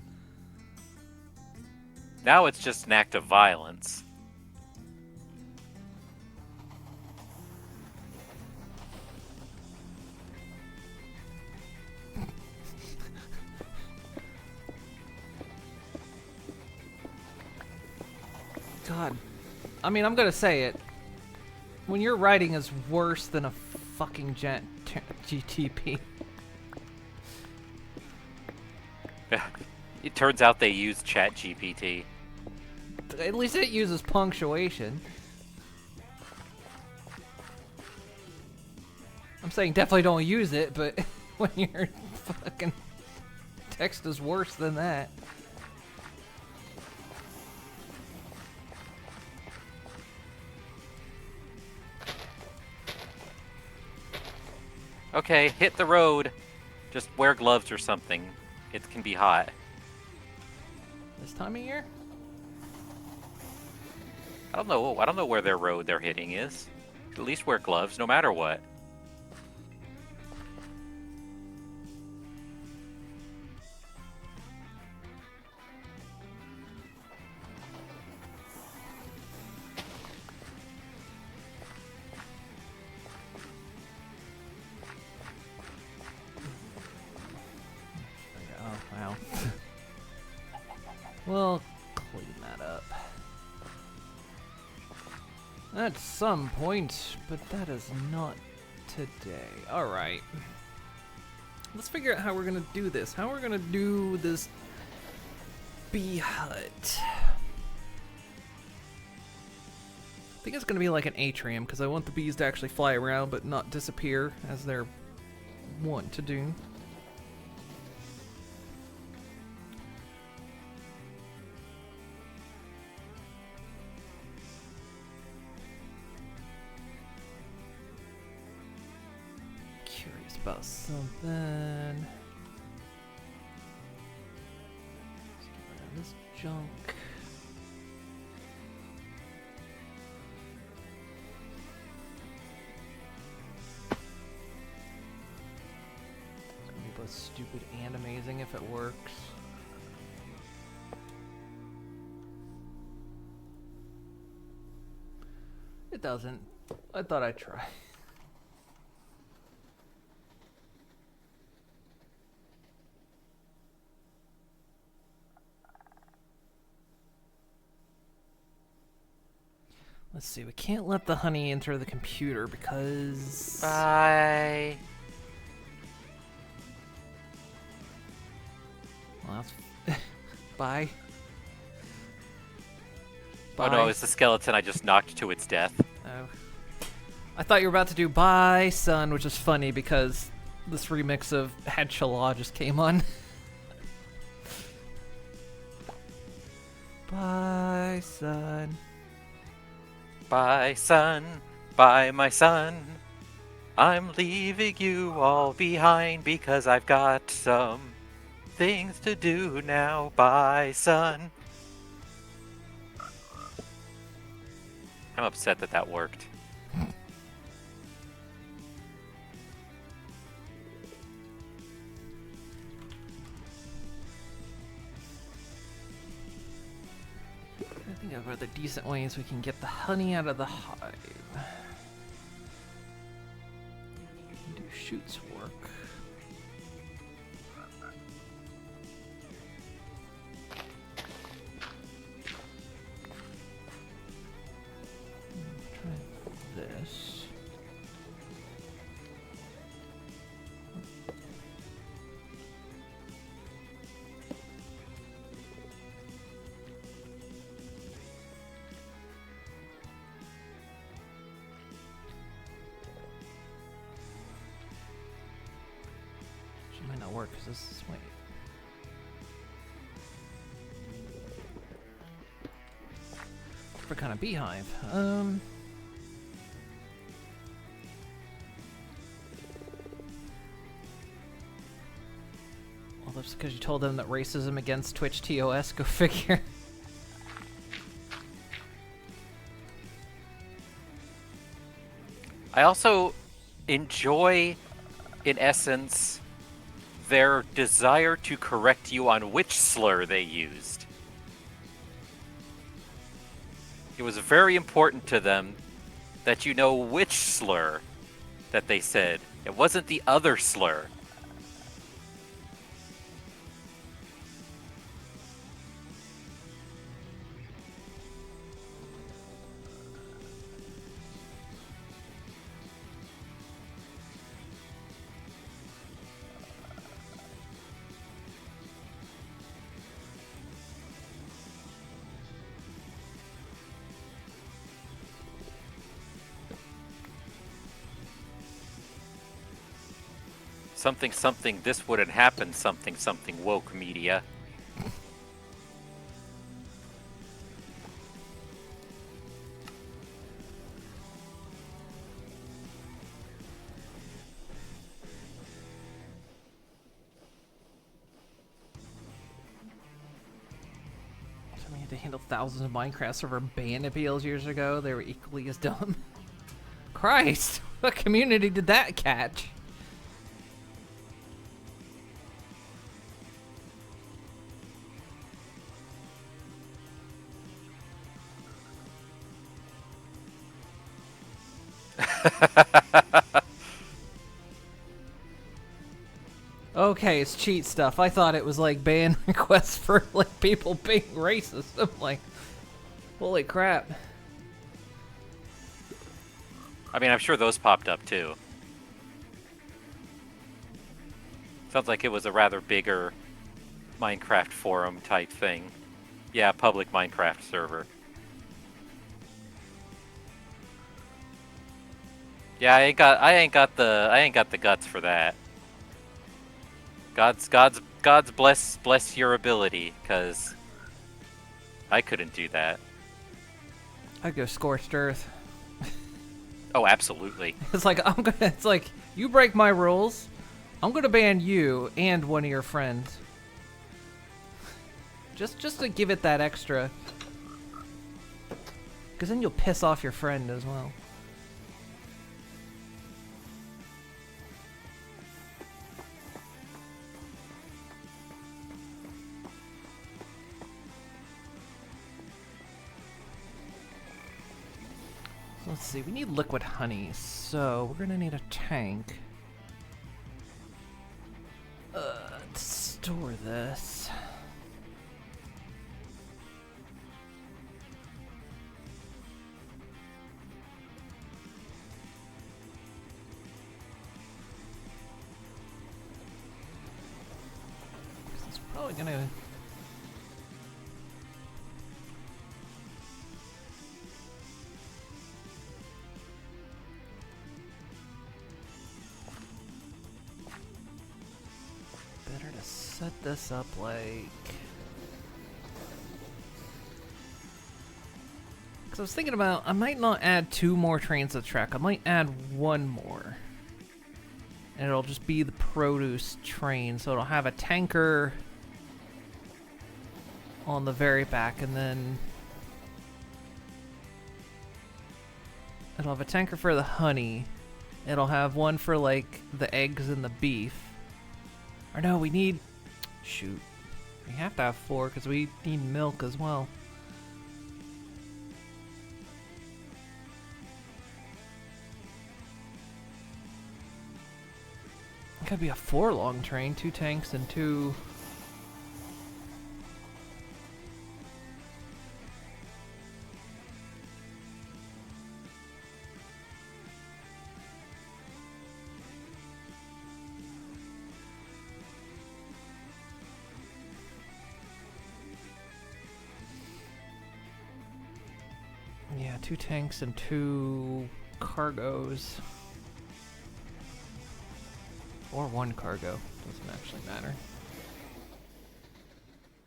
Now it's just an act of violence. God. I mean, I'm gonna say it. When your writing is worse than a fucking GTP. It turns out they use ChatGPT. At least it uses punctuation. I'm saying definitely don't use it, but when your fucking text is worse than that. Okay, hit the road. Just wear gloves or something. It can be hot. This time of year? I don't know. I don't know where their road they're hitting is. At least wear gloves, no matter what. Oh, wow. We'll clean that up. At some point, but that is not today. Alright. Let's figure out how we're gonna do this. How we're gonna do this bee hut. I think it's gonna be like an atrium, because I want the bees to actually fly around but not disappear as they're wont to do. Curious about something. Let's get rid of this junk. It's gonna be both stupid and amazing if it works. It doesn't. I thought I'd try. Let's see, we can't let the honey enter the computer because... Bye. Well, that's... Bye. Oh no, it's the skeleton I just knocked to its death. Oh. I thought you were about to do Bye, Son, which is funny because this remix of Had Shala just came on. Bye, son. Bye, son. Bye, my son. I'm leaving you all behind because I've got some things to do now. Bye, son. I'm upset that that worked. I think I've got the decent ways we can get the honey out of the hive. Do shoots work? Try this. more because this is wait. Different kind of beehive. Well, that's because you told them that racism against Twitch TOS. Go figure. I also enjoy, in essence, their desire to correct you on which slur they used. It was very important to them that you know which slur that they said. It wasn't the other slur. Something, something, this wouldn't happen, something, something, woke media. We had to handle thousands of Minecraft server ban appeals years ago. They were equally as dumb. Christ, what community did that catch? Okay, it's cheat stuff. I thought it was like ban requests for like people being racist. I'm like, holy crap. I mean, I'm sure those popped up too. Sounds like it was a rather bigger Minecraft forum type thing. Yeah, public Minecraft server. Yeah, I ain't got the guts for that. God's bless your ability, cause I couldn't do that. I'd go scorched earth. Oh, absolutely. It's like you break my rules, I'm gonna ban you and one of your friends. Just to give it that extra. Cause then you'll piss off your friend as well. Let's see, we need liquid honey, so we're gonna need a tank. To store this. It's probably gonna... Better to set this up like... Because I was thinking about, I might not add 2 more trains to the track, I might add 1 more. And it'll just be the produce train, so it'll have a tanker on the very back, and then it'll have a tanker for the honey. It'll have one for like the eggs and the beef. Or no, we need... Shoot. We have to have 4 because we need milk as well. It could be a 4-long train, 2 tanks and 2... Yeah, 2 tanks and 2 cargos. Or one cargo. Doesn't actually matter.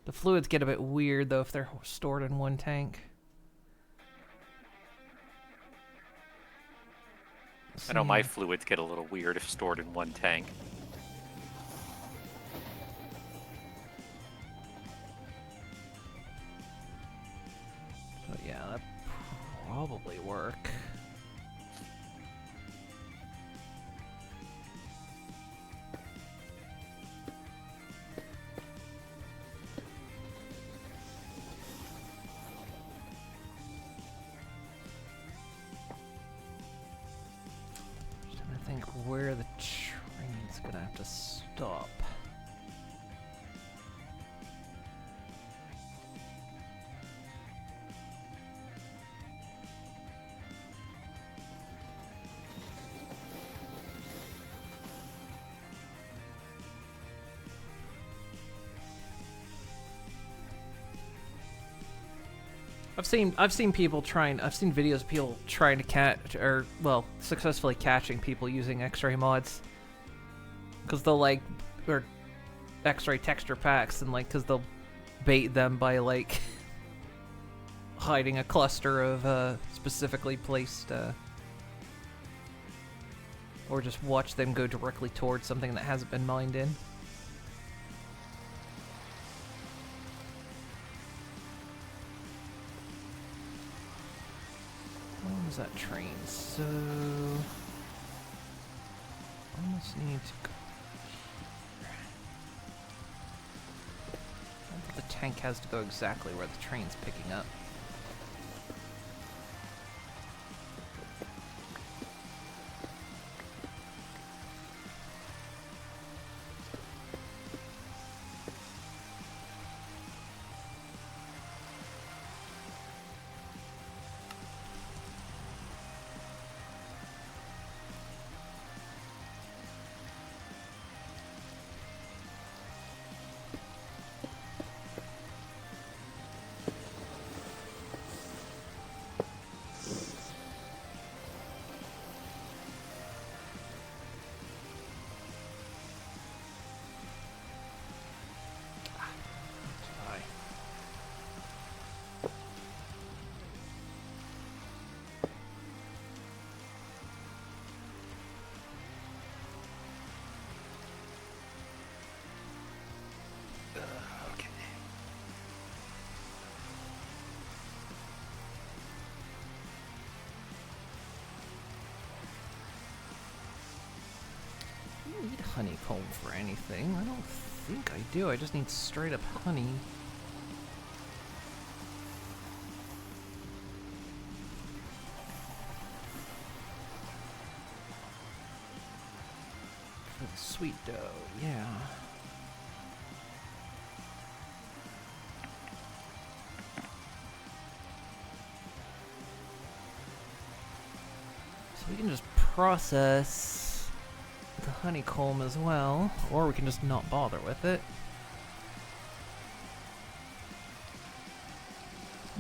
The fluids get a bit weird, though, if they're stored in one tank. I know my fluids get a little weird if stored in one tank. But yeah, that probably work. Just trying to think where the train's gonna have to stop. I've seen people trying. I've seen videos of people trying to catch, or well, successfully catching people using X-ray mods. Cause they'll like, or X-ray texture packs, and like, cause they'll bait them by like hiding a cluster of specifically placed, or just watch them go directly towards something that hasn't been mined in. That train, so almost need to go here. The tank has to go exactly where the train's picking up. I don't need honeycomb for anything. I don't think I do. I just need straight up honey. For the sweet dough, yeah. So we can just process the honeycomb as well, or we can just not bother with it.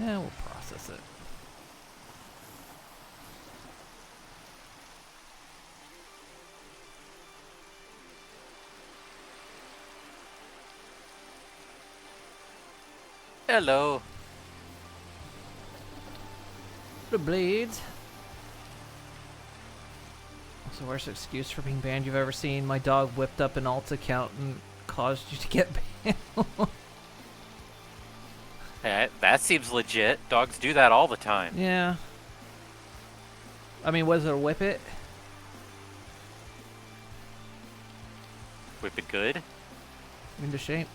Yeah, we'll process it. Hello. The blades. What's the worst excuse for being banned you've ever seen? My dog whipped up an alt account and caused you to get banned. That seems legit. Dogs do that all the time. Yeah. I mean, was it a whip it? Whip it good. Into shape.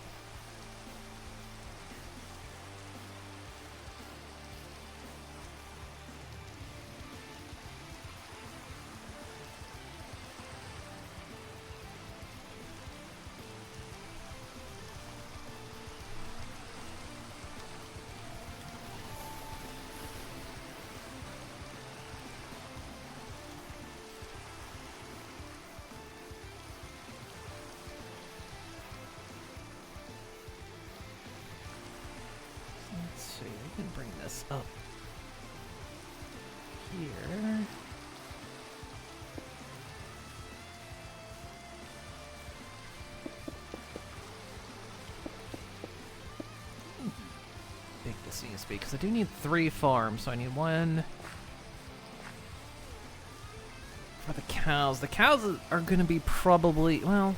We can bring this up here. else needs to be? Because I do need 3 farms, so I need 1 for the cows. The cows are going to be probably, well,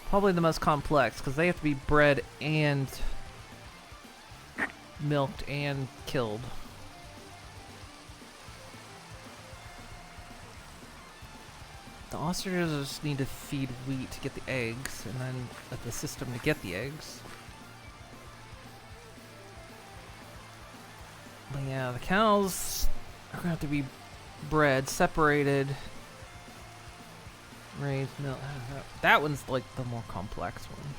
probably the most complex, because they have to be bred and milked and killed. The ostriches just need to feed wheat to get the eggs, and then at the system to get the eggs. But yeah, the cows are gonna have to be bred, separated, raised, milk. That one's like the more complex one.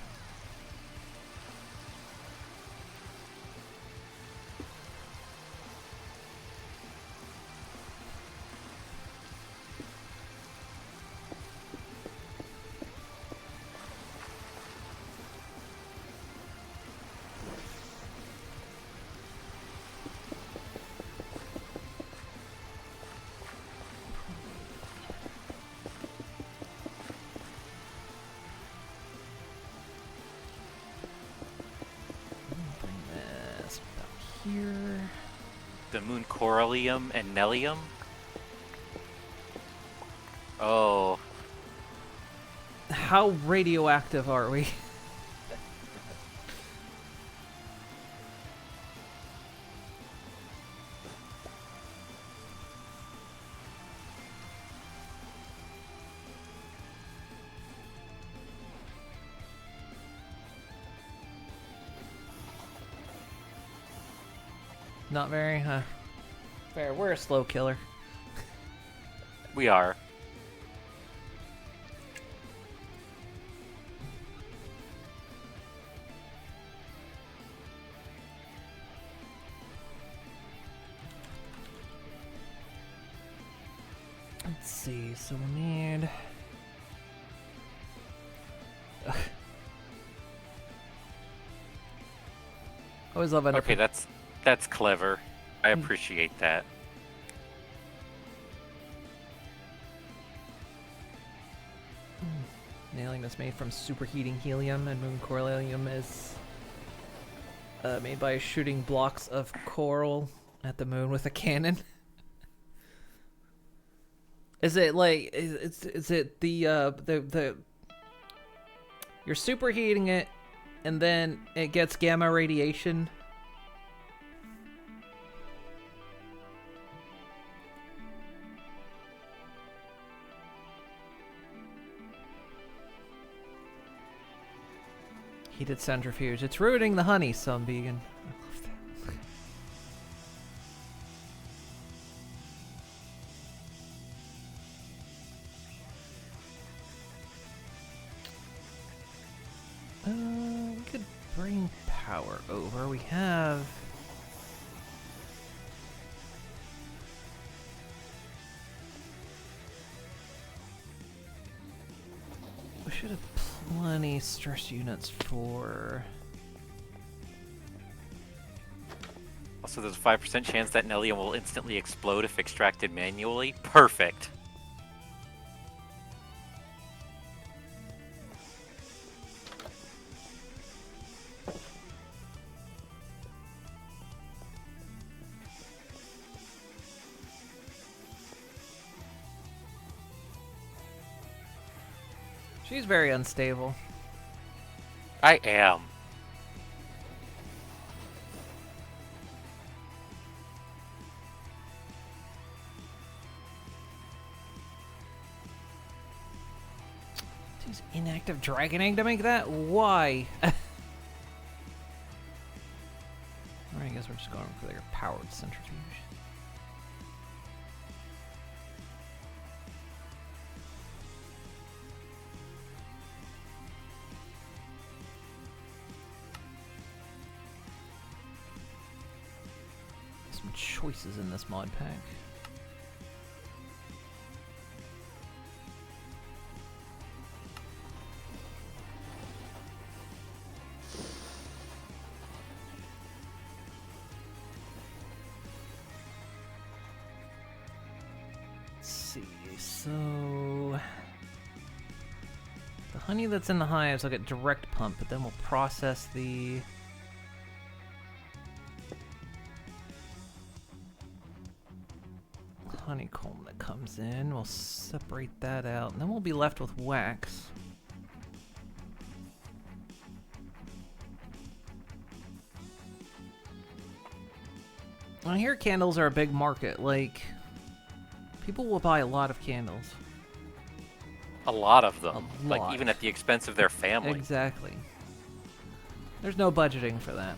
Here. The moon corallium and nellium. Oh. How radioactive are we? Not very, huh? Fair. We're a slow killer. We are. Let's see. So we need. Always love it. Okay, that's clever. I appreciate that. Nailing is made from superheating helium, and moon corallium is made by shooting blocks of coral at the moon with a cannon. Is it like is it the you're superheating it, and then it gets gamma radiation? Heated centrifuge. It's ruining the honey, some vegan. I love that. We could bring power over. We have. We should have plenty stress units for. Also, there's a 5% chance that nellium will instantly explode if extracted manually. Perfect. She's very unstable. I am. Use inactive dragon egg to make that? Why? I guess we're just going for their powered centrifuge. Some choices in this mod pack. So the honey that's in the hives will get direct pump, but then we'll process the comes in. We'll separate that out, and then we'll be left with wax. I hear candles are a big market. Like, people will buy a lot of candles. A lot of them. A Like, lot. even at the expense of their family. Exactly. There's no budgeting for that.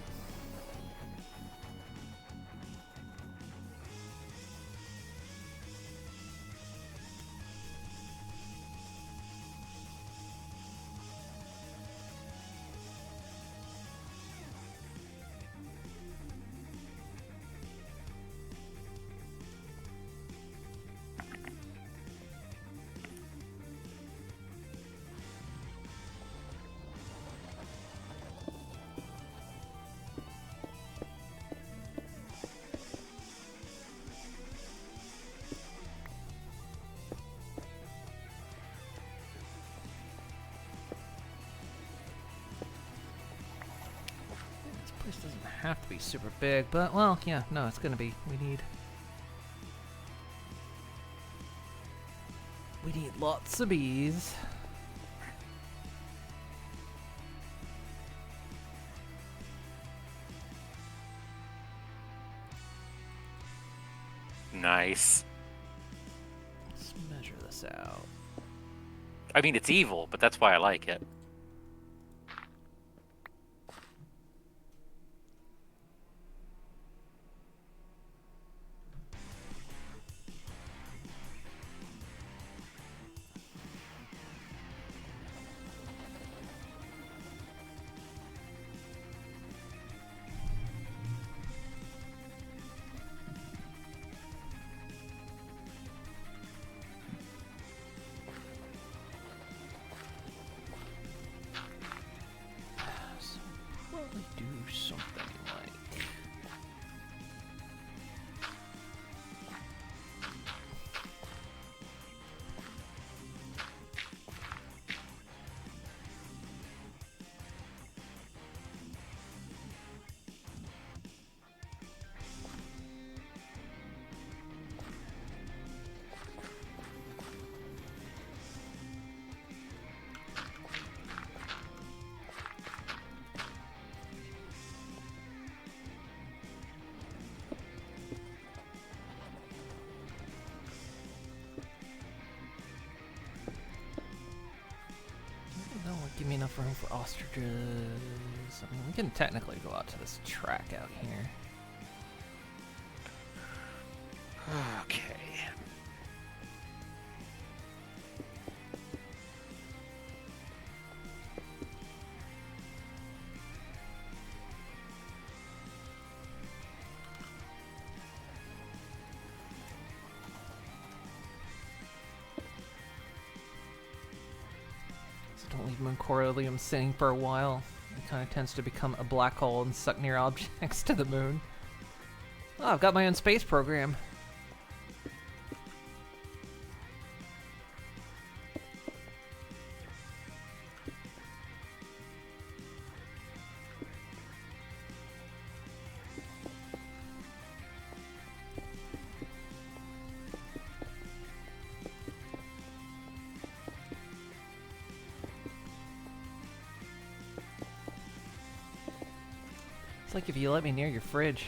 This doesn't have to be super big, but, well, yeah, no, it's gonna be. We need lots of bees. Nice. Let's measure this out. I mean, it's evil, but that's why I like it. So, probably do something like. That won't give me enough room for ostriches. I mean, we can technically go out to this track out here. Okay. So don't leave Mooncoralium sitting for a while. It kind of tends to become a black hole and suck near objects to the moon. Oh, I've got my own space program. It's like if you let me near your fridge.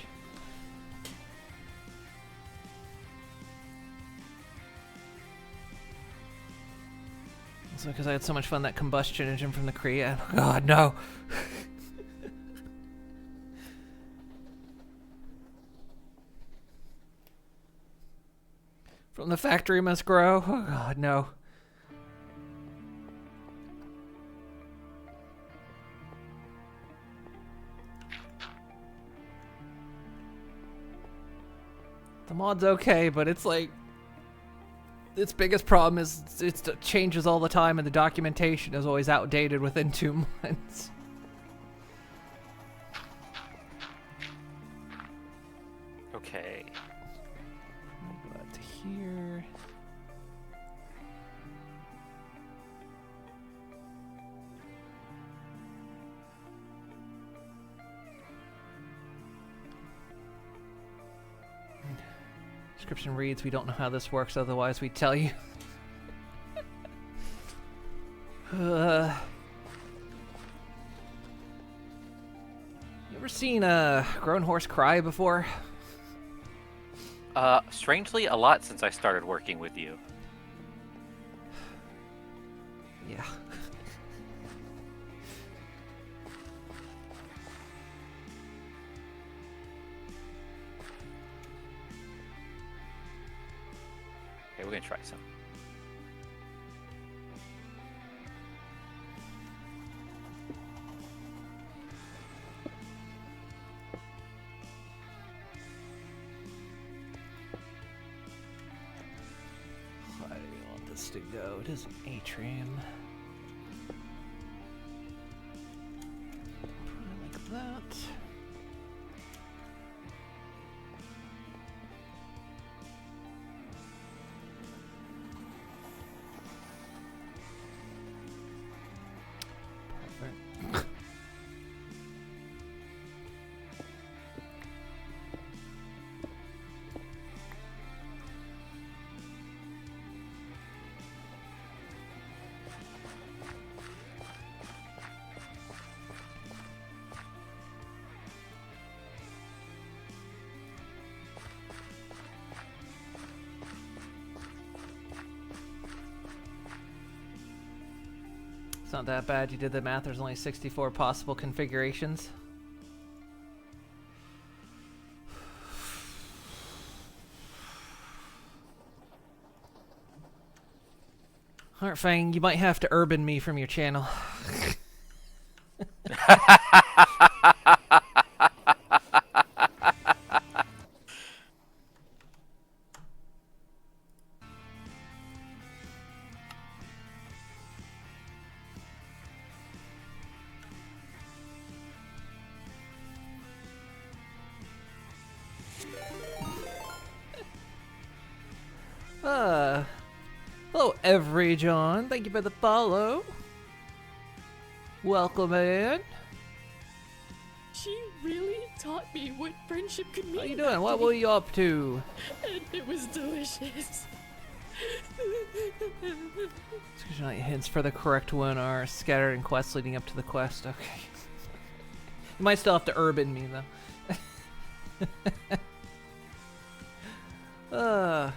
It's because I had so much fun that combustion engine from the Korea. Oh God, no. From the factory must grow. Oh God, no. The mod's okay, but it's like its biggest problem is it changes all the time and the documentation is always outdated within 2 months. Okay. Go out to here. description reads, we don't know how this works, otherwise we'd tell you. You ever seen a grown horse cry before? Strangely, a lot since I started working with you. Yeah. Okay, we're gonna try some. Why do you want this to go? It is an atrium. Put it like that. Perfect. It's not that bad. You did the math. There's only 64 possible configurations. Alright, Fang, you might have to urban me from your channel. Hello, Every John. Thank you for the follow. Welcome in. She really taught me what friendship could mean. How you doing? What were you up to? And it was delicious. Hints for the correct one are scattered in quests leading up to the quest. Okay. You might still have to urban me, though.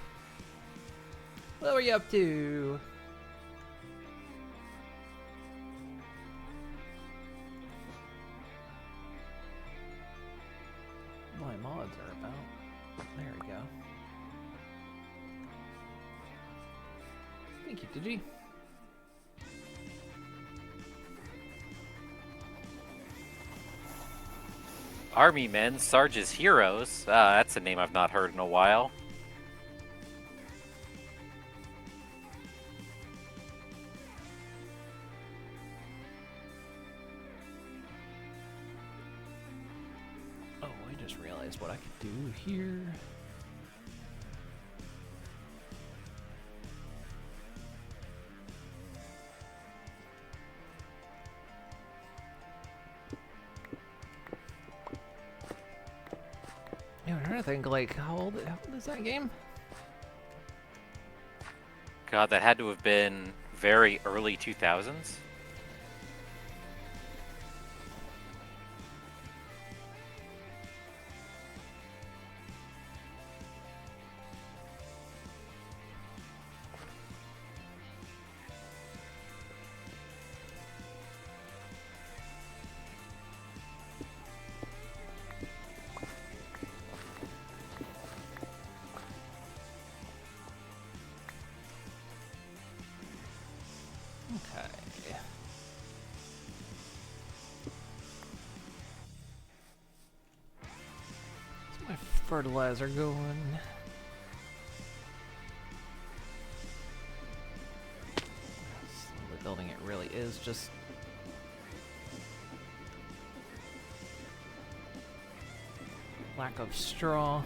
What were you up to? My mods are about. There we go. Thank you, Digi. Army Men, Sarge's Heroes. That's a name I've not heard in a while. Oh, I just realized what I could do here. Yeah, I'm trying to think, like, how old is that game? God, that had to have been very early 2000s. Okay. Where's my fertilizer going? The building it really is just lack of straw.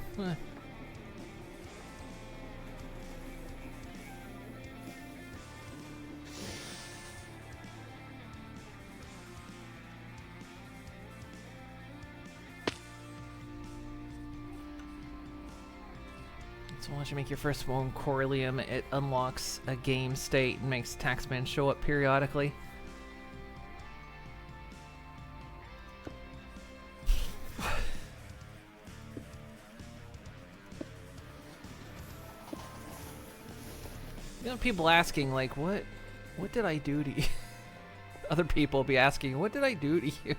So once you make your first one Corlium, it unlocks a game state and makes Taxman show up periodically. You know, people asking, like, what did I do to you? Other people be asking, what did I do to you?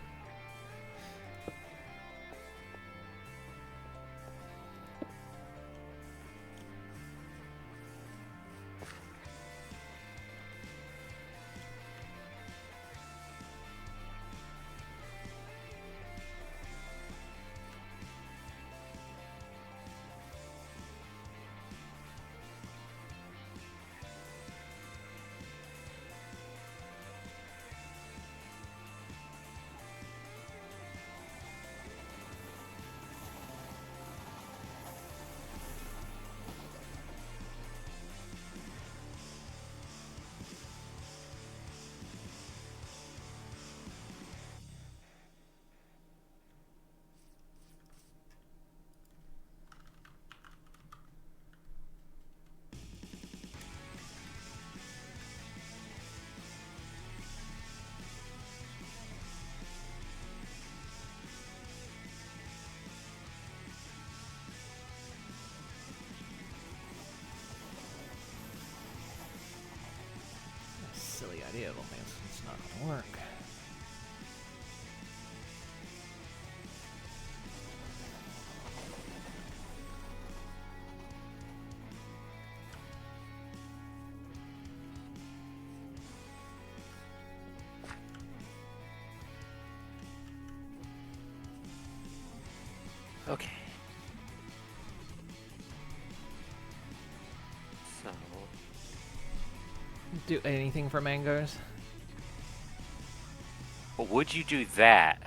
Silly idea, but it's not gonna work. Okay. So, Do anything for mangoes? but would you do that?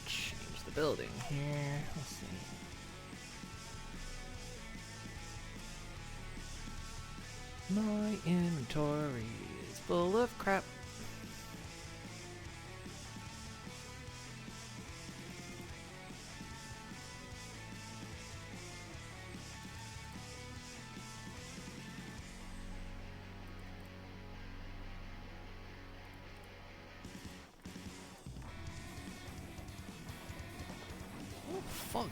Change the building here. Let's see. My inventory is full of crap. Oh, foggy.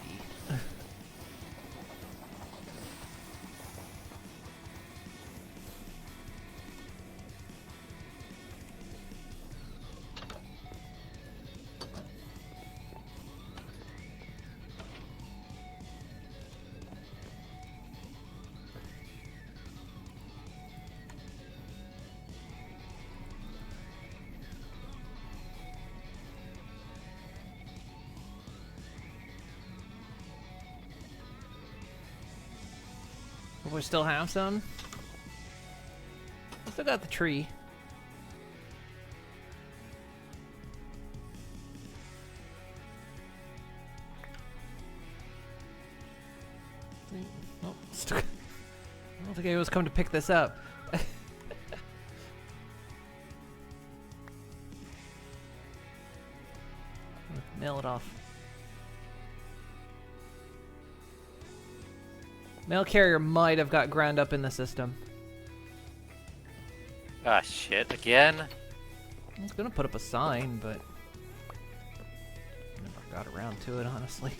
We still have some. We still got the tree. Oh, I don't think anyone's come to pick this up. Mail it off. Mail carrier might have got ground up in the system. Ah, shit, again? I was gonna put up a sign, but never got around to it, honestly.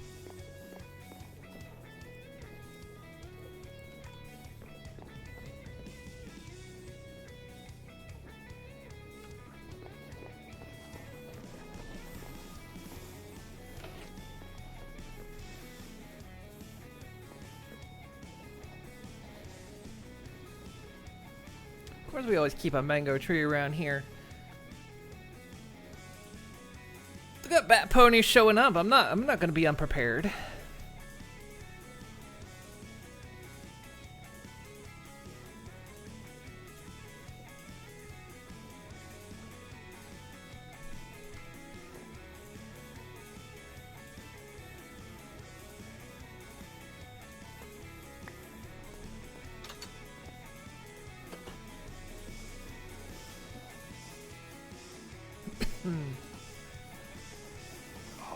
Of course, we always keep a mango tree around here. We got bat ponies showing up. I'm not gonna be unprepared.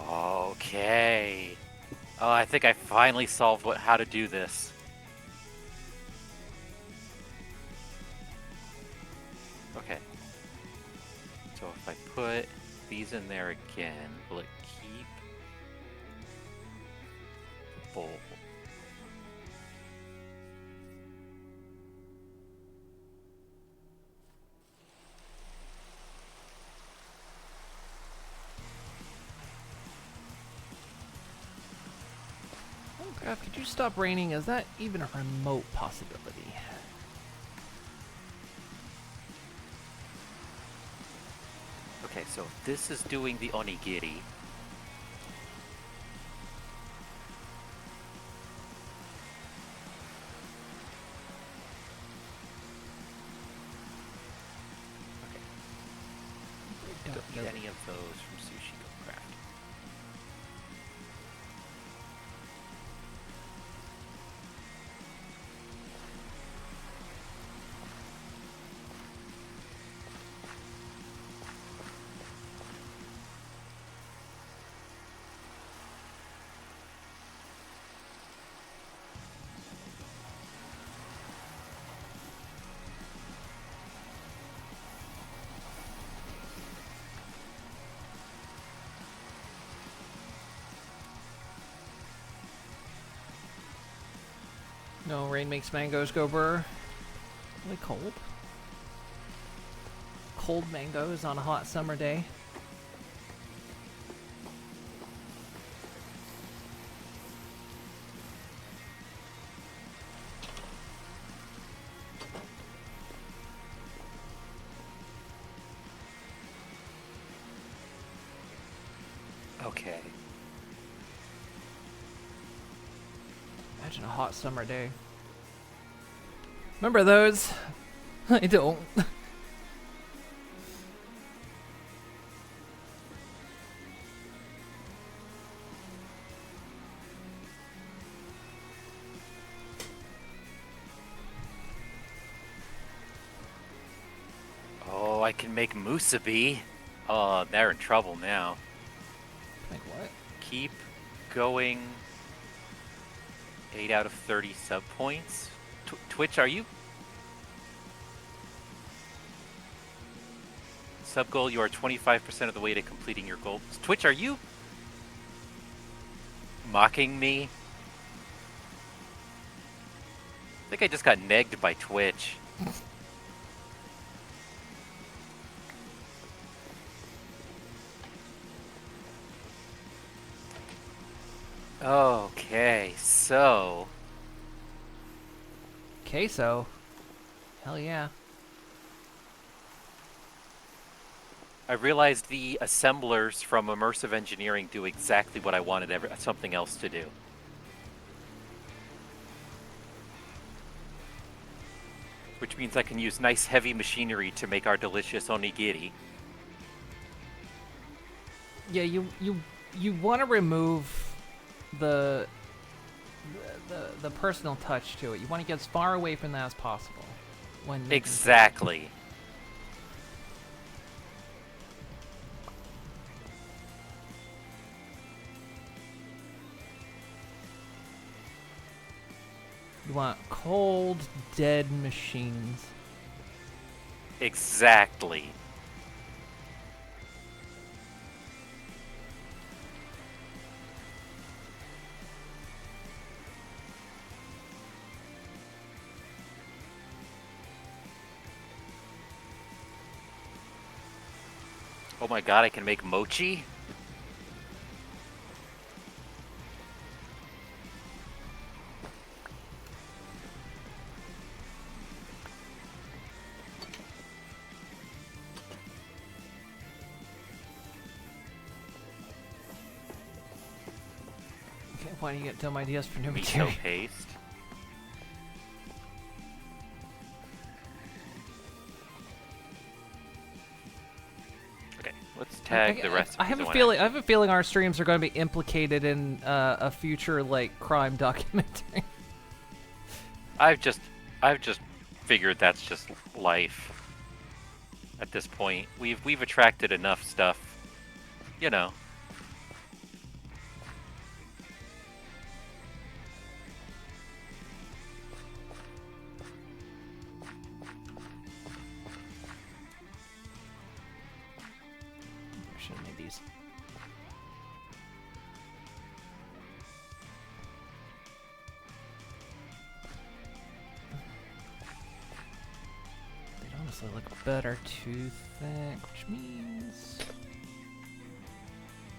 Okay. Oh, I think I finally solved how to do this. Okay. So if I put these in there again, will it keep the bowl? Minecraft, could you stop raining? Is that even a remote possibility? Okay, so this is doing the onigiri. Don't need any of those from Sushi Go Craft. No, rain makes mangoes go burr. Really cold. Cold mangoes on a hot summer day. Okay. Imagine a hot summer day. Remember those? I don't. Oh, I can make musubi. Oh, they're in trouble now. Like what? Keep going. 8 out of 30 sub points. Twitch, are you? Sub goal, you are 25% of the way to completing your goal. Twitch, are you mocking me? I think I just got negged by Twitch. Okay, so... Queso? Hell yeah. I realized the assemblers from Immersive Engineering do exactly what I wanted something else to do. Which means I can use nice heavy machinery to make our delicious onigiri. Yeah, you want to remove the personal touch to it. You want to get as far away from that as possible. When Exactly. You want cold, dead machines. Exactly. Oh my god, I can make mochi? Okay, why do you get dumb ideas for new Miso material? paste. Okay, let's tag the rest. I have a feeling. I have a feeling our streams are going to be implicated in a future like crime documentary. I've just figured that's just life. at this point. We've attracted enough stuff, you know. Should have made these. They'd honestly look better to think, which means.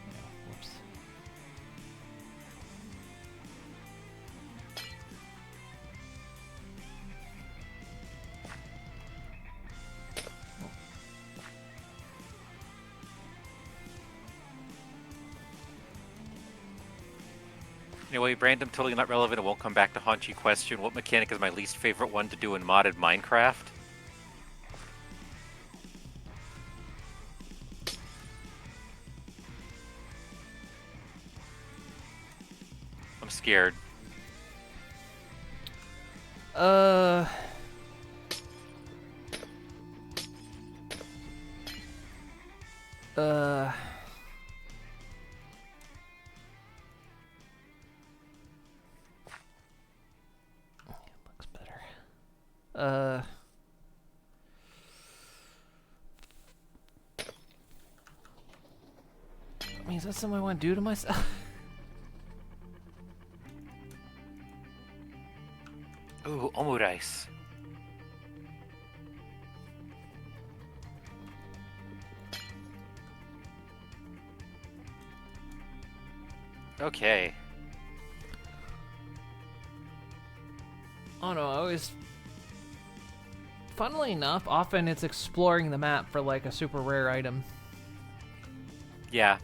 Yeah, whoops. Anyway, random, totally not relevant. It won't come back to haunt you. Question: what mechanic is my least favorite one to do in modded Minecraft? I'm scared. Uh. Uh. Looks better. I mean, is that something I want to do to myself? Ooh, omurice. Okay. Oh no, I always. Funnily enough, often it's exploring the map for like a super rare item. Yeah.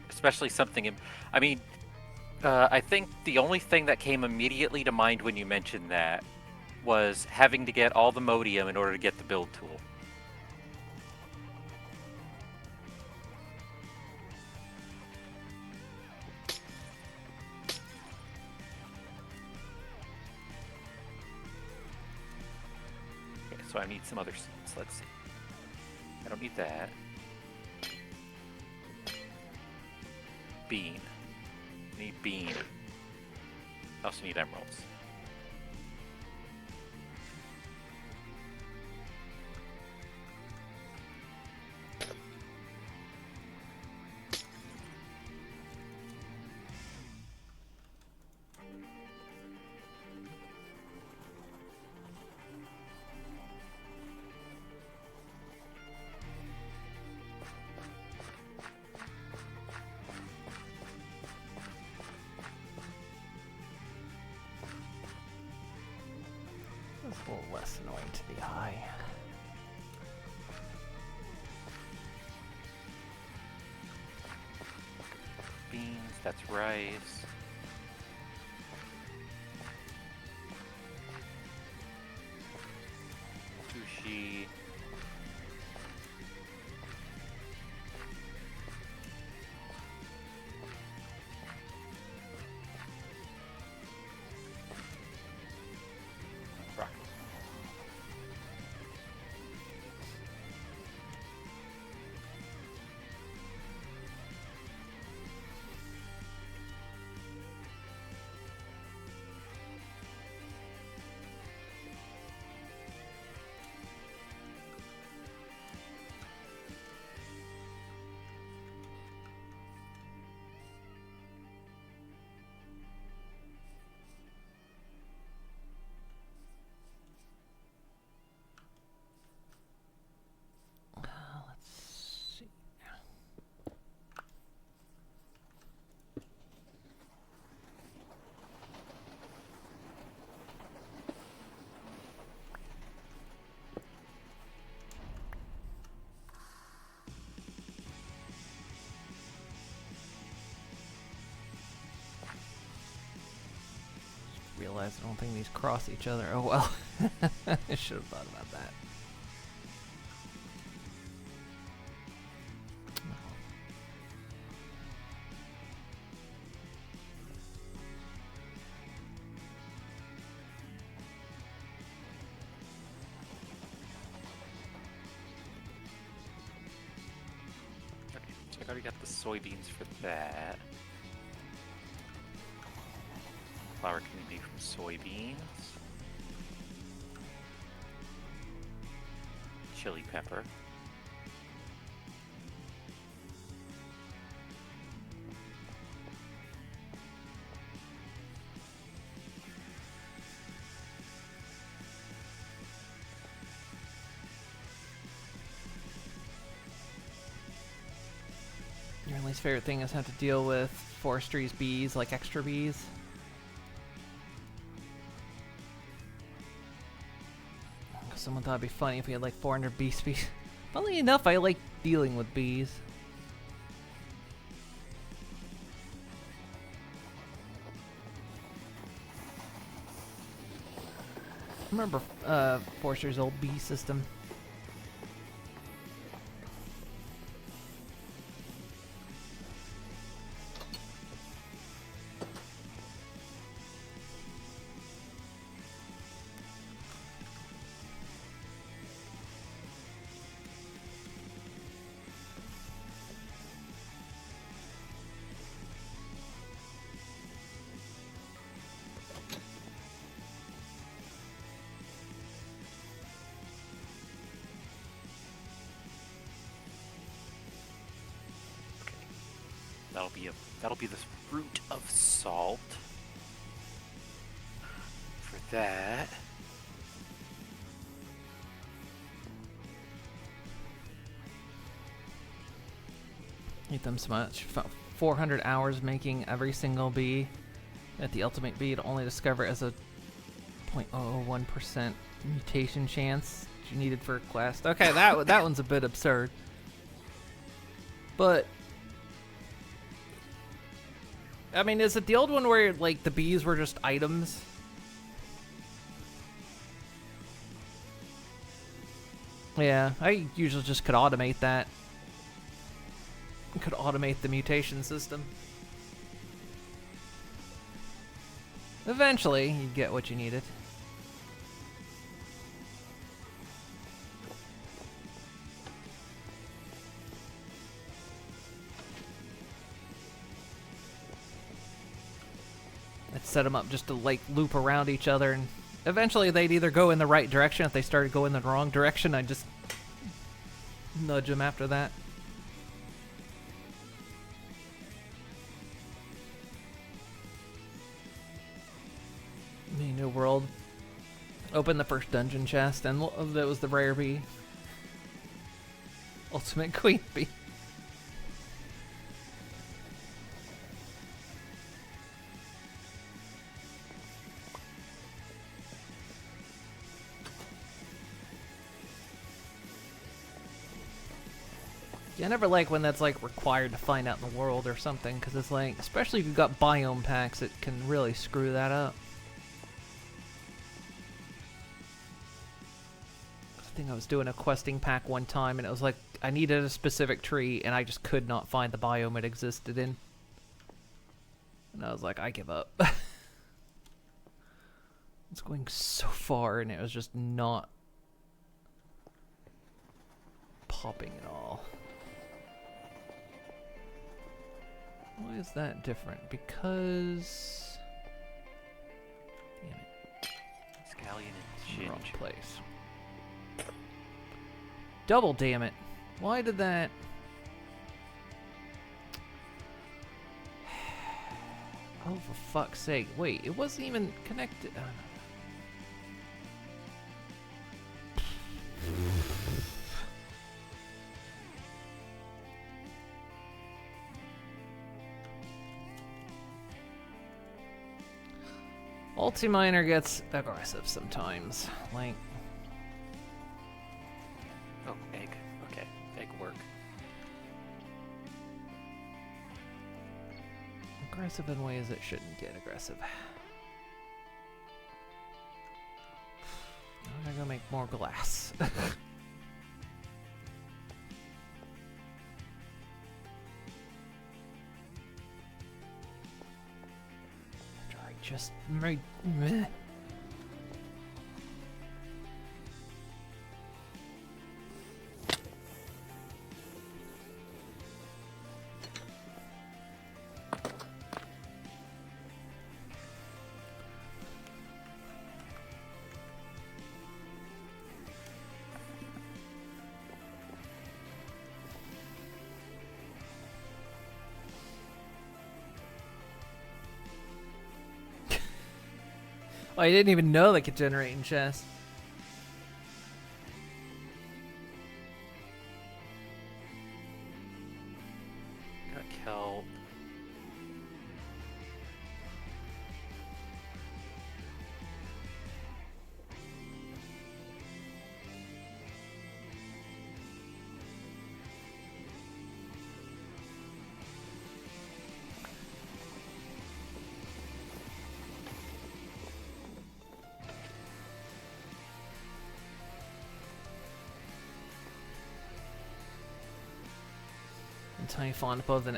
Especially something. I mean, I think the only thing that came immediately to mind when you mentioned that was having to get all the modium in order to get the build tool. Okay, so I need some other seeds. Let's see. I don't need that. Bean. I need bean. I also need emeralds. That's a little less annoying to the eye. Beans, that's rice. Sushi. Broccoli. Let's see. Just realized I don't think these cross each other. Oh well. I should have thought about that. I already got the soybeans for that. Flour can be made from soybeans. Chili pepper. Your least favorite thing is have to deal with forestry's bees, like extra bees. Someone thought it'd be funny if we had like 400 bee species. Funnily enough, I like dealing with bees. I remember Forster's old bee system. That'll be the fruit of salt. For that. Hate them so much. 400 hours making every single bee. At the ultimate bee, to only discover as a 0.001% mutation chance you needed for a quest. Okay, that one's a bit absurd. But I mean, is it the old one where like the bees were just items? Yeah, I usually just could automate that. Could automate the mutation system. Eventually, you get what you needed. I'd set them up just to like loop around each other, and eventually they'd either go in the right direction. If they started going in the wrong direction, I'd just nudge them after that. New world. Open the first dungeon chest, and that was the rare bee. Ultimate queen bee. Yeah, I never like when that's like required to find out in the world or something, because it's like, especially if you've got biome packs, it can really screw that up. I think I was doing a questing pack one time, and it was like I needed a specific tree, and I just could not find the biome it existed in. And I was like, I give up. It's going so far, and it was just not popping at all. Why is that different? Because... Damn it. Scallion and Wrong Ginge. place. Double damn it. Why did that... Oh, for fuck's sake. Wait, it wasn't even connected. Ultiminer gets aggressive sometimes. Like... Oh, egg. Okay, egg work. Aggressive in ways it shouldn't get aggressive. I'm gonna go make more glass. Sorry, just meh. I didn't even know they could generate in chess. Got kelp. Tiny fawn above in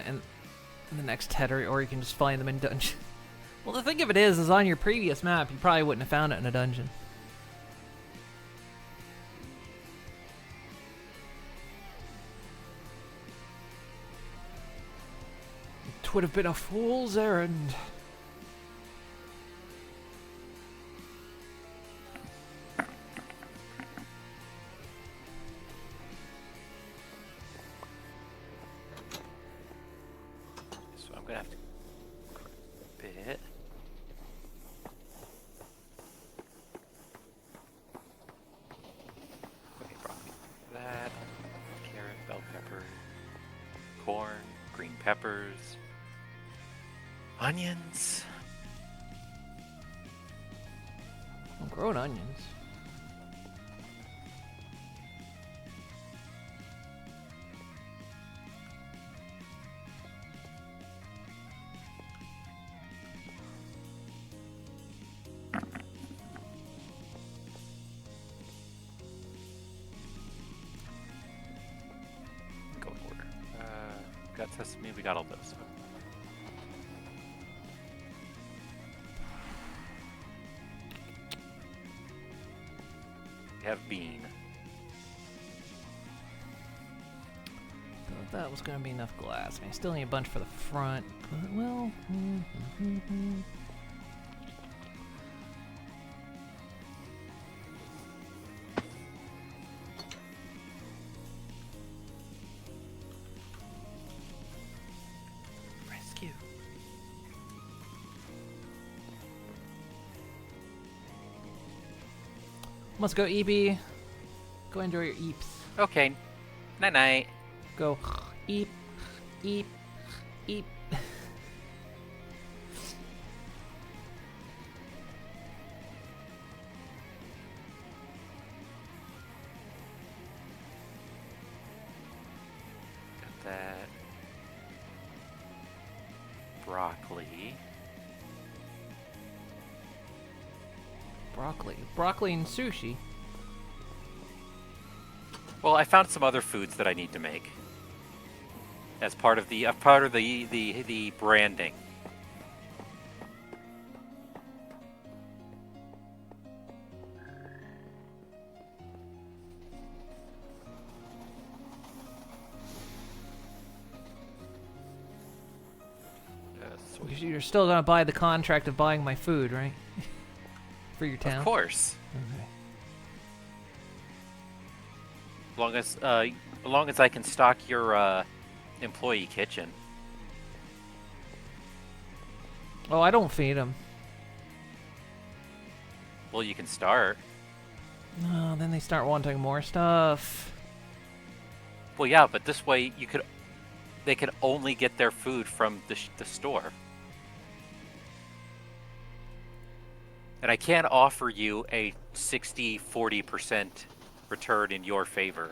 the next header, or you can just find them in dungeon. Well, the thing of it is on your previous map, you probably wouldn't have found it in a dungeon. It would have been a fool's errand. So I'm gonna have to bit. Okay, broccoli. That. Carrot, bell pepper, corn, green peppers, onions. I'm growing onions. Go in order. Got sesame. We got all those. We have bean. Thought that was gonna be enough glass. I mean, I still need a bunch for the front, but well. Rescue. Let's go, EB. Go enjoy your eeps. Okay. Night night. Go, eep, eep, eep. Got that. Broccoli. Broccoli and sushi. Well, I found some other foods that I need to make as part of the the branding. Because you're still gonna buy the contract of buying my food, right? For your town. Of course. Okay. As long as I can stock your employee kitchen. Oh, I don't feed them. Well, you can start. No, then they start wanting more stuff. Well, yeah, but this way they can only get their food from the store. And I can't offer you a 60-40% return in your favor.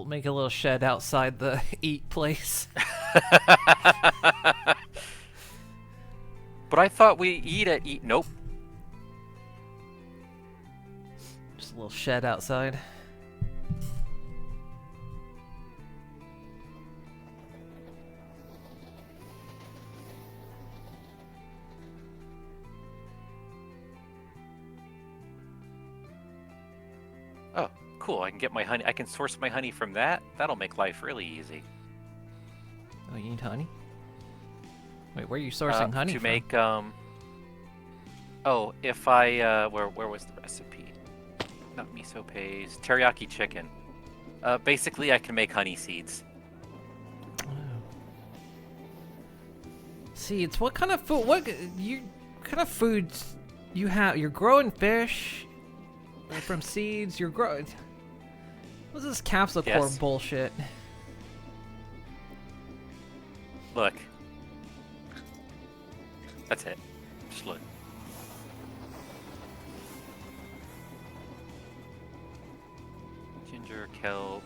Make a little shed outside the eat place. But I thought we eat. Nope. Just a little shed outside. Oh, cool. I can get my honey. I can source my honey from that. That'll make life really easy. Oh, you need honey? Wait, where are you sourcing honey to from? make Oh, if I where was the recipe? Not miso paste, teriyaki chicken. Basically, I can make honey seeds. Seeds. What kind of food? Kind of foods you have? You're growing fish from seeds. You're growing. What's this capsule core Yes. bullshit? Look. That's it. Just look. Ginger, kelp.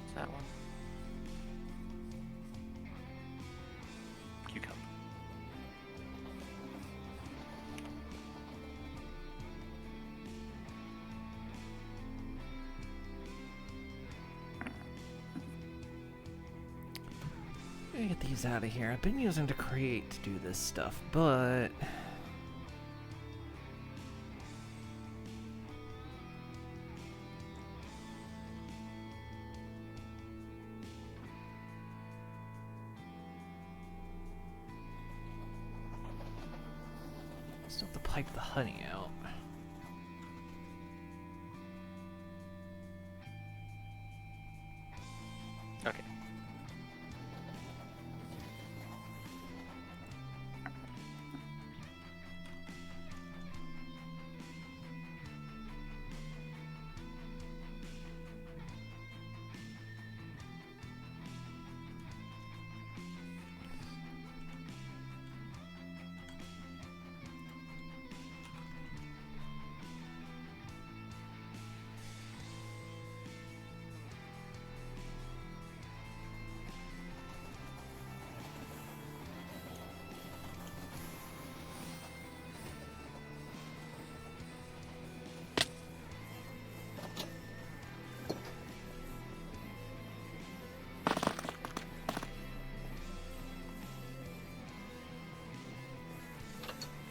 Is that one? Cucumber. Let me get these out of here. I've been using to create to do this stuff, but still have to pipe the honey out. Okay.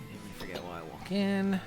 Maybe forget why I walk in.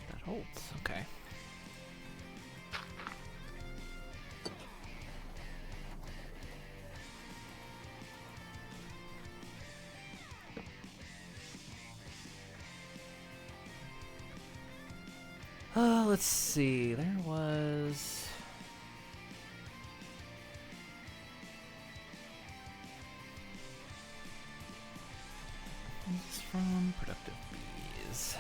That holds. Okay. Let's see. There was. This is from Productive Bees.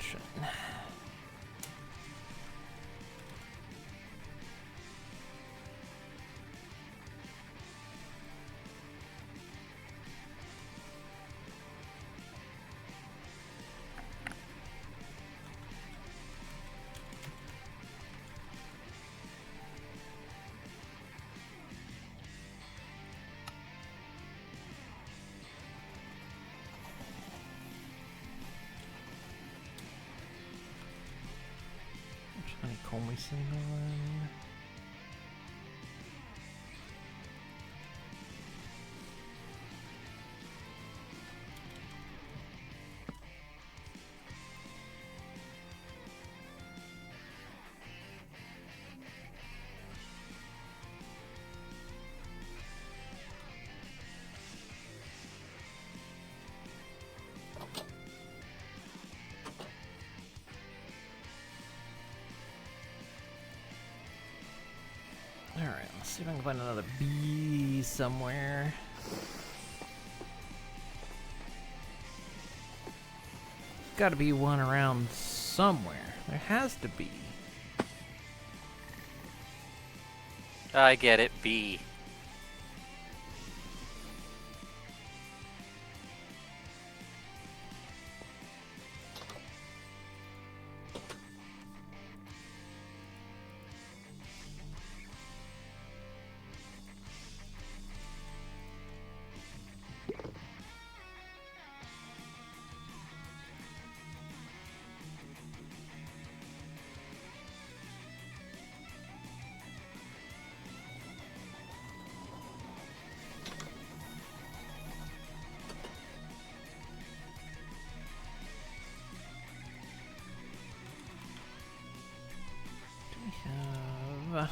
expansion. Honeycomb we send on. Alright, let's see if I can find another bee somewhere. Gotta be one around somewhere. There has to be. I get it. B. Have...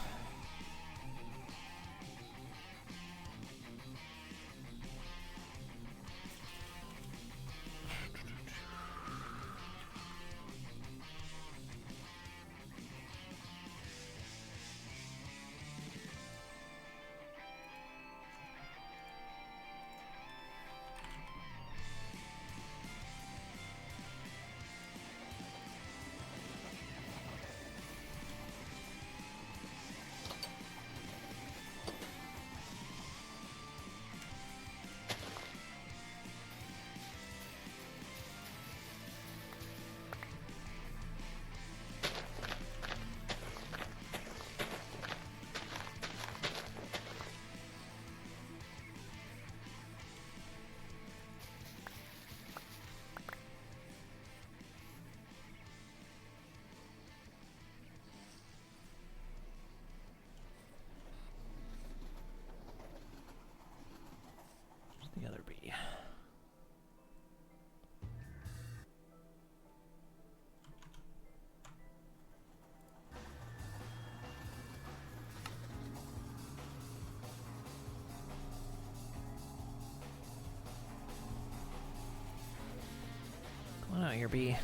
The other bee. Come on out here, bee.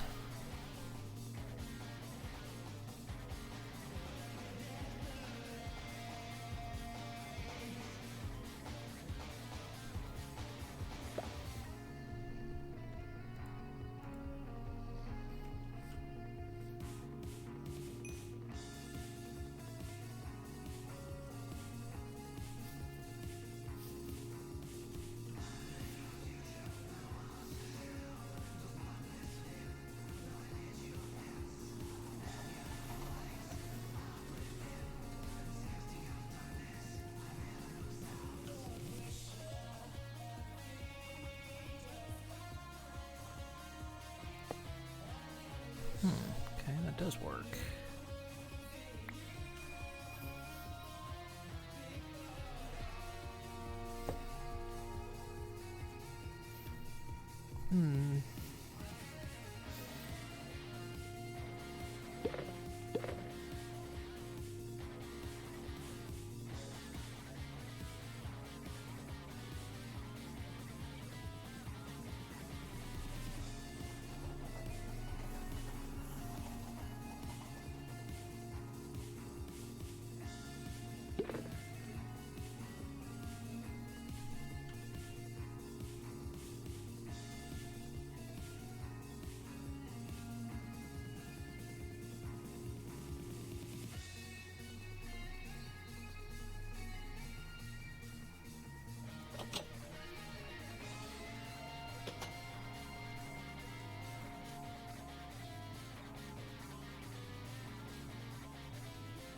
Okay, that does work.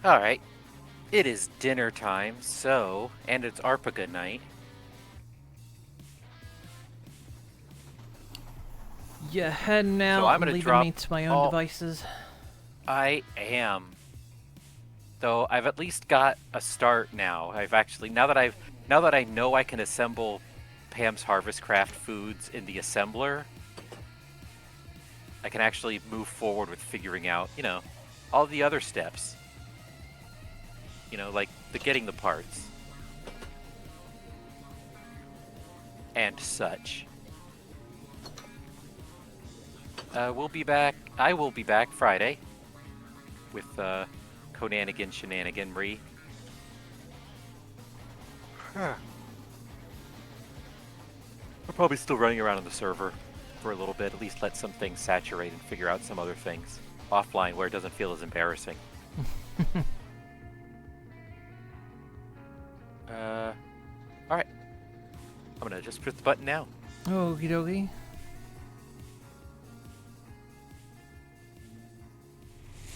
All right. It is dinner time, so, and it's Arpaga night. You heading So out I'm and gonna leaving drop me to my own all. devices? I am. Though I've at least got a start now. I've actually now that I know I can assemble Pam's Harvest Craft foods in the assembler, I can actually move forward with figuring out, all the other steps. Like the getting the parts and such. We'll be back. I will be back Friday with Conanigan Shenaniganry. I'm probably still running around on the server for a little bit. At least let some things saturate and figure out some other things offline where it doesn't feel as embarrassing. All right. I'm gonna just press the button now. Okie dokie.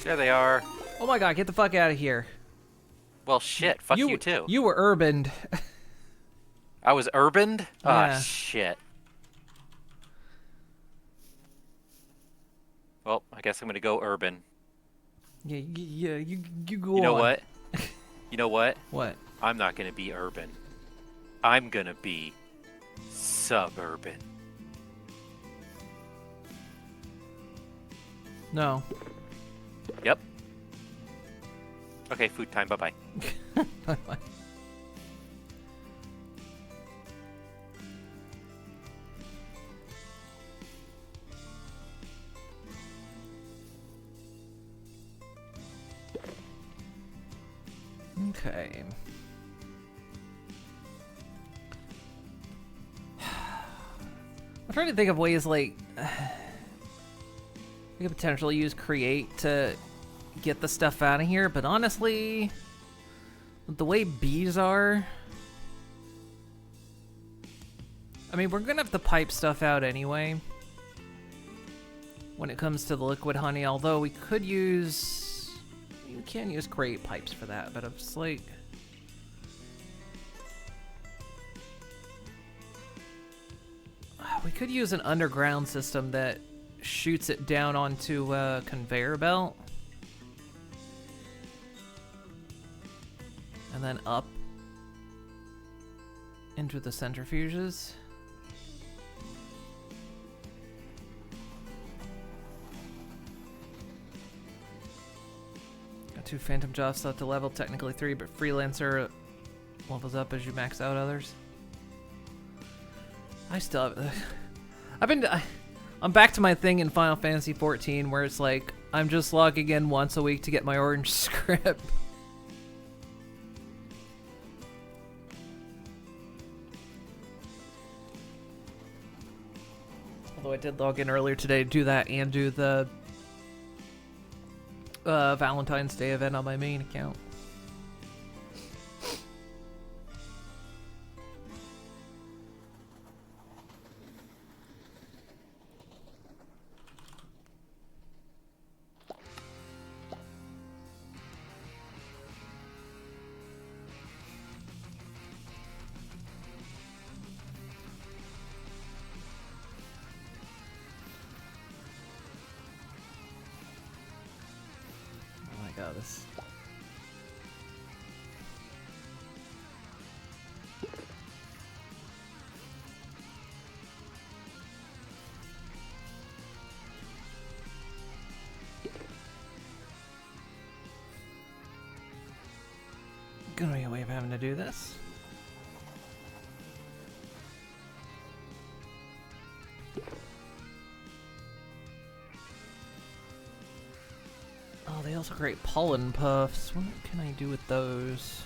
There they are. Oh my god, get the fuck out of here. Well, shit. Fuck you too. You were urbaned. I was urbaned? Ah, Yeah. shit. Well, I guess I'm gonna go urban. Yeah, you go You know on. what? You know what? What? I'm not gonna be urban. I'm gonna be suburban. No. Yep. Okay, food time. Bye-bye. Bye-bye. Okay. I'm trying to think of ways like we could potentially use create to get the stuff out of here, but honestly, with the way bees are, I mean, we're gonna have to pipe stuff out anyway when it comes to the liquid honey, although we could use, you can use create pipes for that, but it's like, we could use an underground system that shoots it down onto a conveyor belt and then up into the centrifuges. Got 2 phantom jobs left to level, technically 3, but freelancer levels up as you max out others. I still have, I'm back to my thing in Final Fantasy XIV where it's like, I'm just logging in once a week to get my orange script. Although I did log in earlier today to do that and do the Valentine's Day event on my main account. This. Gonna be a way of having to do this. Oh, they also create pollen puffs. What can I do with those?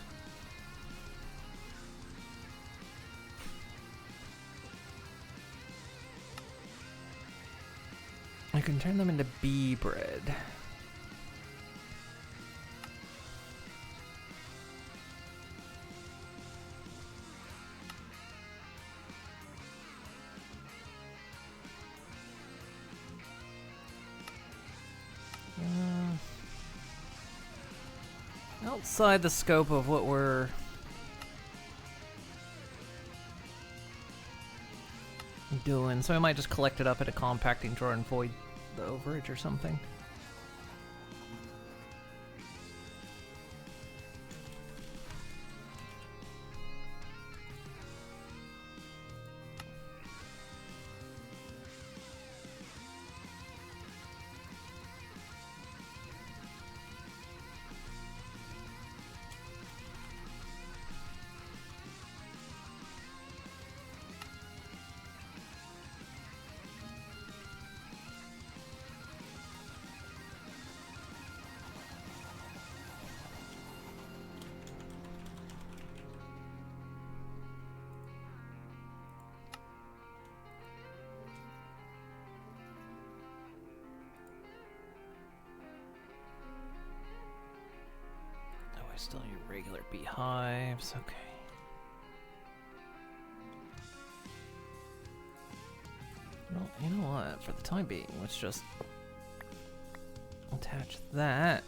I can turn them into bee bread. outside the scope of what we're doing, so I might just collect it up at a compacting drawer and void the overage or something. Still your regular beehives, okay. Well, you know what? For the time being, let's just attach that.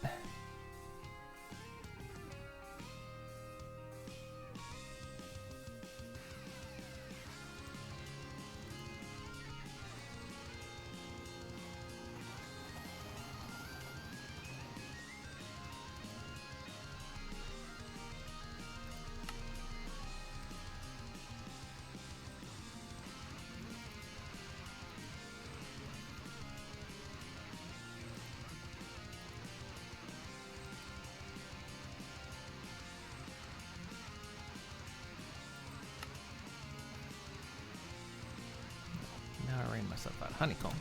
Now I rain myself out. Honeycomb.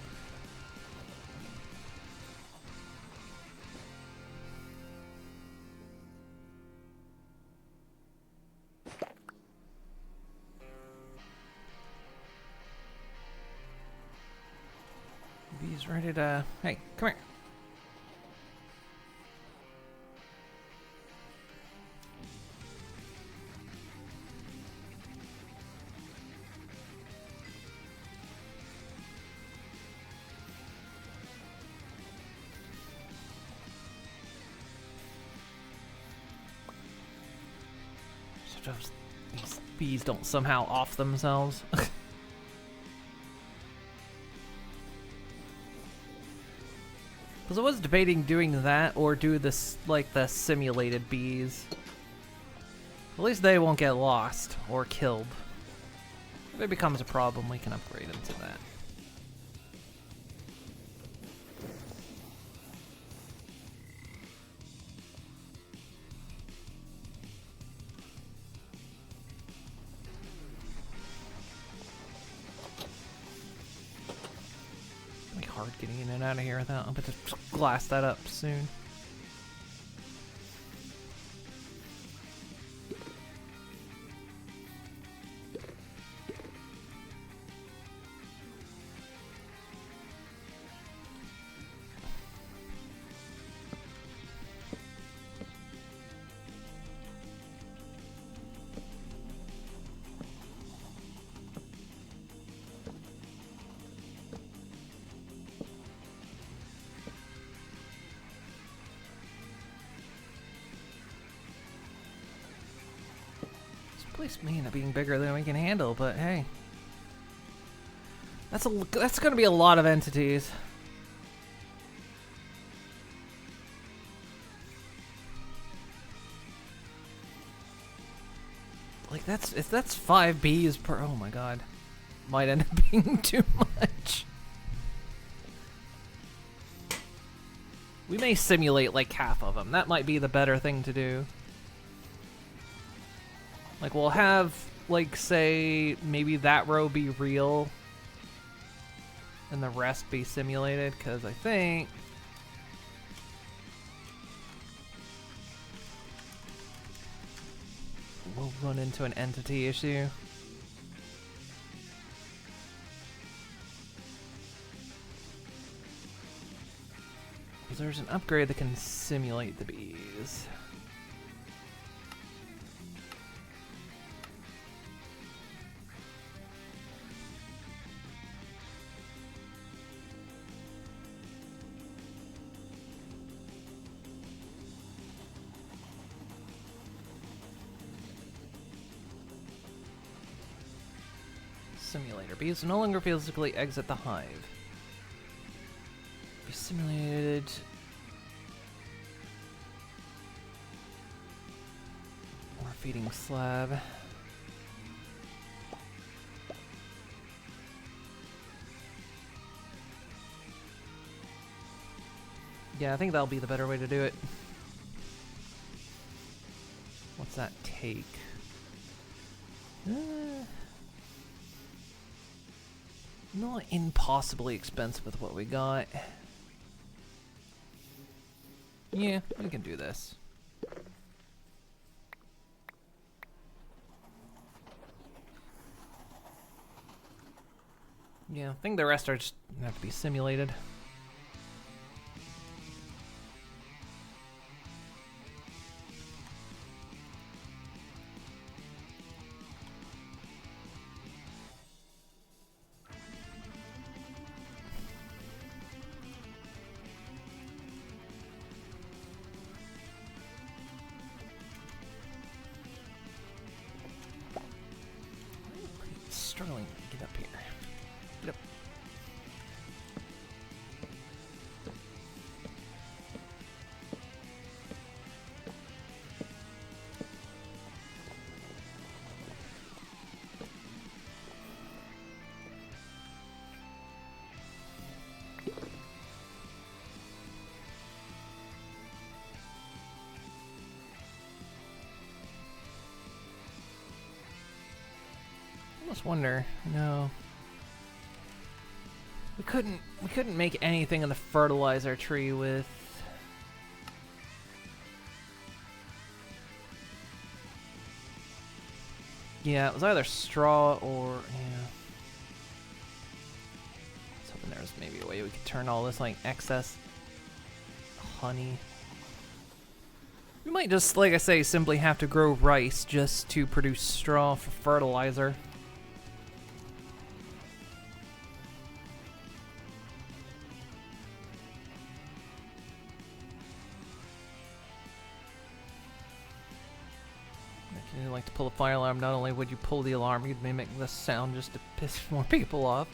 Bee's ready to... Hey, come here. So these bees don't somehow off themselves. Because I was debating doing that or do this, like, the simulated bees. At least they won't get lost or killed. If it becomes a problem, we can upgrade them to that. Hard getting in and out of here without. I'm going to glass that up soon. Place may end up being bigger than we can handle, but hey, that's going to be a lot of entities. Like that's 5 bees per. Oh my god, might end up being too much. We may simulate like half of them. That might be the better thing to do. Like, we'll have, like, say, maybe that row be real and the rest be simulated, because I think we'll run into an entity issue. Because there's an upgrade that can simulate the bees. simulator. Bees no longer physically exit the hive. Be simulated. Or feeding slab. Yeah, I think that'll be the better way to do it. What's that take? Not impossibly expensive with what we got. Yeah, we can do this. Yeah, I think the rest are just gonna have to be simulated. Struggling to get up here. Get up. I almost wonder, no. We couldn't make anything in the fertilizer tree with yeah, it was either straw or yeah. I was hoping there was maybe a way we could turn all this like excess honey. We might just, like I say, simply have to grow rice just to produce straw for fertilizer. If you like to pull a fire alarm, not only would you pull the alarm, you'd mimic the sound just to piss more people off.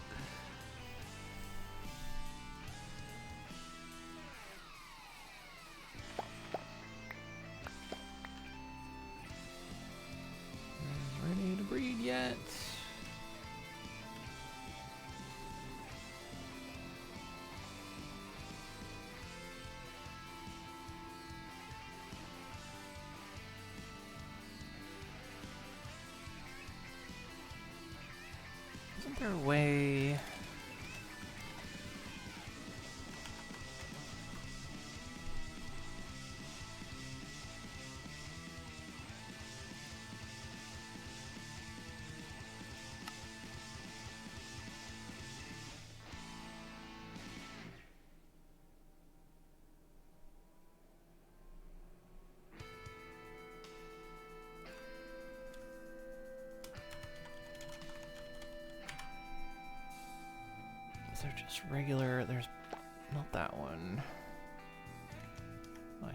Ready to breed yet? Isn't there a way? Is there just regular? There's not that one. Why?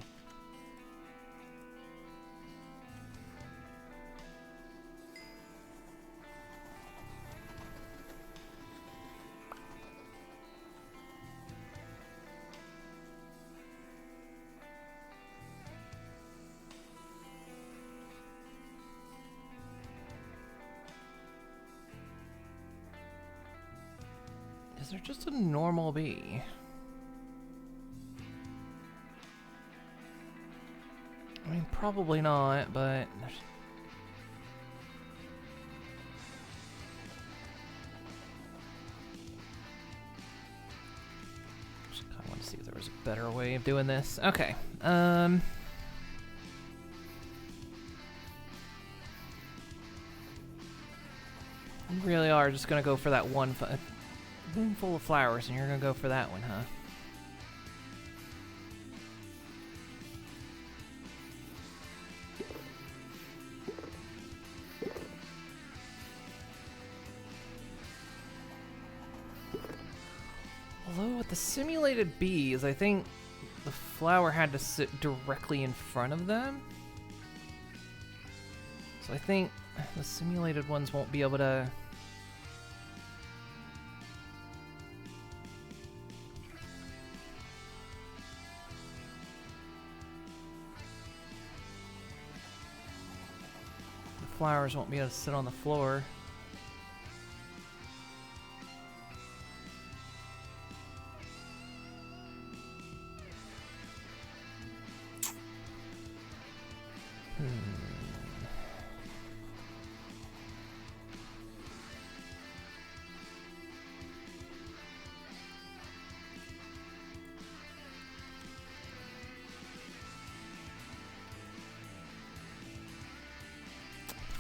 Is there just a normal bee? I mean, probably not, but there's... Just kind of want to see if there was a better way of doing this. Okay. We really are just gonna go for that one room full of flowers, and you're gonna go for that one, huh? Although with the simulated bees, I think the flower had to sit directly in front of them. So I think the simulated ones won't be able to flowers won't be able to sit on the floor.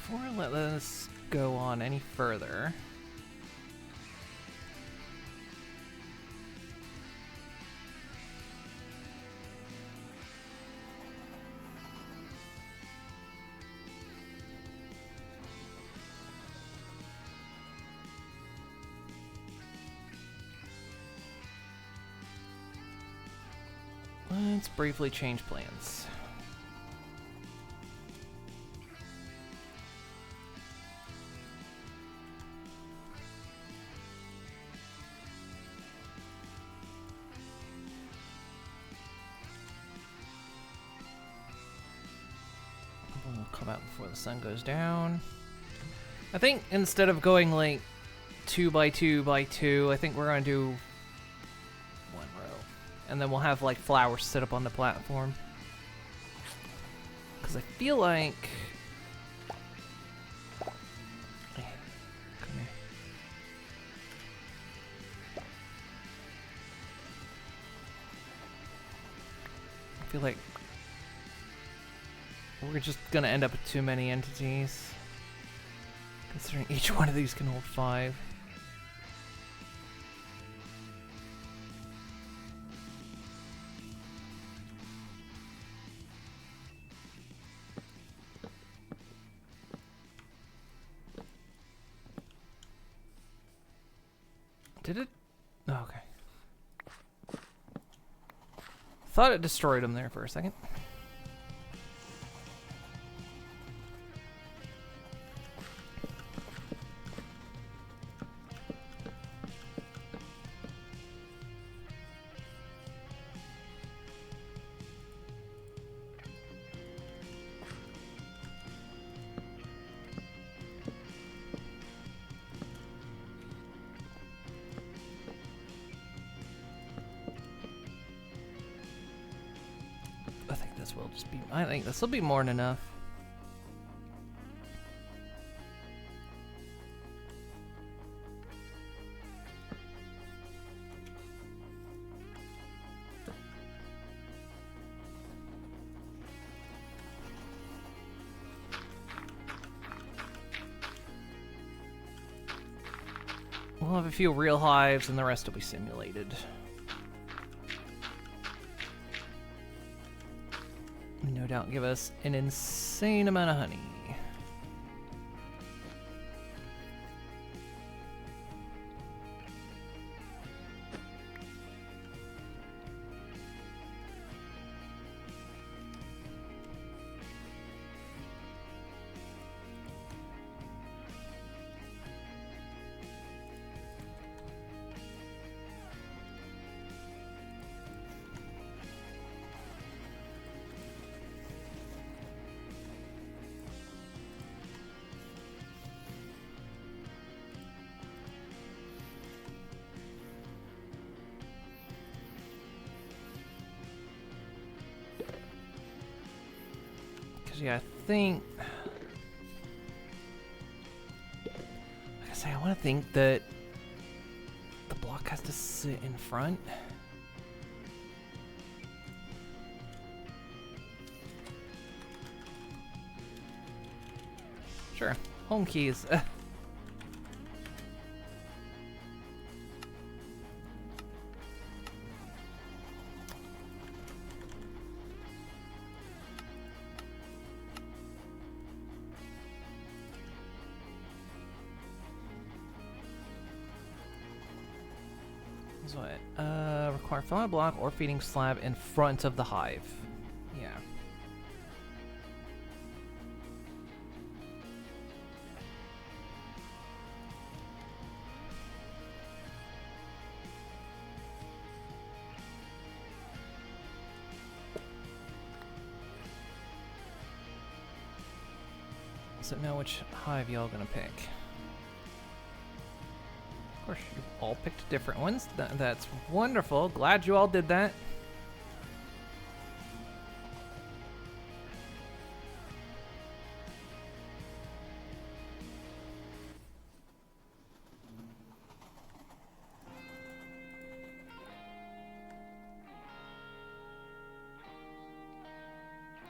Before I let this go on any further, let's briefly change plans. We'll come out before the sun goes down. I think instead of going like 2 by 2 by 2, I think we're gonna do 1 row, and then we'll have like flowers sit up on the platform. Because I feel like, hey, come here. I feel like we're just gonna end up with too many entities, considering each one of these can hold 5. Did it? Oh, okay. Thought it destroyed him there for a second. I think this will be more than enough. We'll have a few real hives and the rest will be simulated. No doubt give us an insane amount of honey. Yeah, I think, like I say, I want to think that the block has to sit in front. Sure, home keys. Require filling a block or feeding slab in front of the hive. Yeah. So now which hive y'all gonna pick? Of course, you all picked different ones. That's wonderful. Glad you all did that.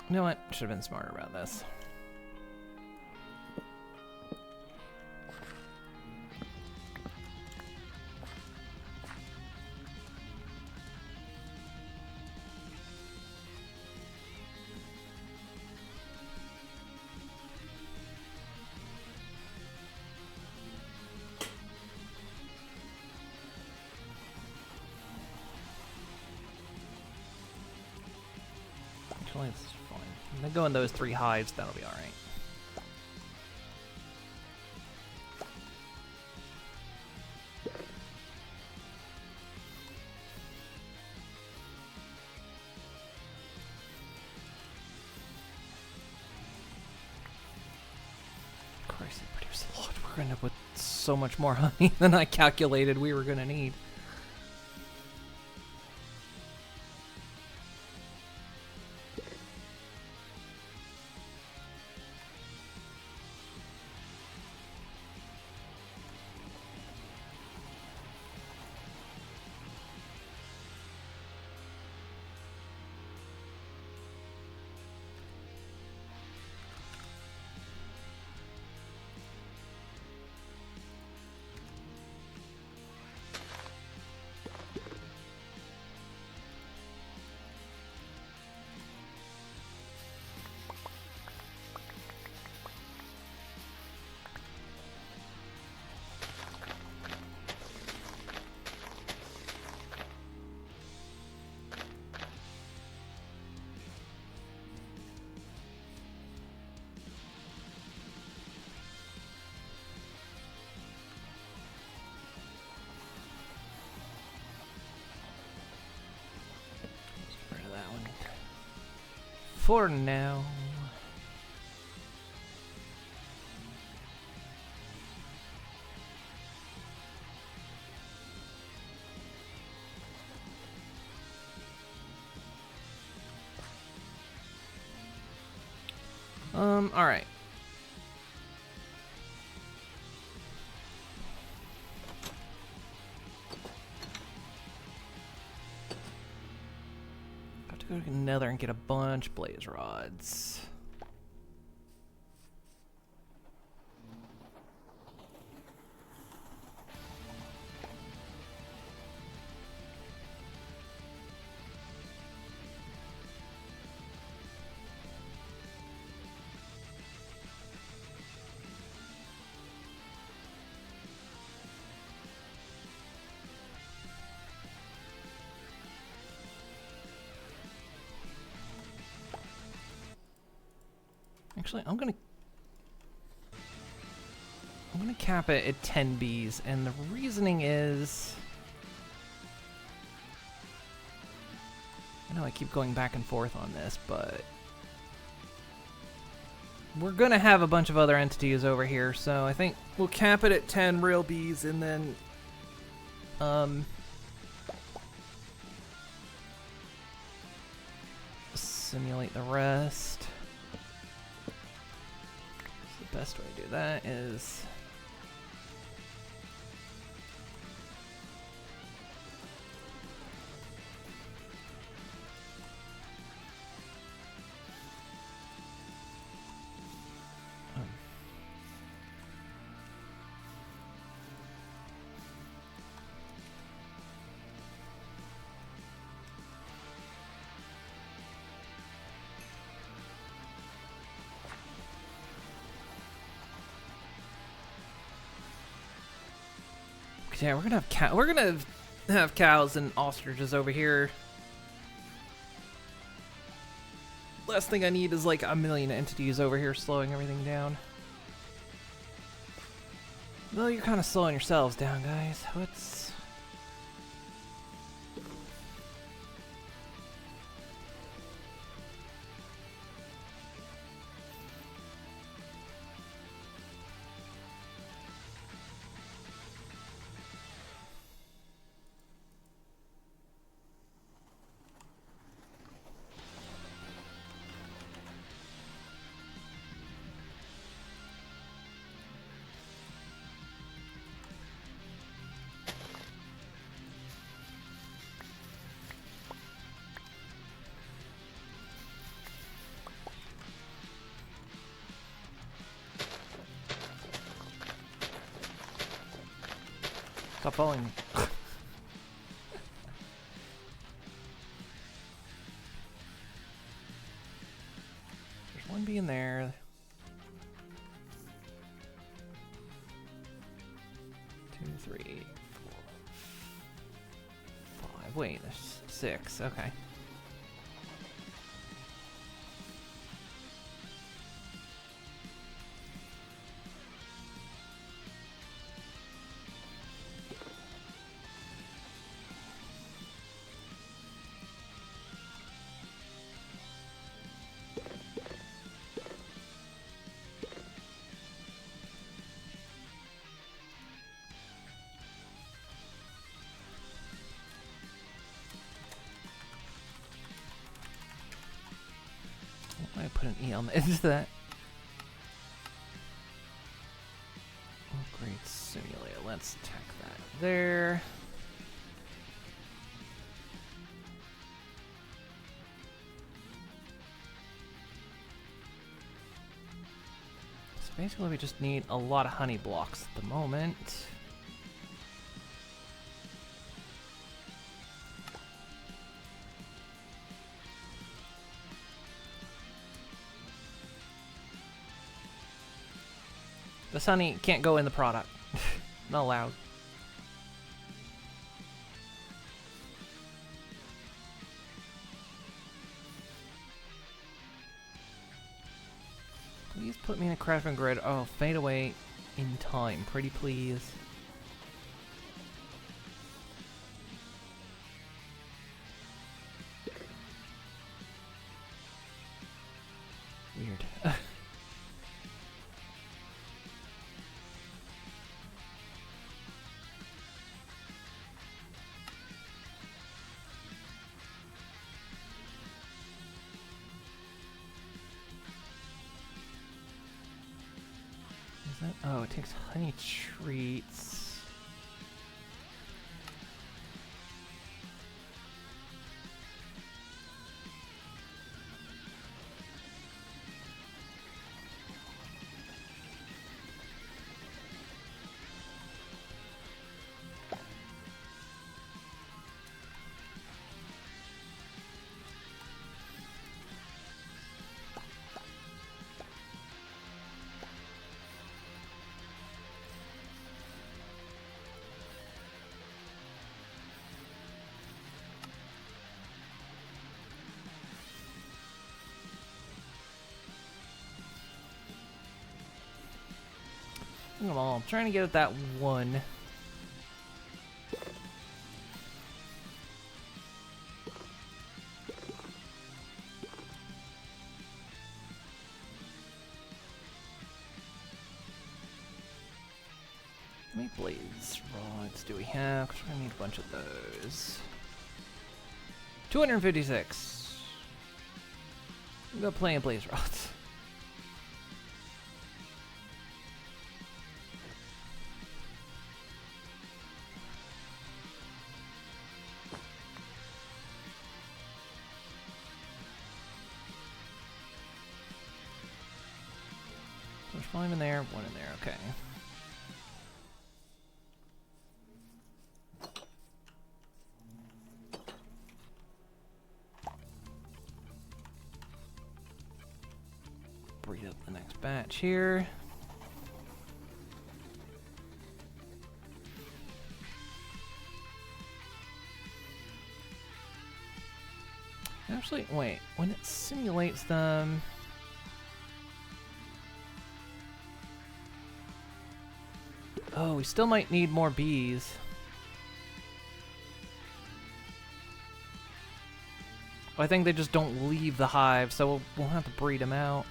You know what? Should have been smarter about this. Actually, this is fine. I'm gonna go in those 3 hives. That'll be all right. Christ, they produce a lot. We're gonna end up with so much more honey than I calculated we were gonna need. Get rid of that one. For now. All right. Got to go to Nether and get a bunch of blaze rods. Actually, I'm gonna cap it at 10 bees, and the reasoning is, I know I keep going back and forth on this, but we're gonna have a bunch of other entities over here, so I think we'll cap it at 10 real bees, and then simulate the rest. The best way to do that is yeah, we're gonna have cows and ostriches over here. Last thing I need is like a million entities over here slowing everything down. Well, you're kind of slowing yourselves down, guys. What's... Stop following me. There's one bee in there. 2, 3, 4, 5. Wait, there's 6. Okay. I put an E on the end of that. Upgrade simulator. Let's check that there. So basically we just need a lot of honey blocks at the moment. This honey can't go in the product. Not allowed. Please put me in a crafting grid. Oh, fade away in time. Pretty please. Weird. Oh, it takes honey treats. Come on, I'm trying to get at that one. How many blades rods do we have? Because we're going to need a bunch of those. 256. I'm going to play in blaze rods. There's 5 in there, 1 in there, okay. Breed up the next batch here. Actually, wait, when it simulates them... Oh, we still might need more bees. I think they just don't leave the hive, so we'll have to breed them out.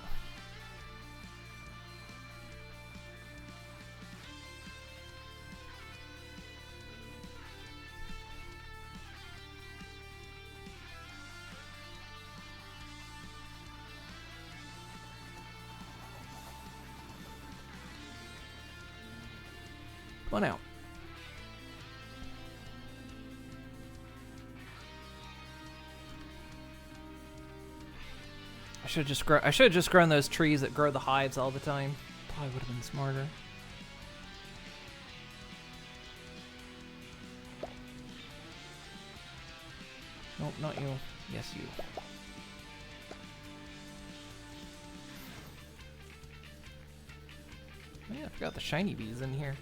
Come on out. I should have just grown those trees that grow the hives all the time. Probably would have been smarter. Nope, not you. Yes, you. Oh, yeah, I forgot the shiny bees in here.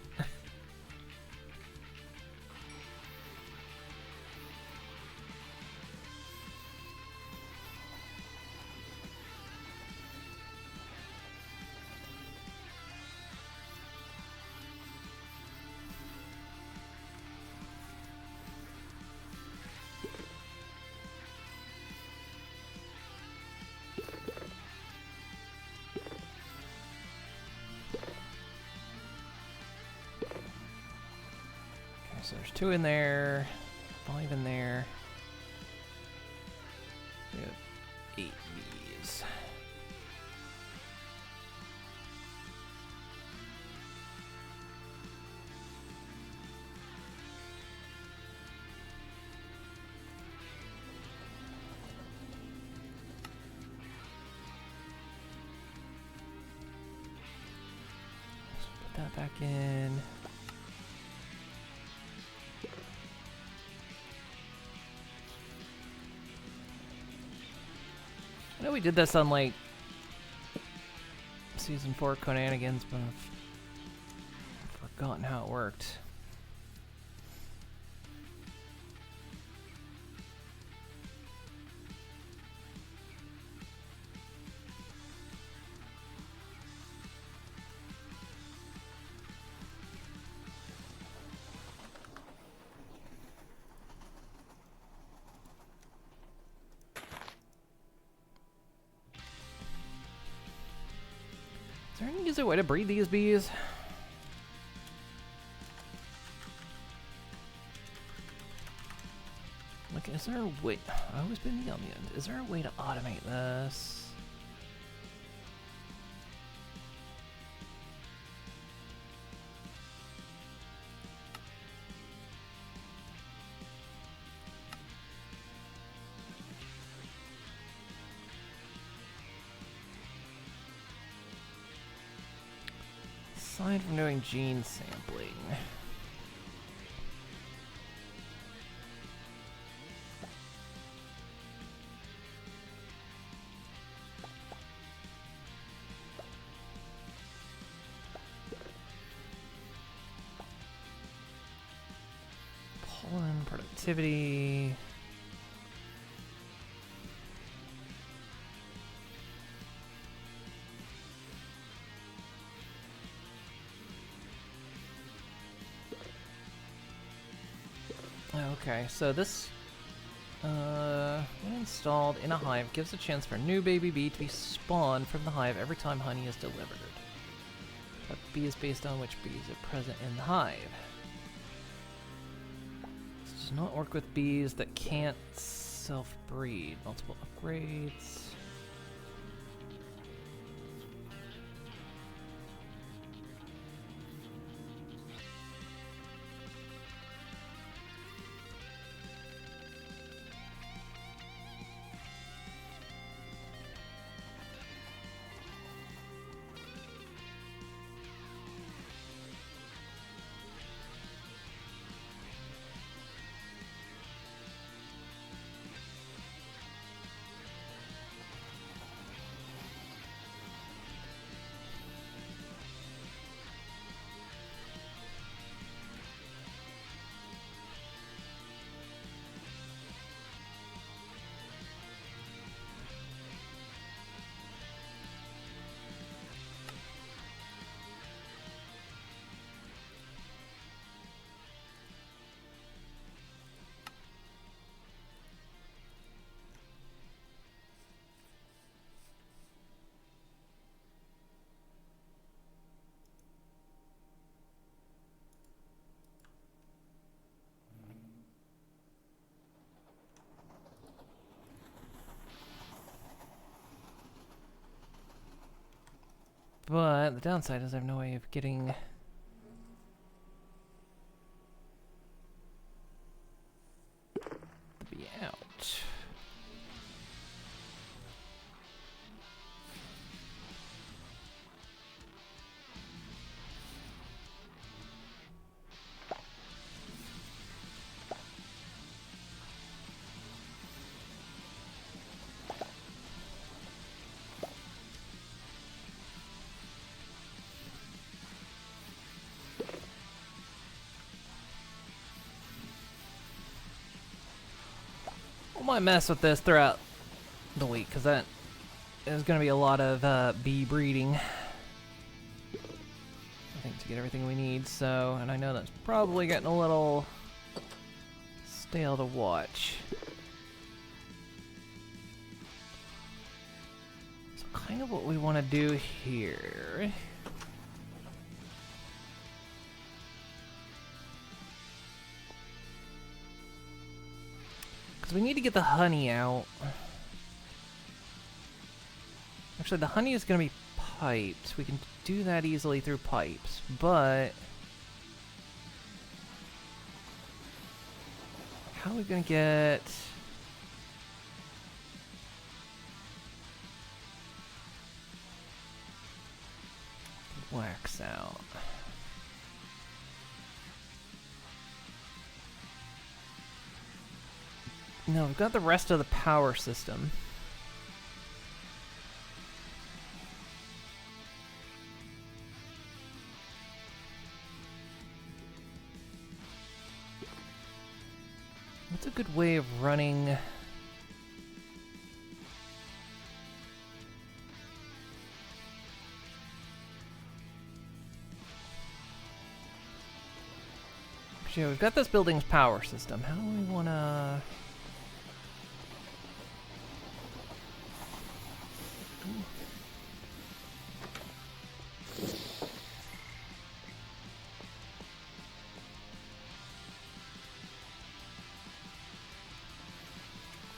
So there's 2 in there, 5 in there. We have 8 bees. So put that back in. I know we did this on like season 4 Conanigans, but I've forgotten how it worked. Is there any easier way to breed these bees? Like, is there a way? I always been the onion. Is there a way to automate this? Aside from doing gene sampling. Pollen productivity. Okay, so this, when installed in a hive, gives a chance for a new baby bee to be spawned from the hive every time honey is delivered. But bee is based on which bees are present in the hive. This does not work with bees that can't self-breed. Multiple upgrades. But the downside is I have no way of getting the bee out. might mess with this throughout the week, because that is going to be a lot of bee breeding. I think to get everything we need, so, and I know that's probably getting a little stale to watch. So kind of what we want to do here. Because we need to get the honey out. Actually, the honey is going to be piped. We can do that easily through pipes, but how are we going to get wax out? No, we've got the rest of the power system. What's a good way of running? Yeah, we've got this building's power system. How do we wanna...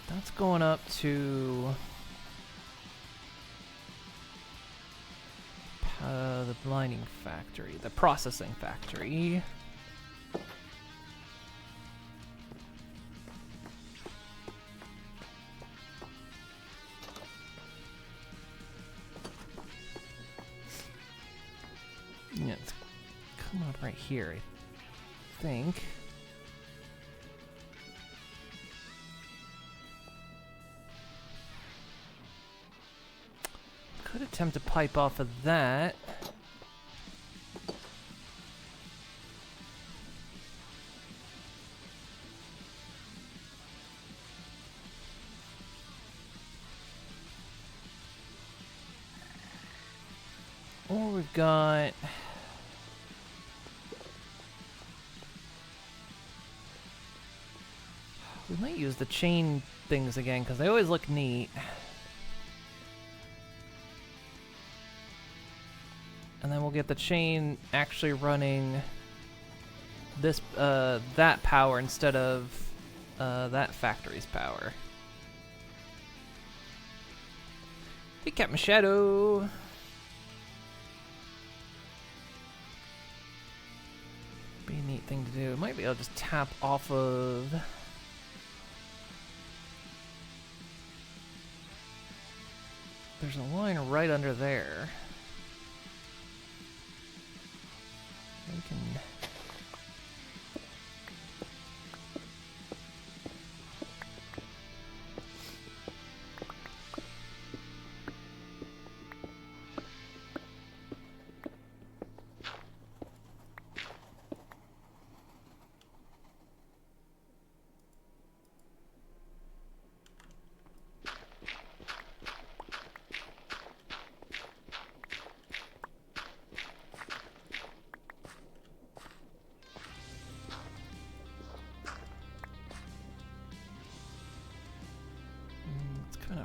That's going up to the blinding factory, the processing factory. Yeah, it's coming up right here, I think. Could attempt to pipe off of that. Or we've got... We might use the chain things again, because they always look neat. And then we'll get the chain actually running this, that power instead of that factory's power. Hey, Captain Shadow! Be a neat thing to do. Might be able to just tap off of... There's a line right under there. We can...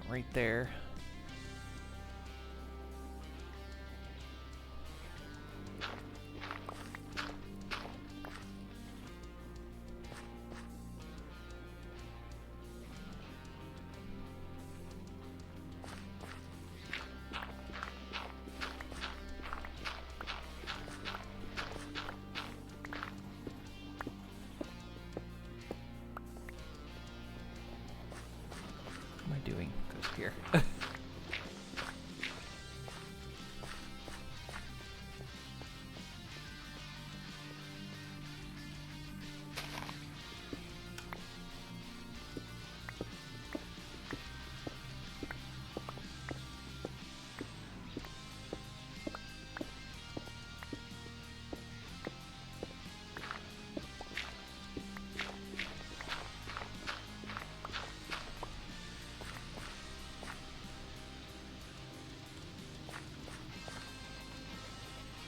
right there. What am I doing? Goes here.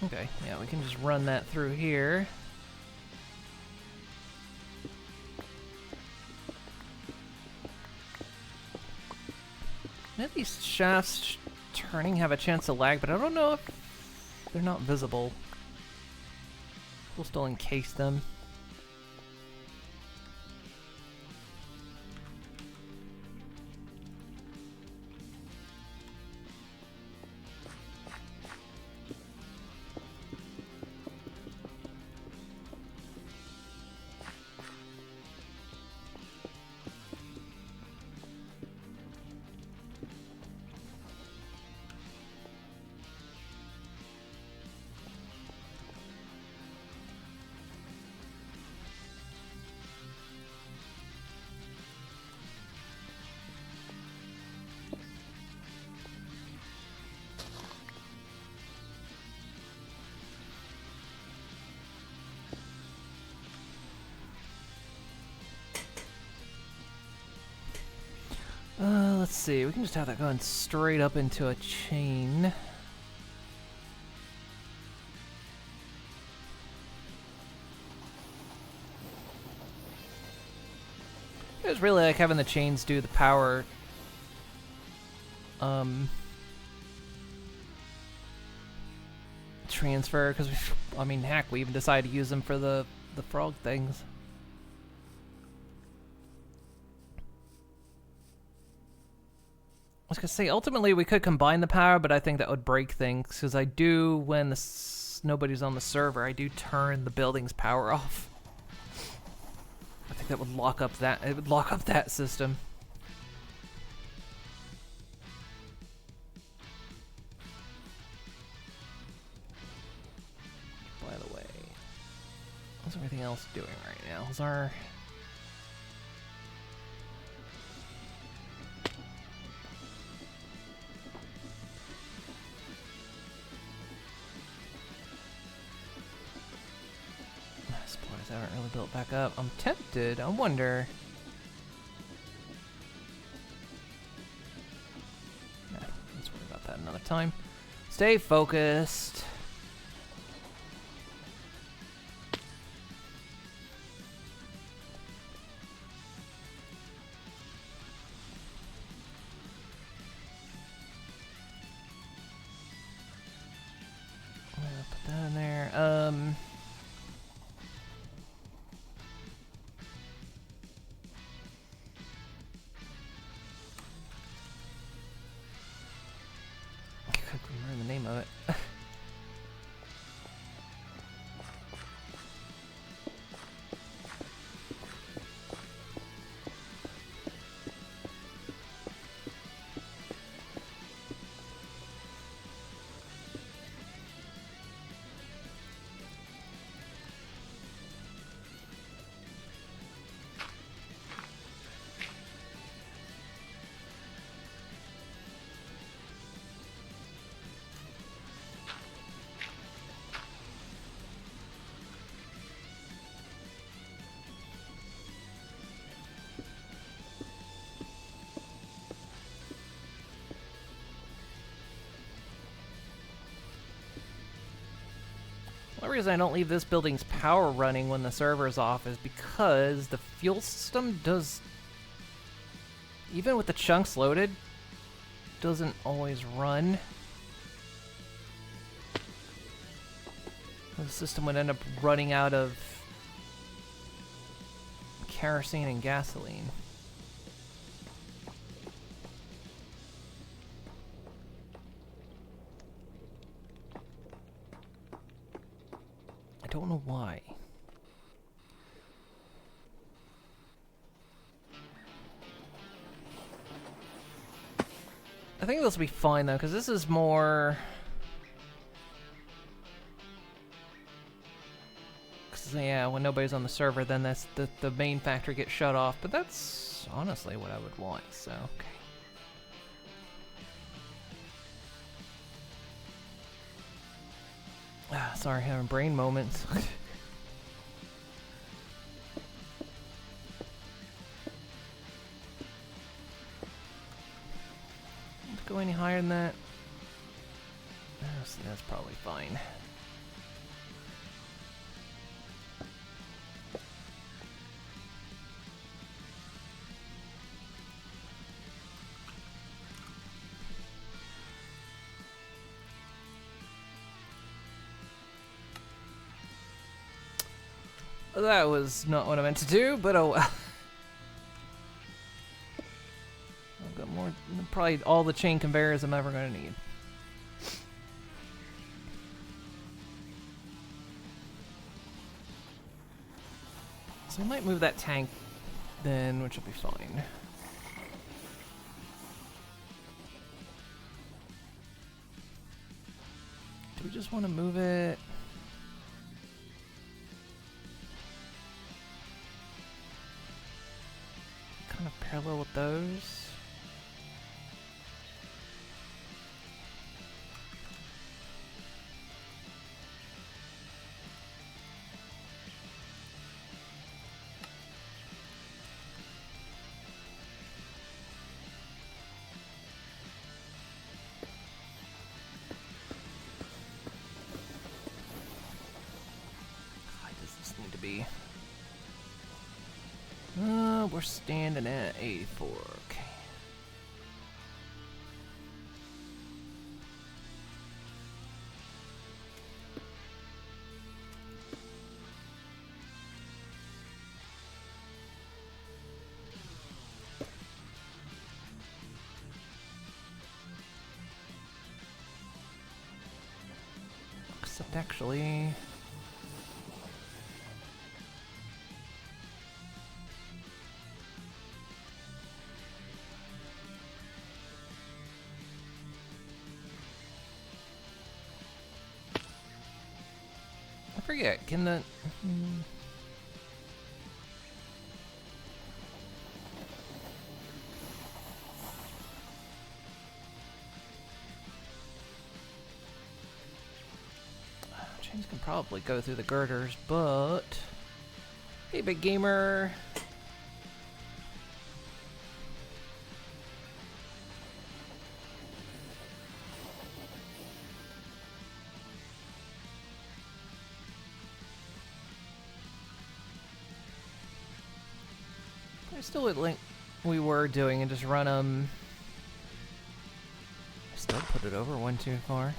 Okay, yeah, we can just run that through here. Now these shafts turning have a chance to lag, but I don't know if they're not visible. We'll still encase them. Let's see, we can just have that going straight up into a chain. It was really like having the chains do the power. Transfer, because I mean, heck, we even decided to use them for the frog things. I was gonna say, ultimately we could combine the power, but I think that would break things, because I do, when nobody's on the server, I do turn the building's power off. I think that would lock up that, it would lock up that system. By the way, what's everything else doing right now? Is our... supplies haven't really built back up. I'm tempted. I wonder... Nah, let's worry about that another time. Stay focused. I'm gonna put that in there. I couldn't remember the name of it. The reason I don't leave this building's power running when the server's off is because the fuel system does, even with the chunks loaded, doesn't always run. The system would end up running out of kerosene and gasoline. I don't know why. I think this will be fine though, because this is more... Cause, yeah, when nobody's on the server, then that's the main factory gets shut off, but that's honestly what I would want, so okay. Ah, sorry, having brain moments. Let's go any higher than that. Oh, see, that's probably fine. That was not what I meant to do, but oh well. I've got more, probably all the chain conveyors I'm ever going to need. So I might move that tank then, which will be fine. Do we just want to move it? Kind of parallel with those. How high does this need to be? We're standing at 84. Okay. Except actually. I forget, can the... Chains can probably go through the girders, but... Hey, big gamer! I still would like we were doing and just run them. I still put it over one too far.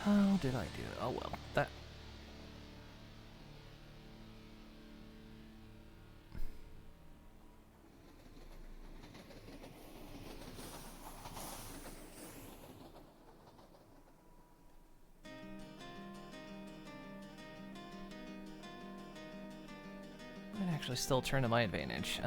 How did I do it? Oh well, that. Might actually still turn to my advantage.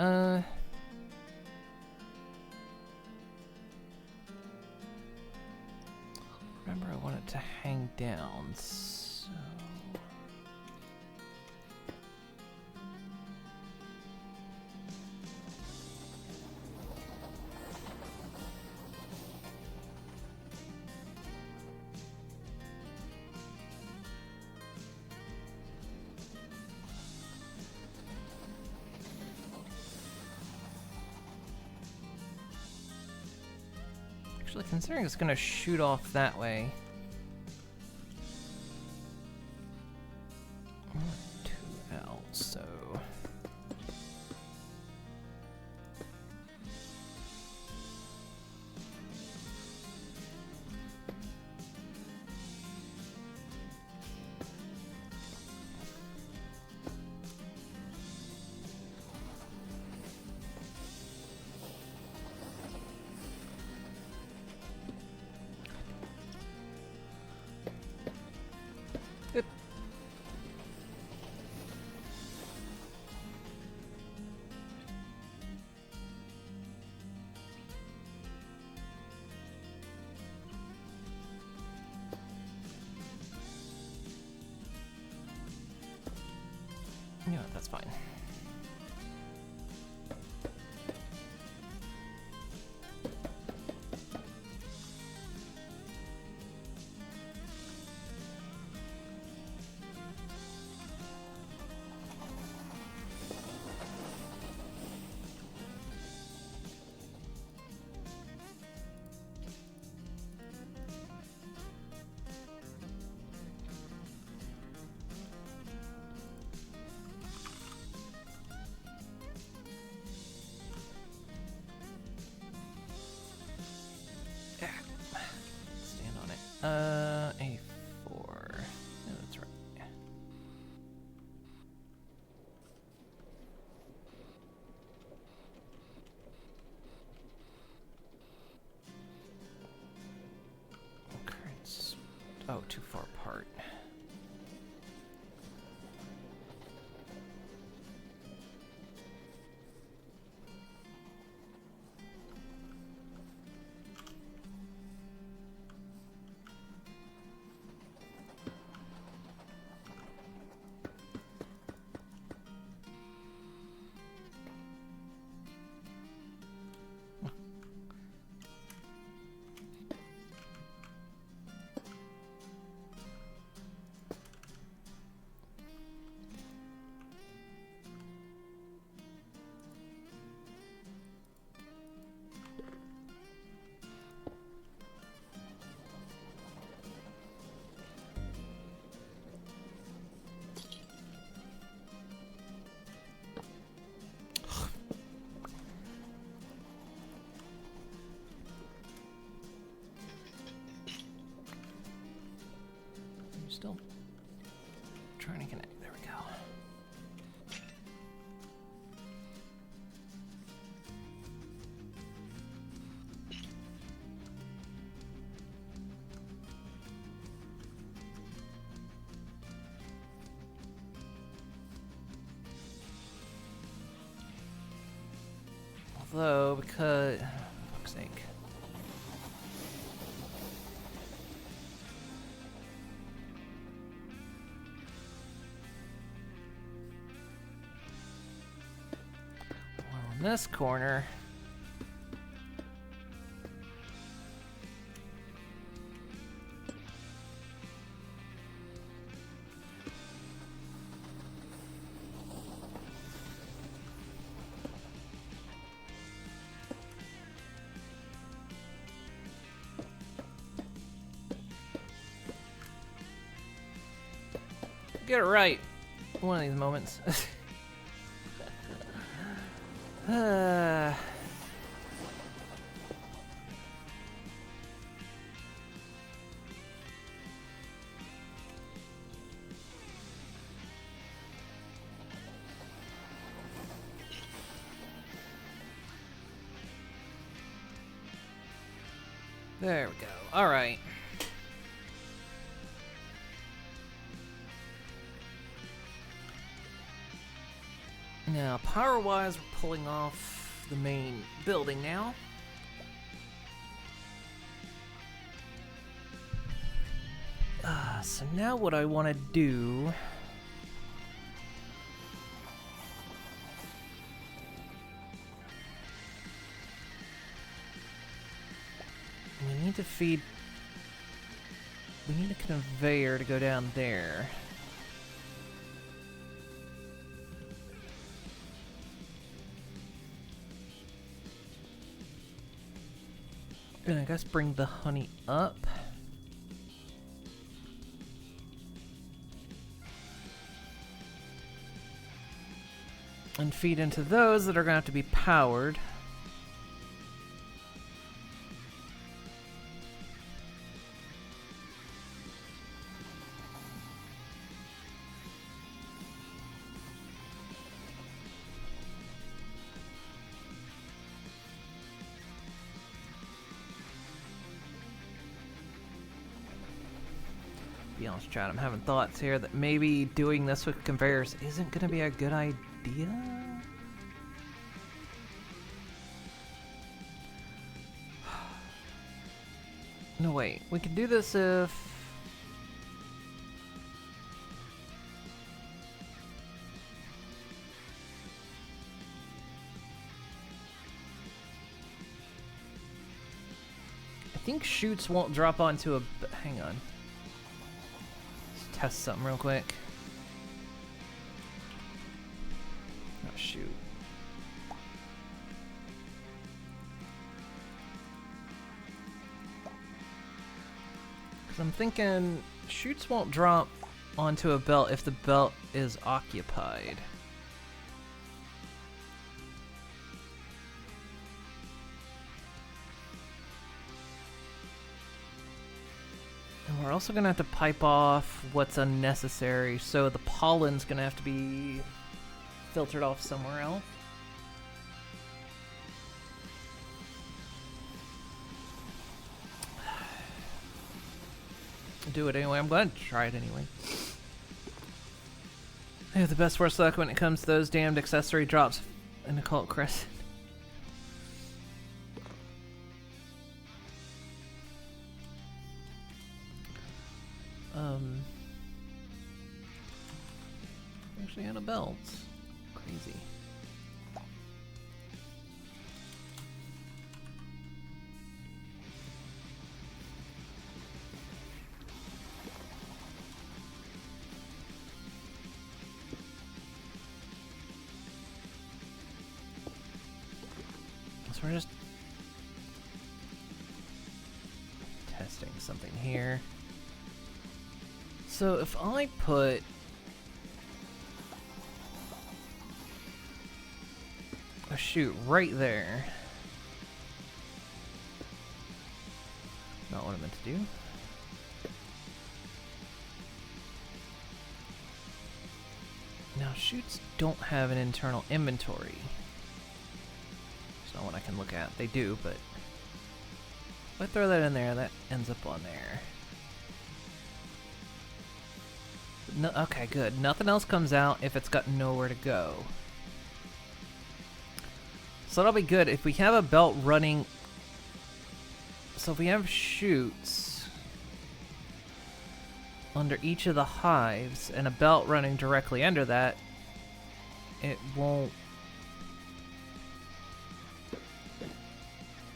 Remember, I want it to hang down, so... Actually, considering it's gonna shoot off that way. I want 2L, so. Good. Yeah, that's fine. Stand on it. A4. Yeah, that's right. Oh, too far apart. Still trying to connect. There we go. Although, because... for fuck's sake. In this corner. Get it right. One of these moments. There we go. All right. Now, power-wise, we're pulling off the main building now. So now what I want to do... we need to feed... we need a conveyor to go down there. And I guess bring the honey up. And feed into those that are going to have to be powered. Be honest, Chad, I'm having thoughts here that maybe doing this with conveyors isn't going to be a good idea. No, wait. We can do this if... I think chutes won't drop onto a... hang on. Test something real quick. Oh, shoot. Because I'm thinking chutes won't drop onto a belt if the belt is occupied. And we're also going to have to pipe off what's unnecessary, so the pollen's going to have to be filtered off somewhere else. do it anyway. I'm glad to try it anyway. I have the best worst luck when it comes to those damned accessory drops in Occult Crescent. Actually had a belt. Crazy. So we're just testing something here. So if I put a chute right there, not what I meant to do. Now chutes don't have an internal inventory. It's not what I can look at. They do, but if I throw that in there, that ends up on there. No, okay, good. Nothing else comes out if it's got nowhere to go. So that'll be good. If we have a belt running... So if we have chutes under each of the hives and a belt running directly under that, it won't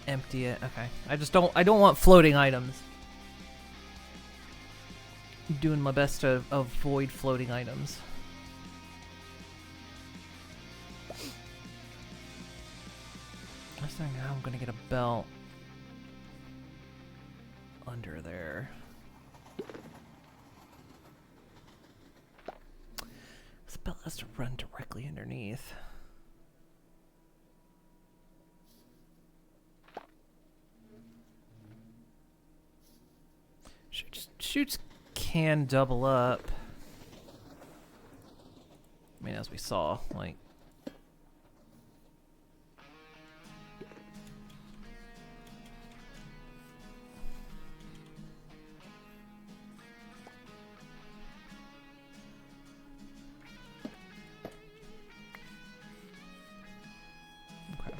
empty it. Okay. I don't want floating items. I'm doing my best to avoid floating items. I was thinking how I'm gonna get a belt under there. This belt has to run directly underneath. Shoots can double up. I mean, as we saw, like... Okay.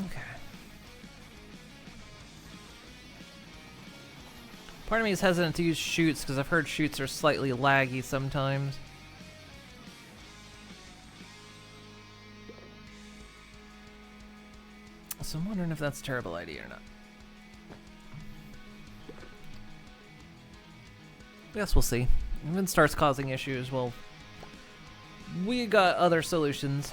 Okay. Part of me is hesitant to use shoots because I've heard shoots are slightly laggy sometimes. So I'm wondering if that's a terrible idea or not. I guess we'll see. If it starts causing issues, well, we got other solutions.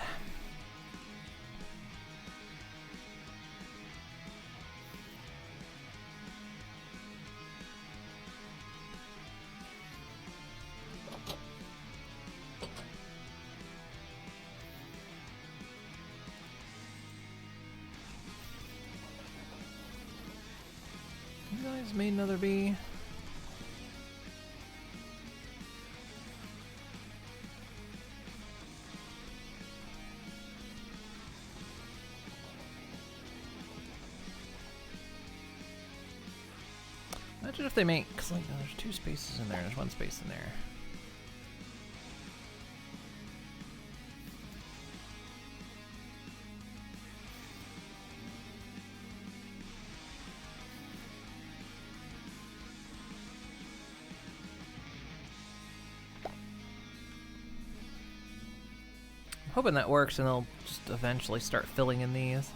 You guys made another bee. Imagine if they make, cause like there's two spaces in there, there's one space in there. I'm hoping that works and they'll just eventually start filling in these.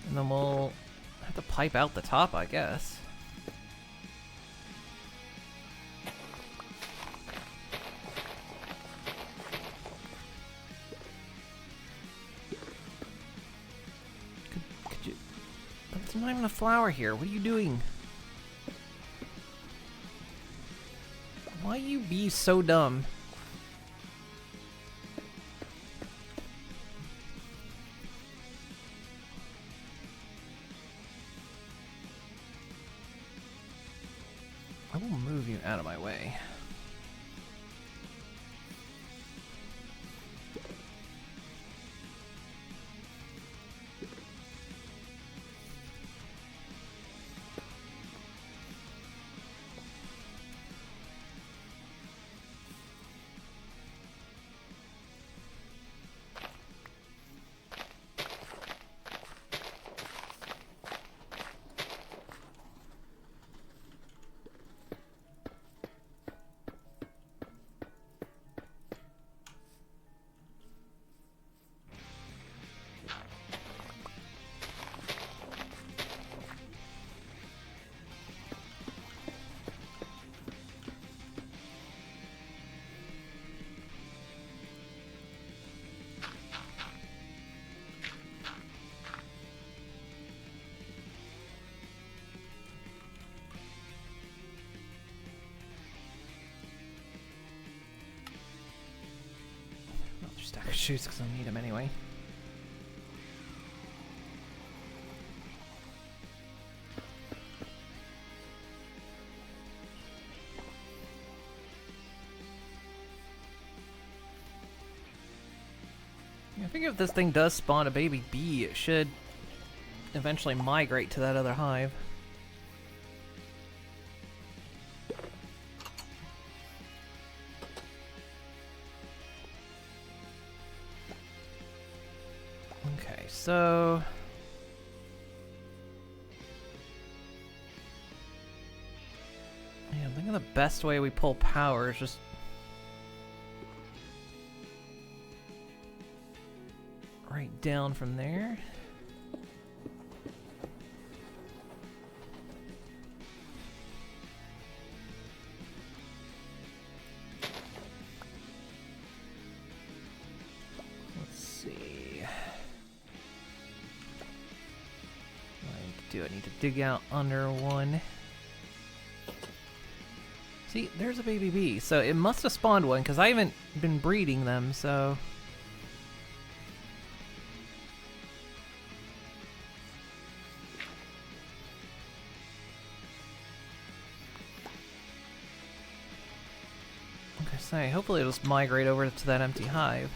And then we'll have to pipe out the top, I guess. not even a flower here. What are you doing? Why you be so dumb? I will move you out of my way. Stack of shoes because I need them anyway. I think if this thing does spawn a baby bee, it should eventually migrate to that other hive. Okay, so yeah, I think the best way we pull power is just right down from there. Let's see. Do I need to dig out under one? See, there's a baby bee. So it must have spawned one because I haven't been breeding them, so. Like I say, hopefully it'll just migrate over to that empty hive.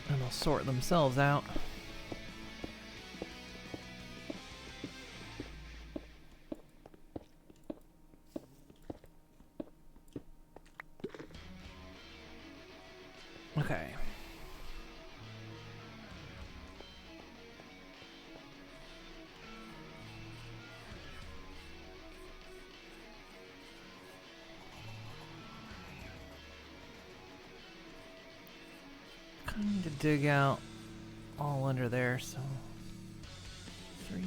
And they'll sort themselves out. Okay. I need to dig out all under there, so 3.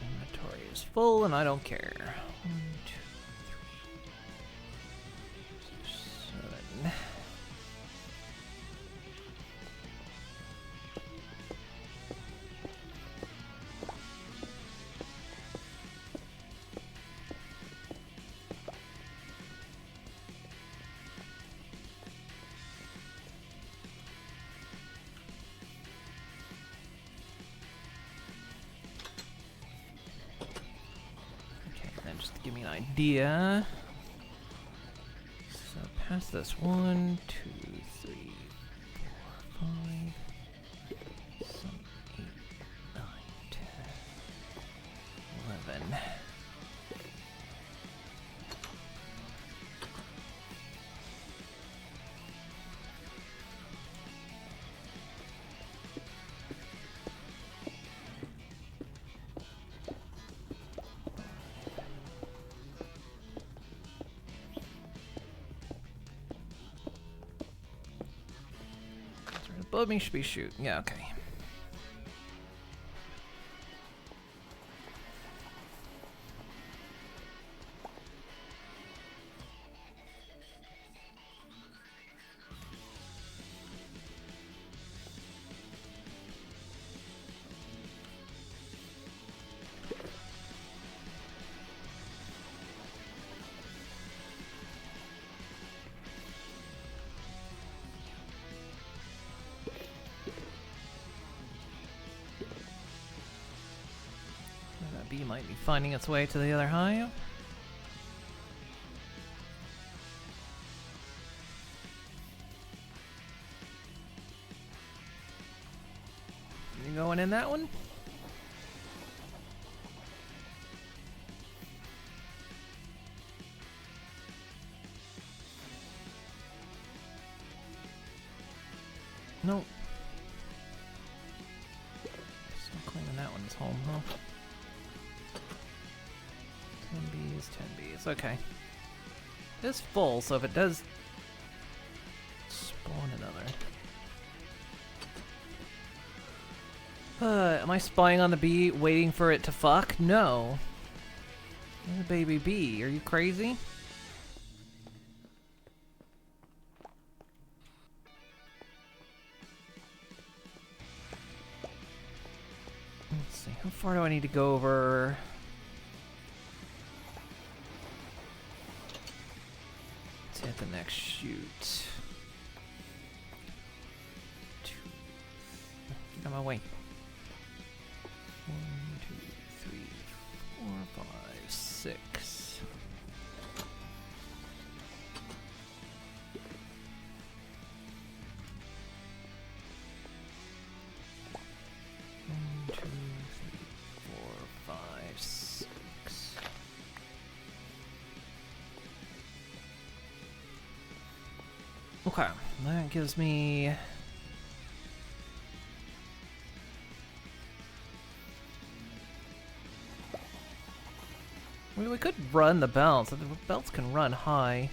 Inventory is full and I don't care. 1, 2, 7. Okay, then just to give me an idea. So past this 1, 2, 3, 4, 5, 7, 8, 9, 10, 11. Explode means be shoot. Yeah, okay. That bee might be finding its way to the other hive. You going in that one? Nope. Still claiming that one's home, huh? 10 bees, 10 bees. Okay. It's full, so if it does spawn another. Am I spying on the bee, waiting for it to fuck? No. There's a baby bee. Are you crazy? Let's see. How far do I need to go over? Let's hit the next shoot. Get out of my way. 1, 2, 3, 4, 5, 6. One, 2, 3, 4, 5, 6. Okay, that gives me. I mean, we could run the belts. The belts can run high.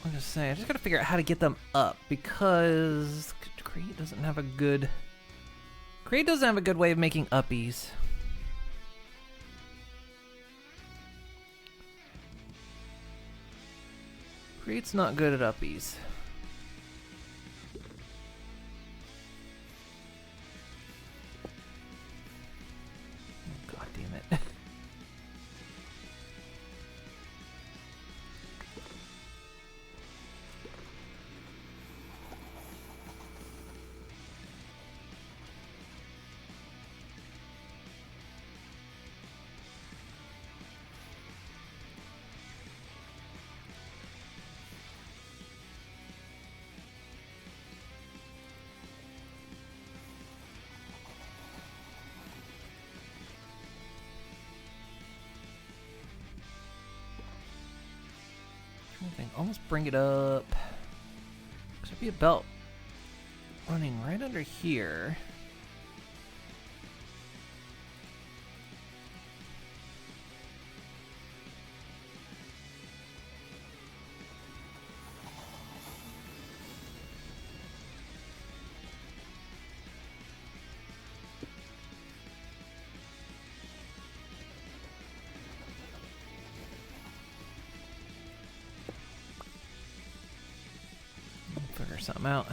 I'm just saying, I just gotta figure out how to get them up because Create doesn't have a good way of making uppies. Create's not good at uppies. God damn it. Almost bring it up. There'd be a belt running right under here. Figure something out.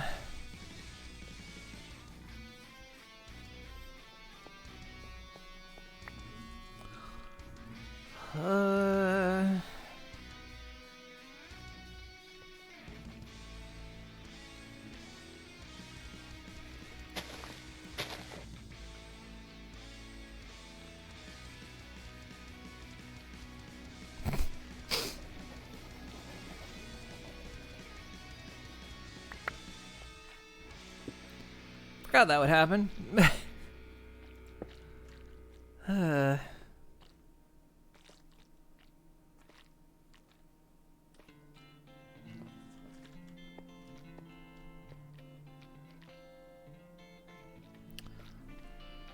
Forgot that would happen.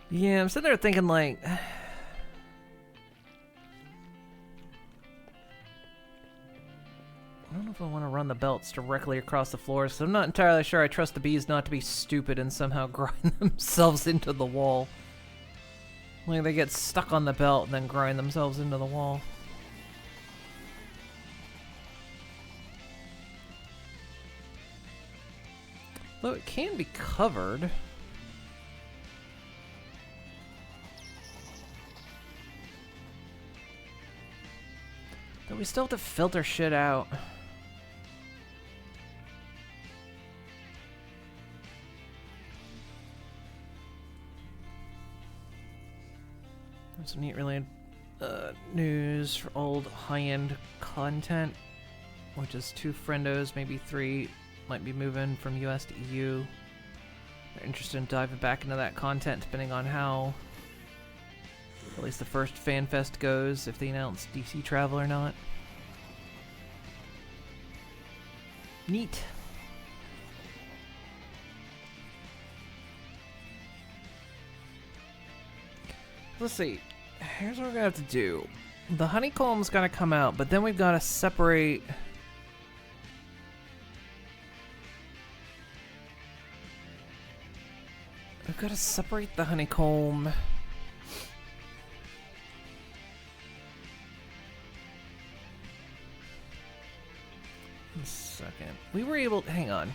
Yeah, I'm sitting there thinking like I don't know if I want to the belts directly across the floor, so I'm not entirely sure I trust the bees not to be stupid and somehow grind themselves into the wall. Like they get stuck on the belt and then grind themselves into the wall. Though it can be covered. But we still have to filter shit out. There's some neat related news for old high-end content, which is 2 friendos, maybe 3, might be moving from US to EU. They're interested in diving back into that content depending on how at least the first FanFest goes, if they announce DC travel or not. Neat. Let's see. Here's what we're gonna have to do. The honeycomb's gonna come out, but then we've gotta separate. We've gotta separate the honeycomb. One second. We were able to, hang on.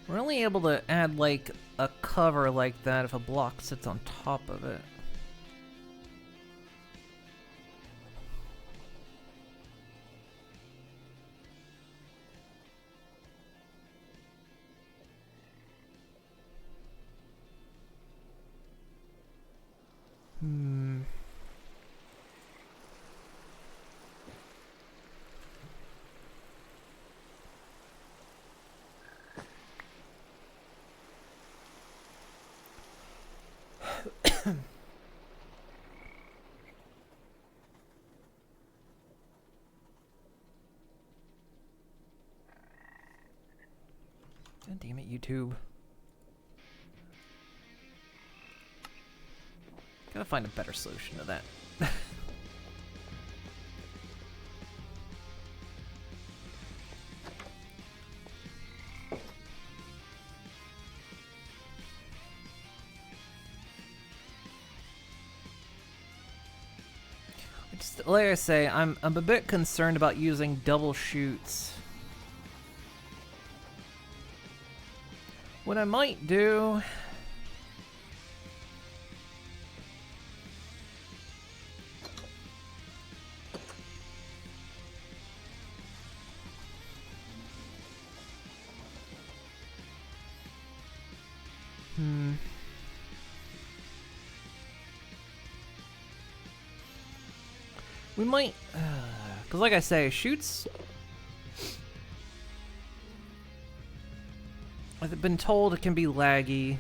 We're only able to add like a cover like that if a block sits on top of it. God damn it, YouTube. Gotta find a better solution to that. Just, like I say, I'm a bit concerned about using double shoots. What I might do... We might... Because like I say, shoots... I've been told it can be laggy.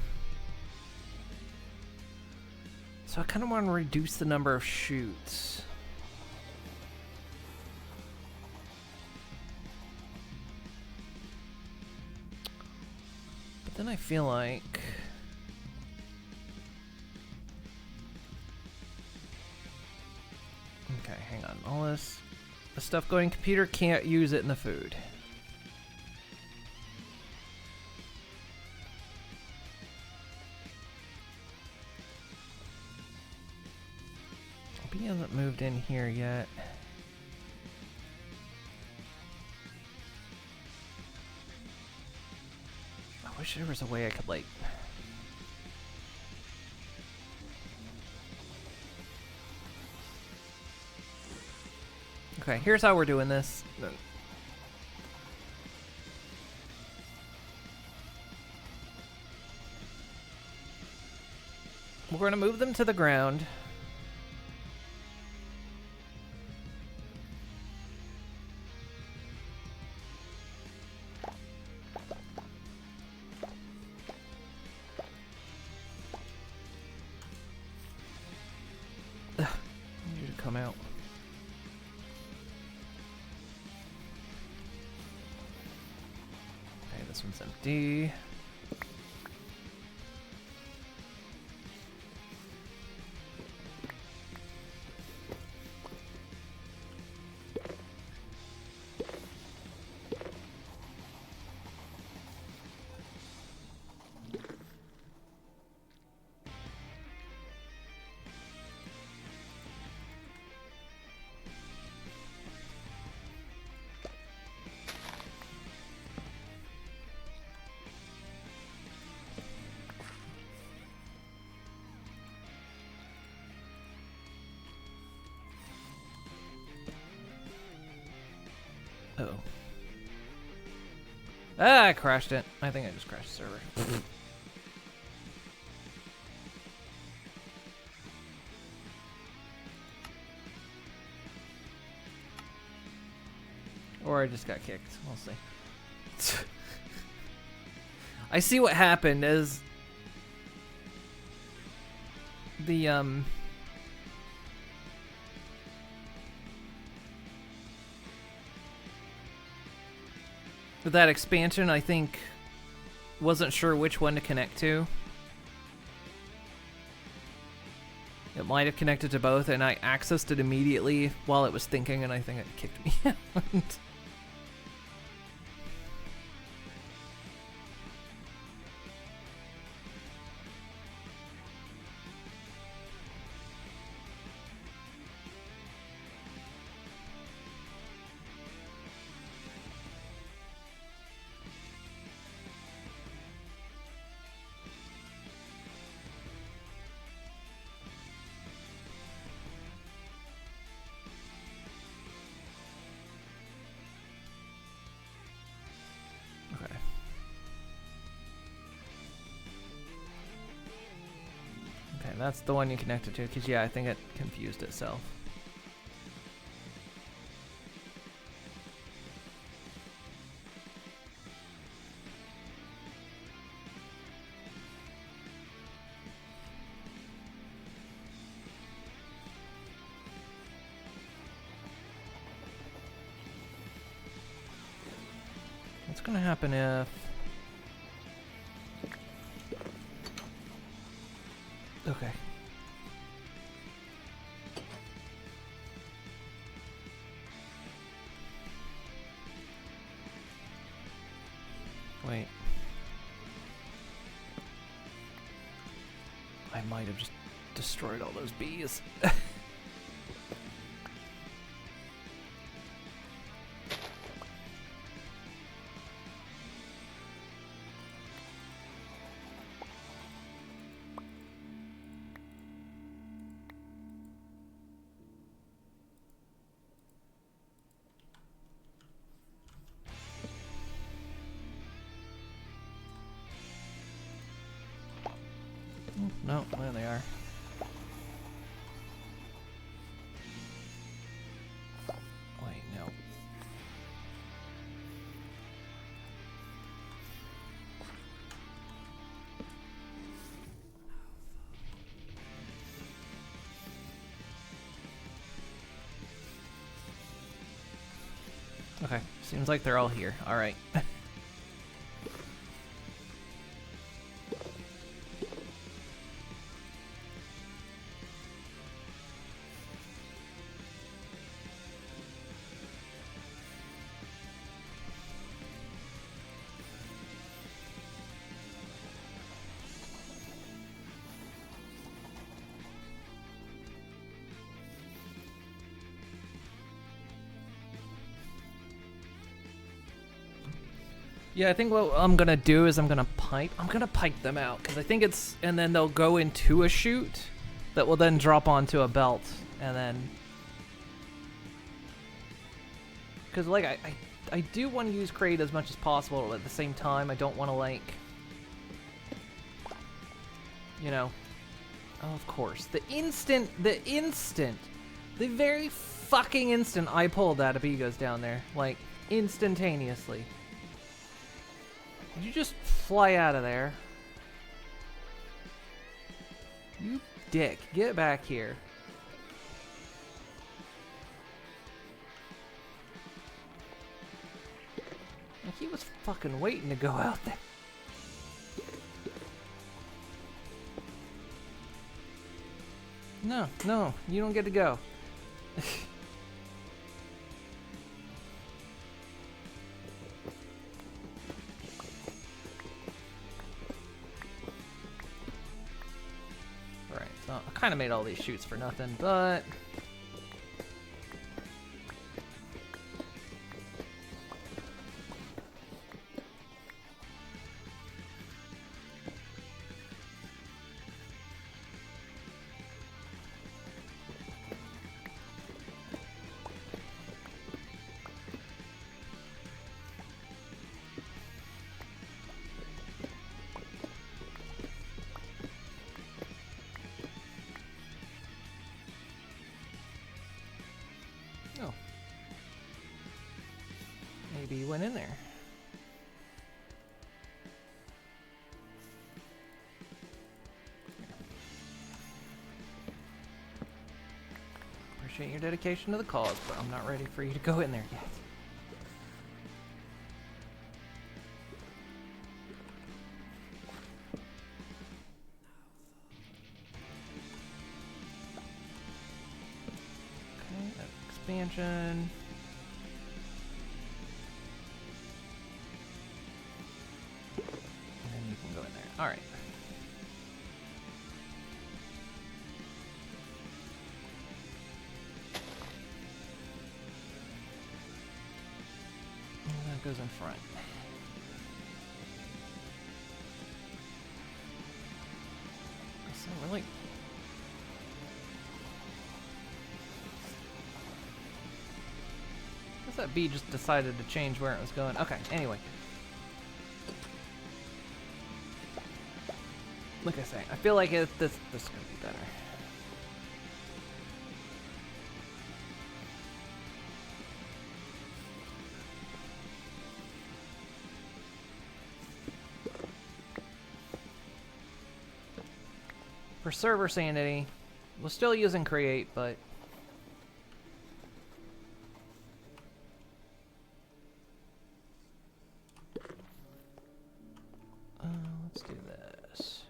So I kind of want to reduce the number of shoots. But then I feel like... Okay, hang on. All this the stuff going computer, can't use it in the food. He hasn't moved in here yet. I wish there was a way I could, like... Okay, here's how we're doing this. We're going to move them to the ground. come out. Okay, this one's empty. Uh oh. Ah, I crashed it. I think I just crashed the server. Or I just got kicked. We'll see. I see what happened is the with that expansion, I think wasn't sure which one to connect to. It might have connected to both, and I accessed it immediately while it was thinking, and I think it kicked me out. That's the one you connected to, because yeah, I think it confused itself. What's gonna happen if... Okay. Wait. I might have just destroyed all those bees. No, there they are. Wait, no. Okay, seems like they're all here. All right. Yeah, I think what I'm gonna do is I'm gonna pipe them out, because I think it's, and then they'll go into a chute that will then drop onto a belt, and then, because like I do want to use crate as much as possible, but at the same time I don't want to, like, you know, oh, of course, the very fucking instant I pulled that, a bee goes down there, like, instantaneously. Did you just fly out of there? You dick. Get back here. was fucking waiting to go out there. No, no, you don't get to go. Alright, so I kind of made all these chutes for nothing, but... Oh. Maybe he went in there. Appreciate your dedication to the cause, but I'm not ready for you to go in there yet. Okay, expansion. And then you can go in there. Alright. That goes in front. So we're like... I guess that bee just decided to change where it was going. Okay, anyway. Like I say, I feel like this is gonna be better. For server sanity, we're still using create, but let's do this.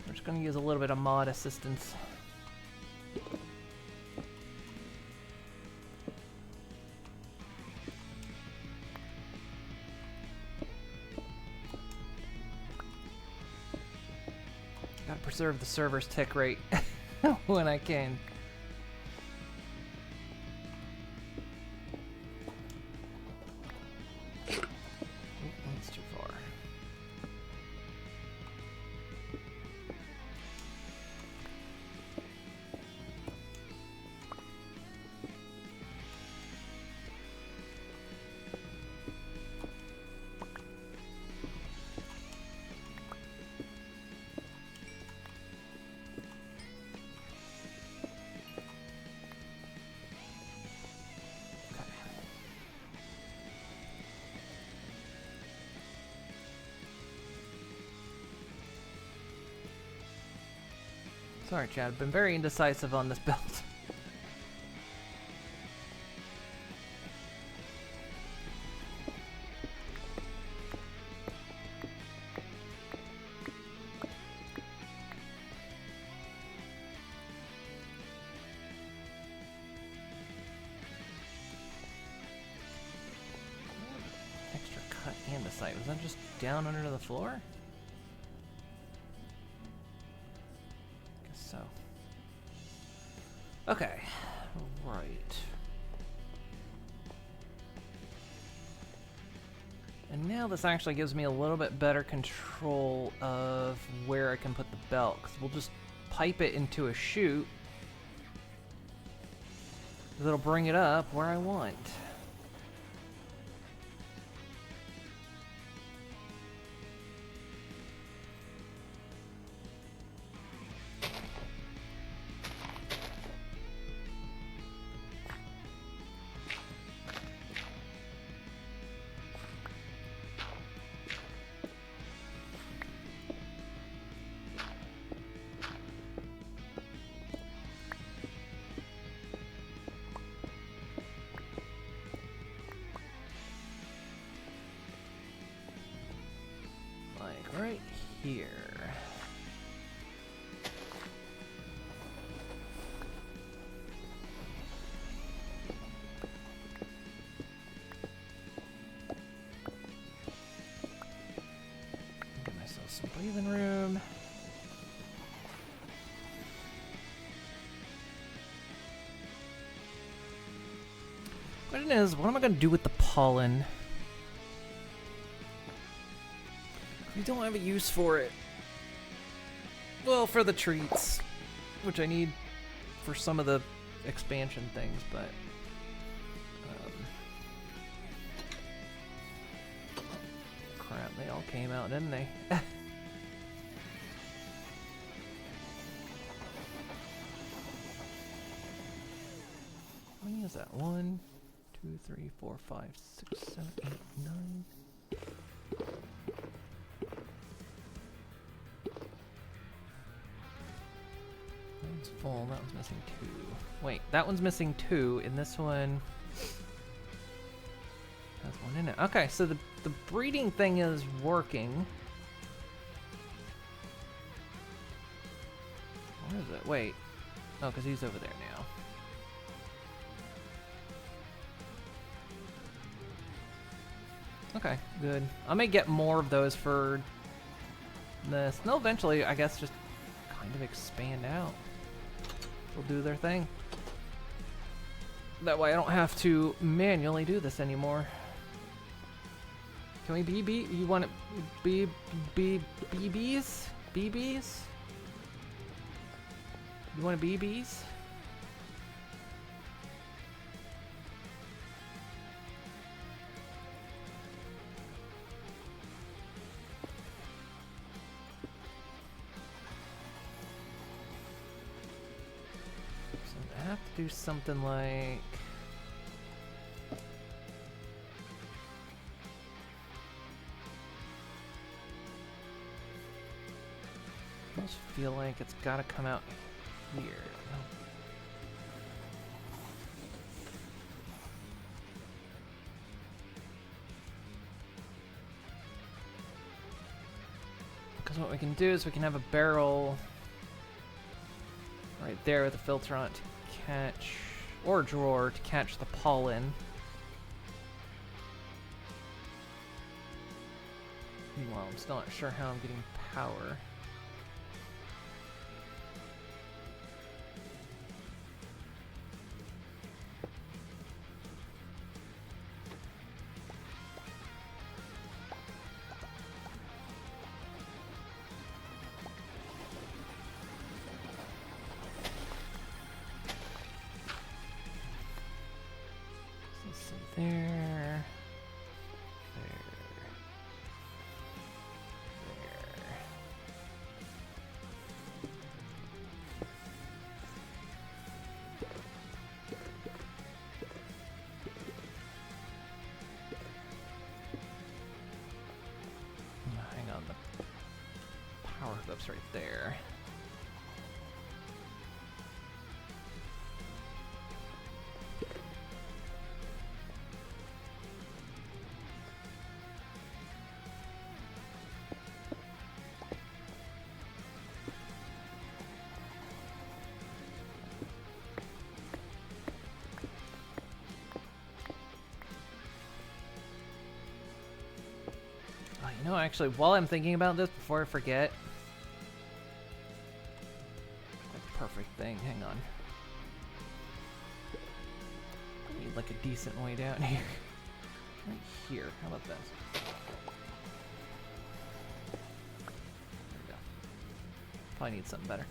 We're just going to use a little bit of mod assistance. Gotta preserve the server's tick rate when I can. Oop, that's too far. Sorry, Chad. I've been very indecisive on this build. Extra cut andesite. Was that just down under the floor? So, okay, right. And now this actually gives me a little bit better control of where I can put the belt, because we'll just pipe it into a chute that'll bring it up where I want. right here. Get myself some breathing room. Question is, what am I going to do with the pollen? We don't have a use for it. Well, for the treats, which I need for some of the expansion things, but crap, they all came out, didn't they? How many is that? 1, 2, 3, 4, 5, 6, 7, 8, 9. That one's full. That one's missing 2. Wait, that one's missing 2, and this one has 1 in it. Okay, so the breeding thing is working. Where is it? Wait. Oh, because he's over there now. Okay, good. I may get more of those for this. They'll eventually, I guess, just kind of expand out. They'll do their thing. That way I don't have to manually do this anymore. Can we BB? You want it BBs? BBs? You want BBs? Do something like I almost feel like it's gotta come out here. Because what we can do is we can have a barrel right there with a filter on it to catch, or a drawer to catch the pollen. Meanwhile, I'm still not sure how I'm getting power. There. There. There. Hang on, the power hookup's right there. You know, actually, while I'm thinking about this, before I forget, like, perfect thing. Hang on. I need like a decent way down here. Right here. How about this? There we go. Probably need something better.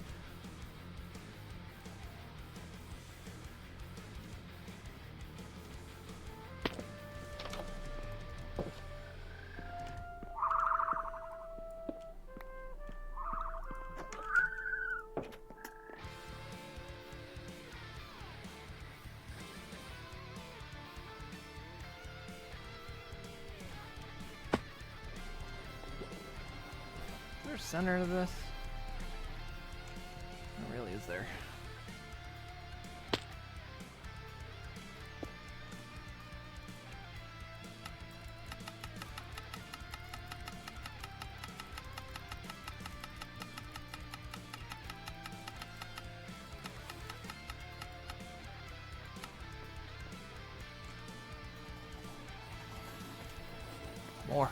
Center of this? It really is there. more.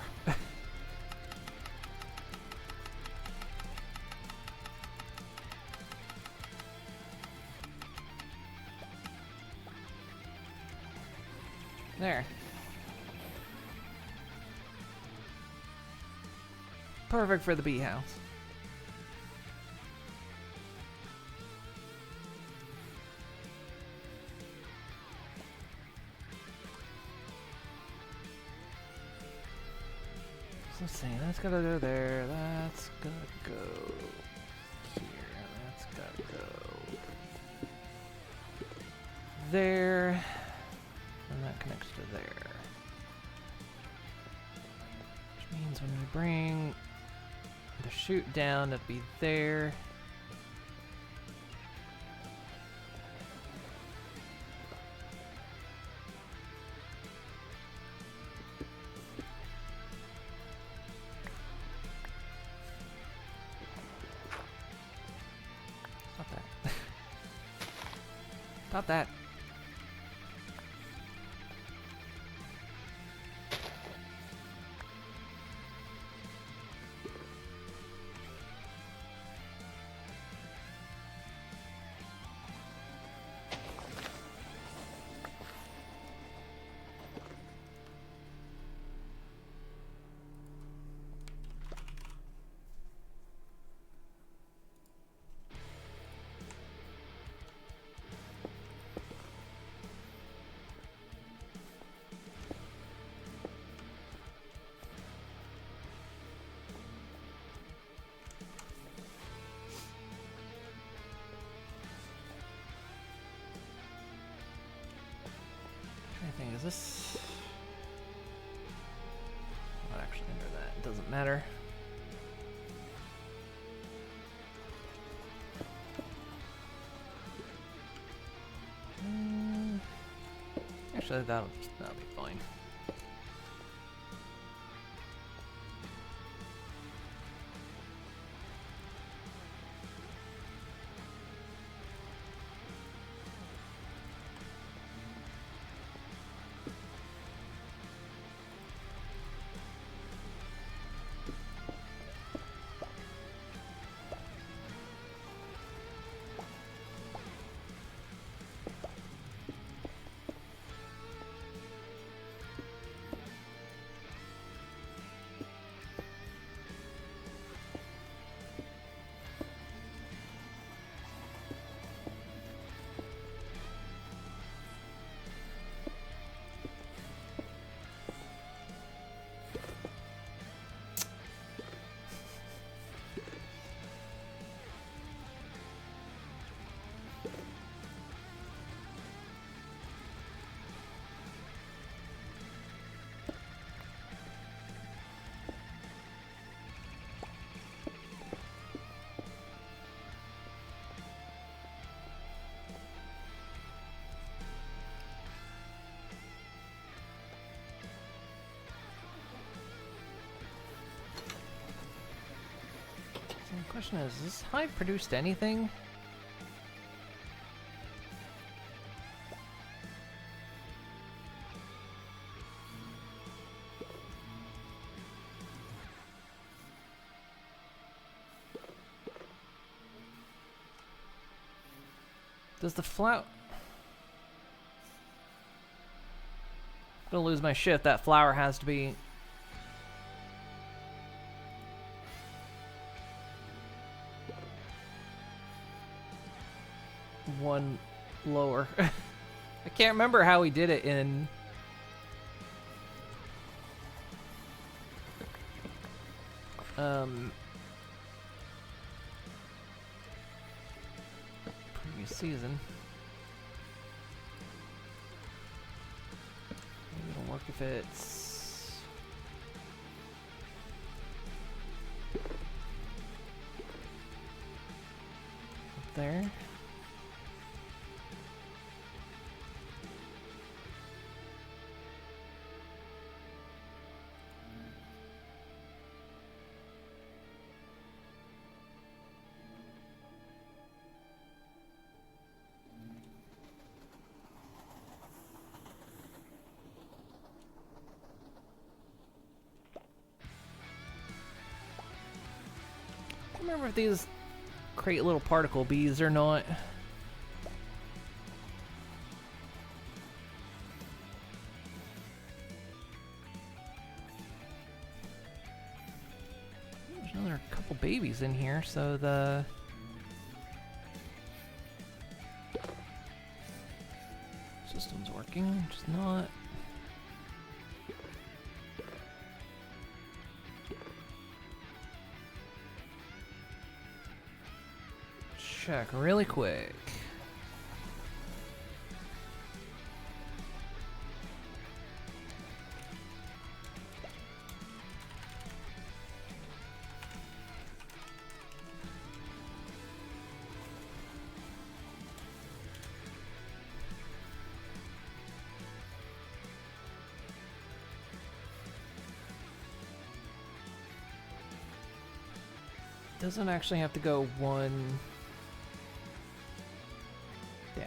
There. Perfect for the bee house. So let's see, that's gotta go there, that's gotta go here, that's gotta go there, and that connects to there. Which means when we bring the chute down, it'll be there. Stop that. Stop that. Anything is this? Not actually under that. It doesn't matter. Actually, that'll be fine. So the question is this hive produced anything? Does the flower... I'm gonna lose my shit. That flower has to be... one lower. I can't remember how we did it in... previous season. Maybe it'll work if it's... up there. remember if these create little particle bees or not. There's another couple babies in here, so the system's working, just not. Check really quick. Doesn't actually have to go one down.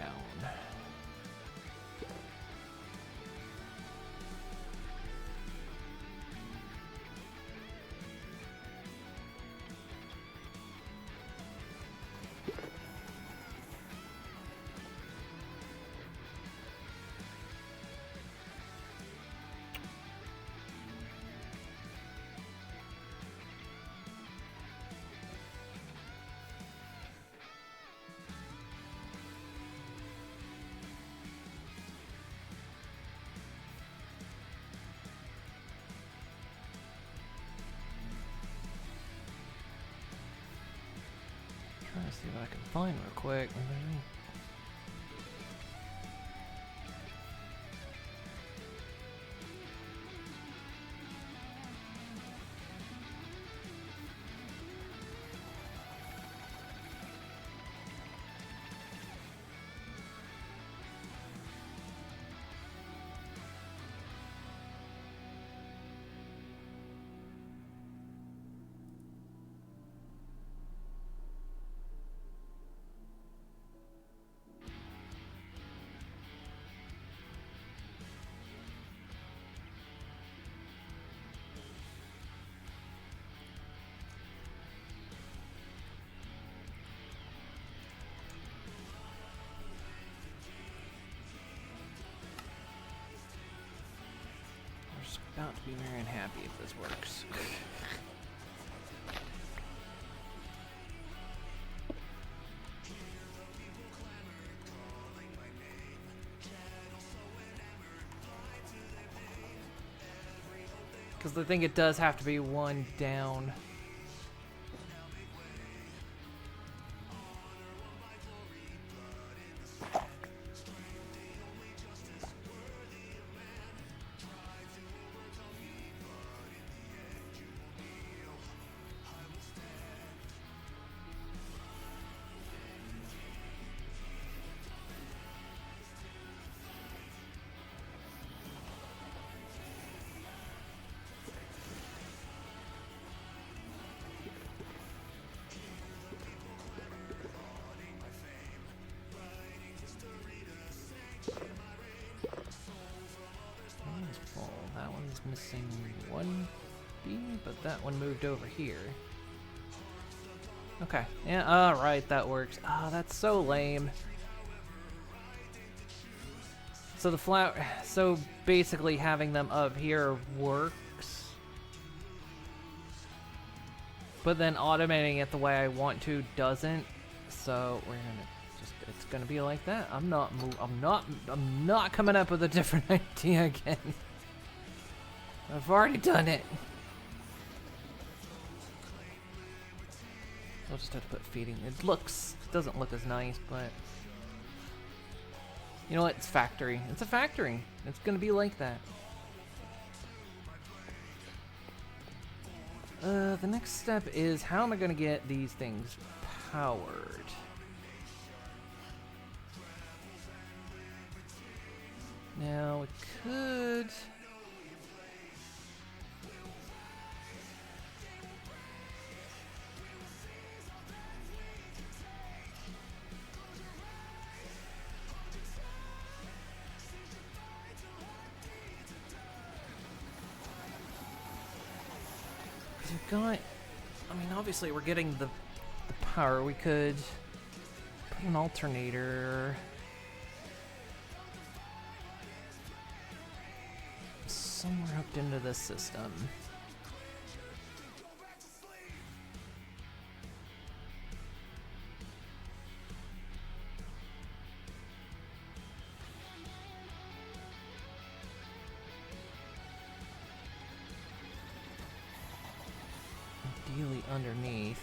Trying to see what I can find real quick. About to be very unhappy if this works. Because I think it does have to be one down. That one's missing one B, but that one moved over here. Okay, yeah, alright, that works. Ah, that's so lame. So the flower, so basically having them up here works. But then automating it the way I want to doesn't. So we're gonna just, it's gonna be like that. I'm not coming up with a different idea again. I've already done it. I'll just have to put feeding. It doesn't look as nice, but you know what? It's factory. It's a factory. It's gonna be like that. The next step is how am I gonna get these things powered? Now we could. We've got, I mean, obviously we're getting the power, we could put an alternator somewhere hooked into this system. Ideally underneath.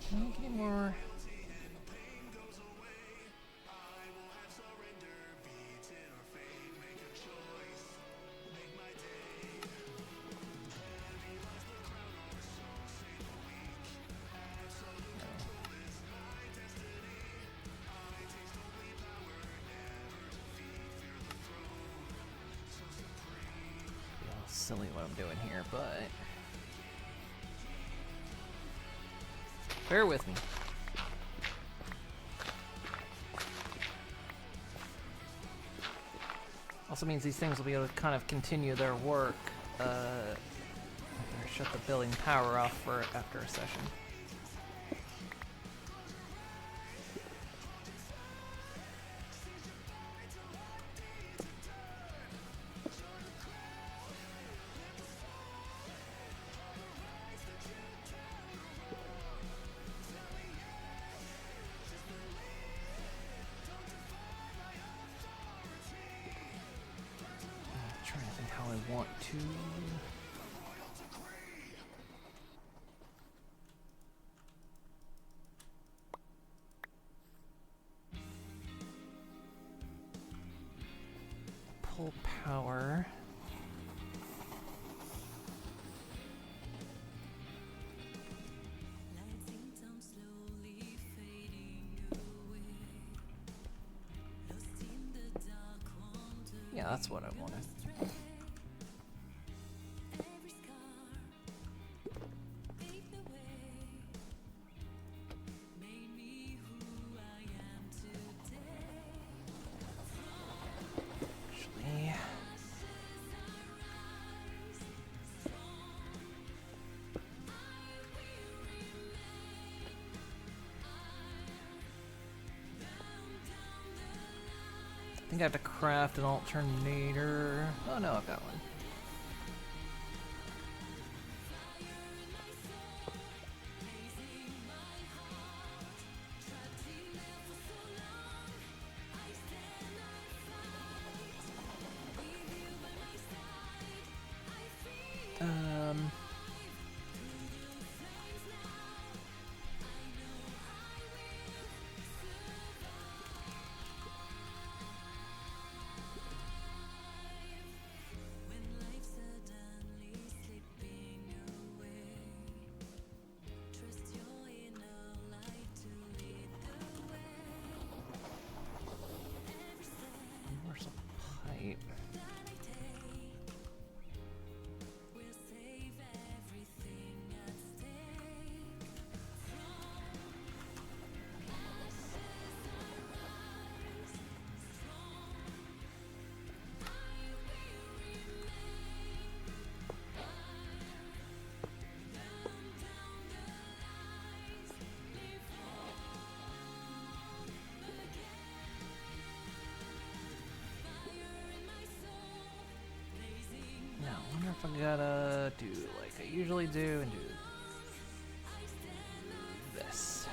Can I get more? Silly what I'm doing here, but bear with me. Also means these things will be able to kind of continue their work. Better shut the building power off for after a session. Trying to think how I want to. Pull power. Yeah, that's what I wanted. Actually, I think I have to craft an alternator. Oh no, I've got one. Where's a pipe? Now, I wonder if I gotta do like I usually do and do this.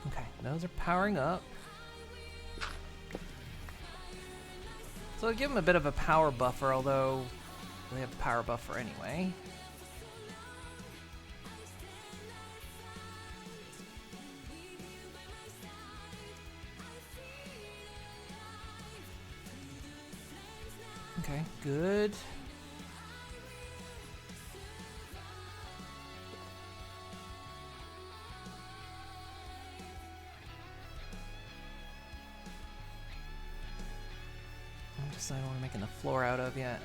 Okay, those are powering up. So I'll give them a bit of a power buffer, although they have a power buffer anyway. Okay, good. decide what I'm making the floor out of yet.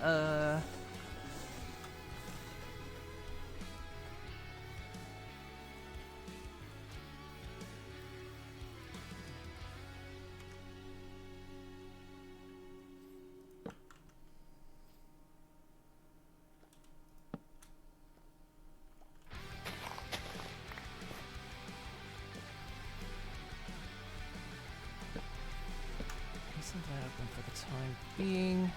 Leave that open for the time being.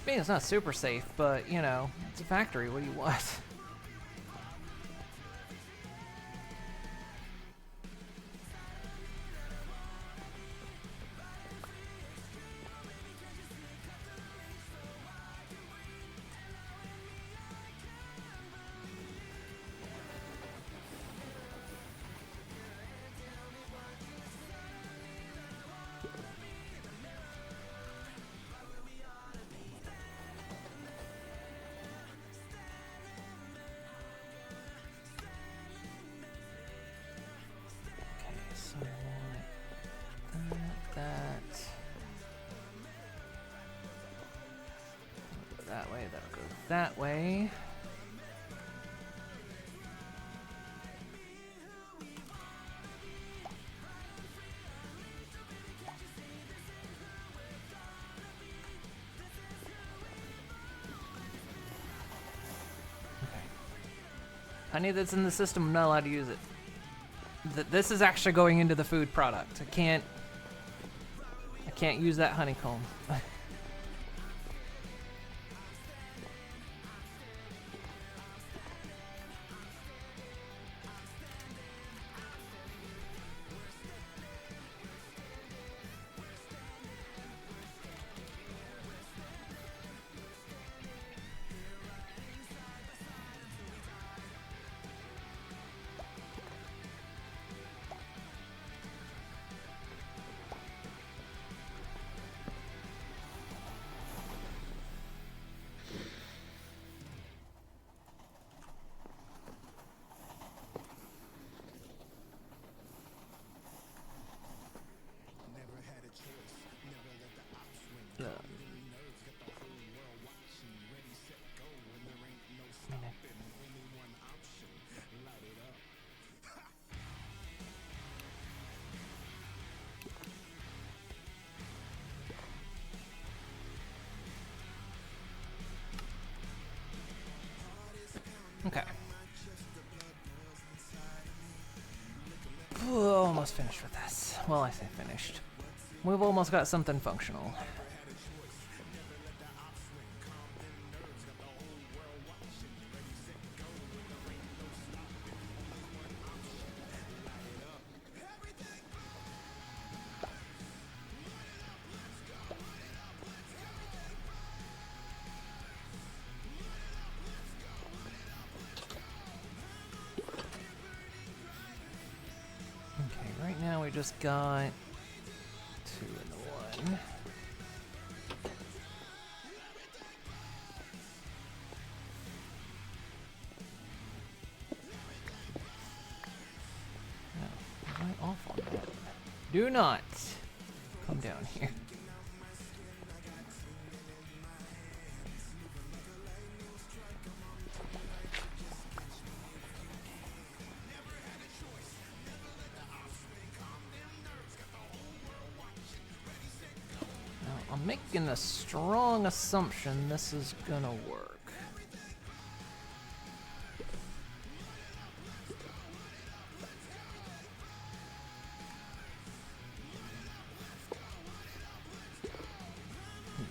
I mean, it's not super safe, but, you know, it's a factory. What do you want? So I want that. Go that way, that'll go that way. Honey that's in the system, I'm not allowed to use it. This is actually going into the food product. I can't use that honeycomb. Okay. Almost finished with this. Well, I say finished. We've almost got something functional. Right now we just got 2 and 1. No, am I off on that? Do not come down here. Now, I'm making a strong assumption this is gonna work.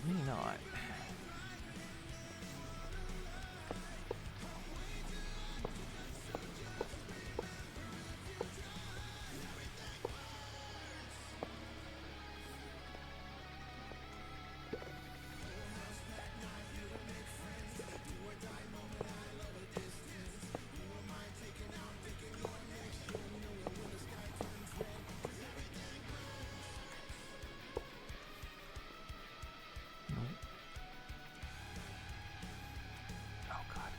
Maybe not. Oh god.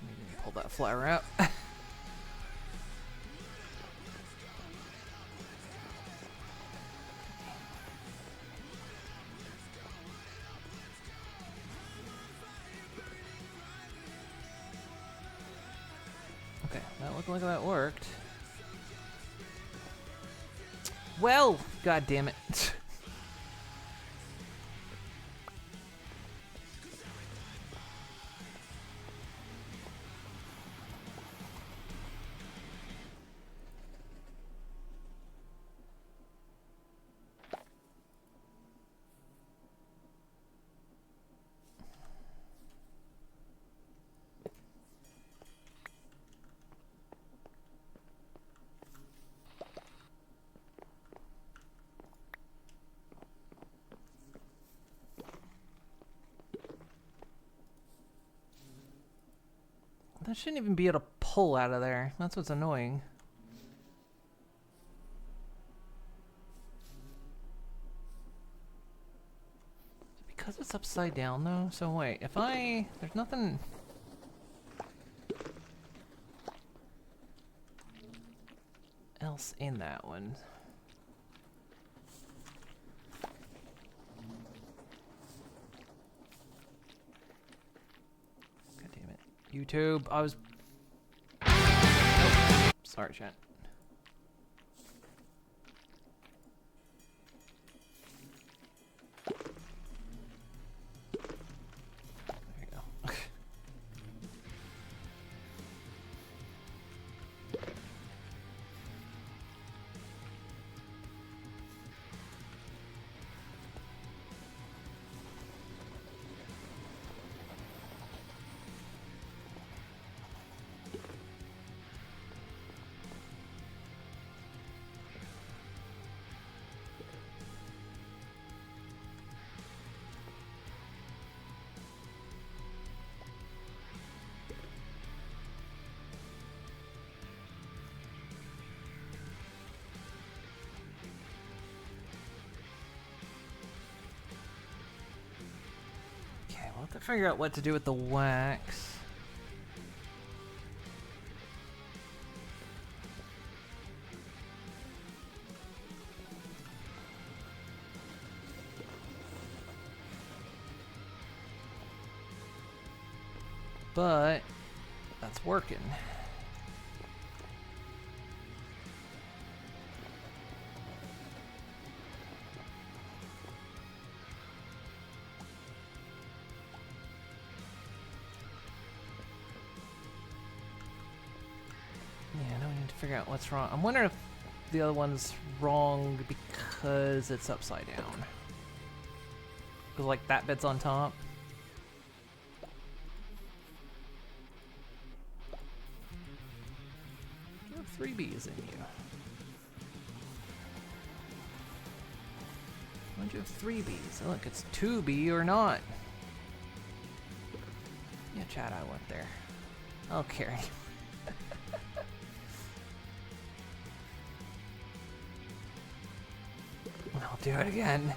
Didn't even pull that flower out. Okay, that looked like that worked. Well, god damn it. That shouldn't even be able to pull out of there. That's what's annoying. Because it's upside down though? So wait, if I... There's nothing... else in that one. God damn it. YouTube, I was... Nope. Sorry, chat. There you go. Okay, we'll have to figure out what to do with the wax. But that's working. Yeah, now we need to figure out what's wrong. I'm wondering if the other one's wrong because it's upside down. Because like that bit's on top. You have 3 B's in you. Why'd you have 3 B's? Look, it's 2B or not. Yeah, chat, I went there. I'll carry you. I'll do it again.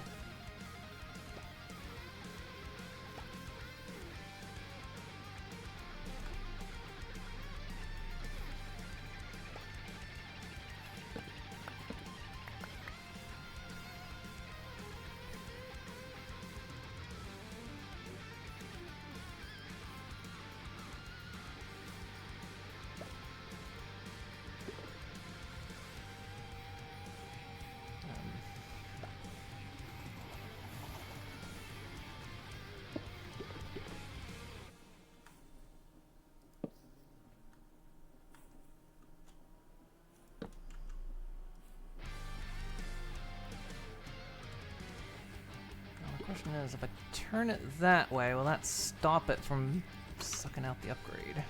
Question is, if I turn it that way, will that stop it from sucking out the upgrade?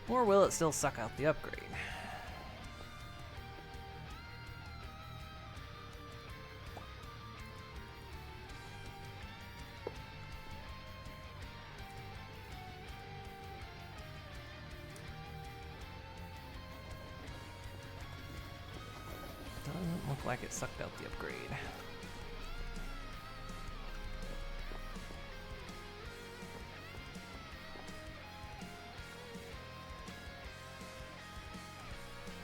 Or will it still suck out the upgrade? Doesn't look like it sucked out the upgrade.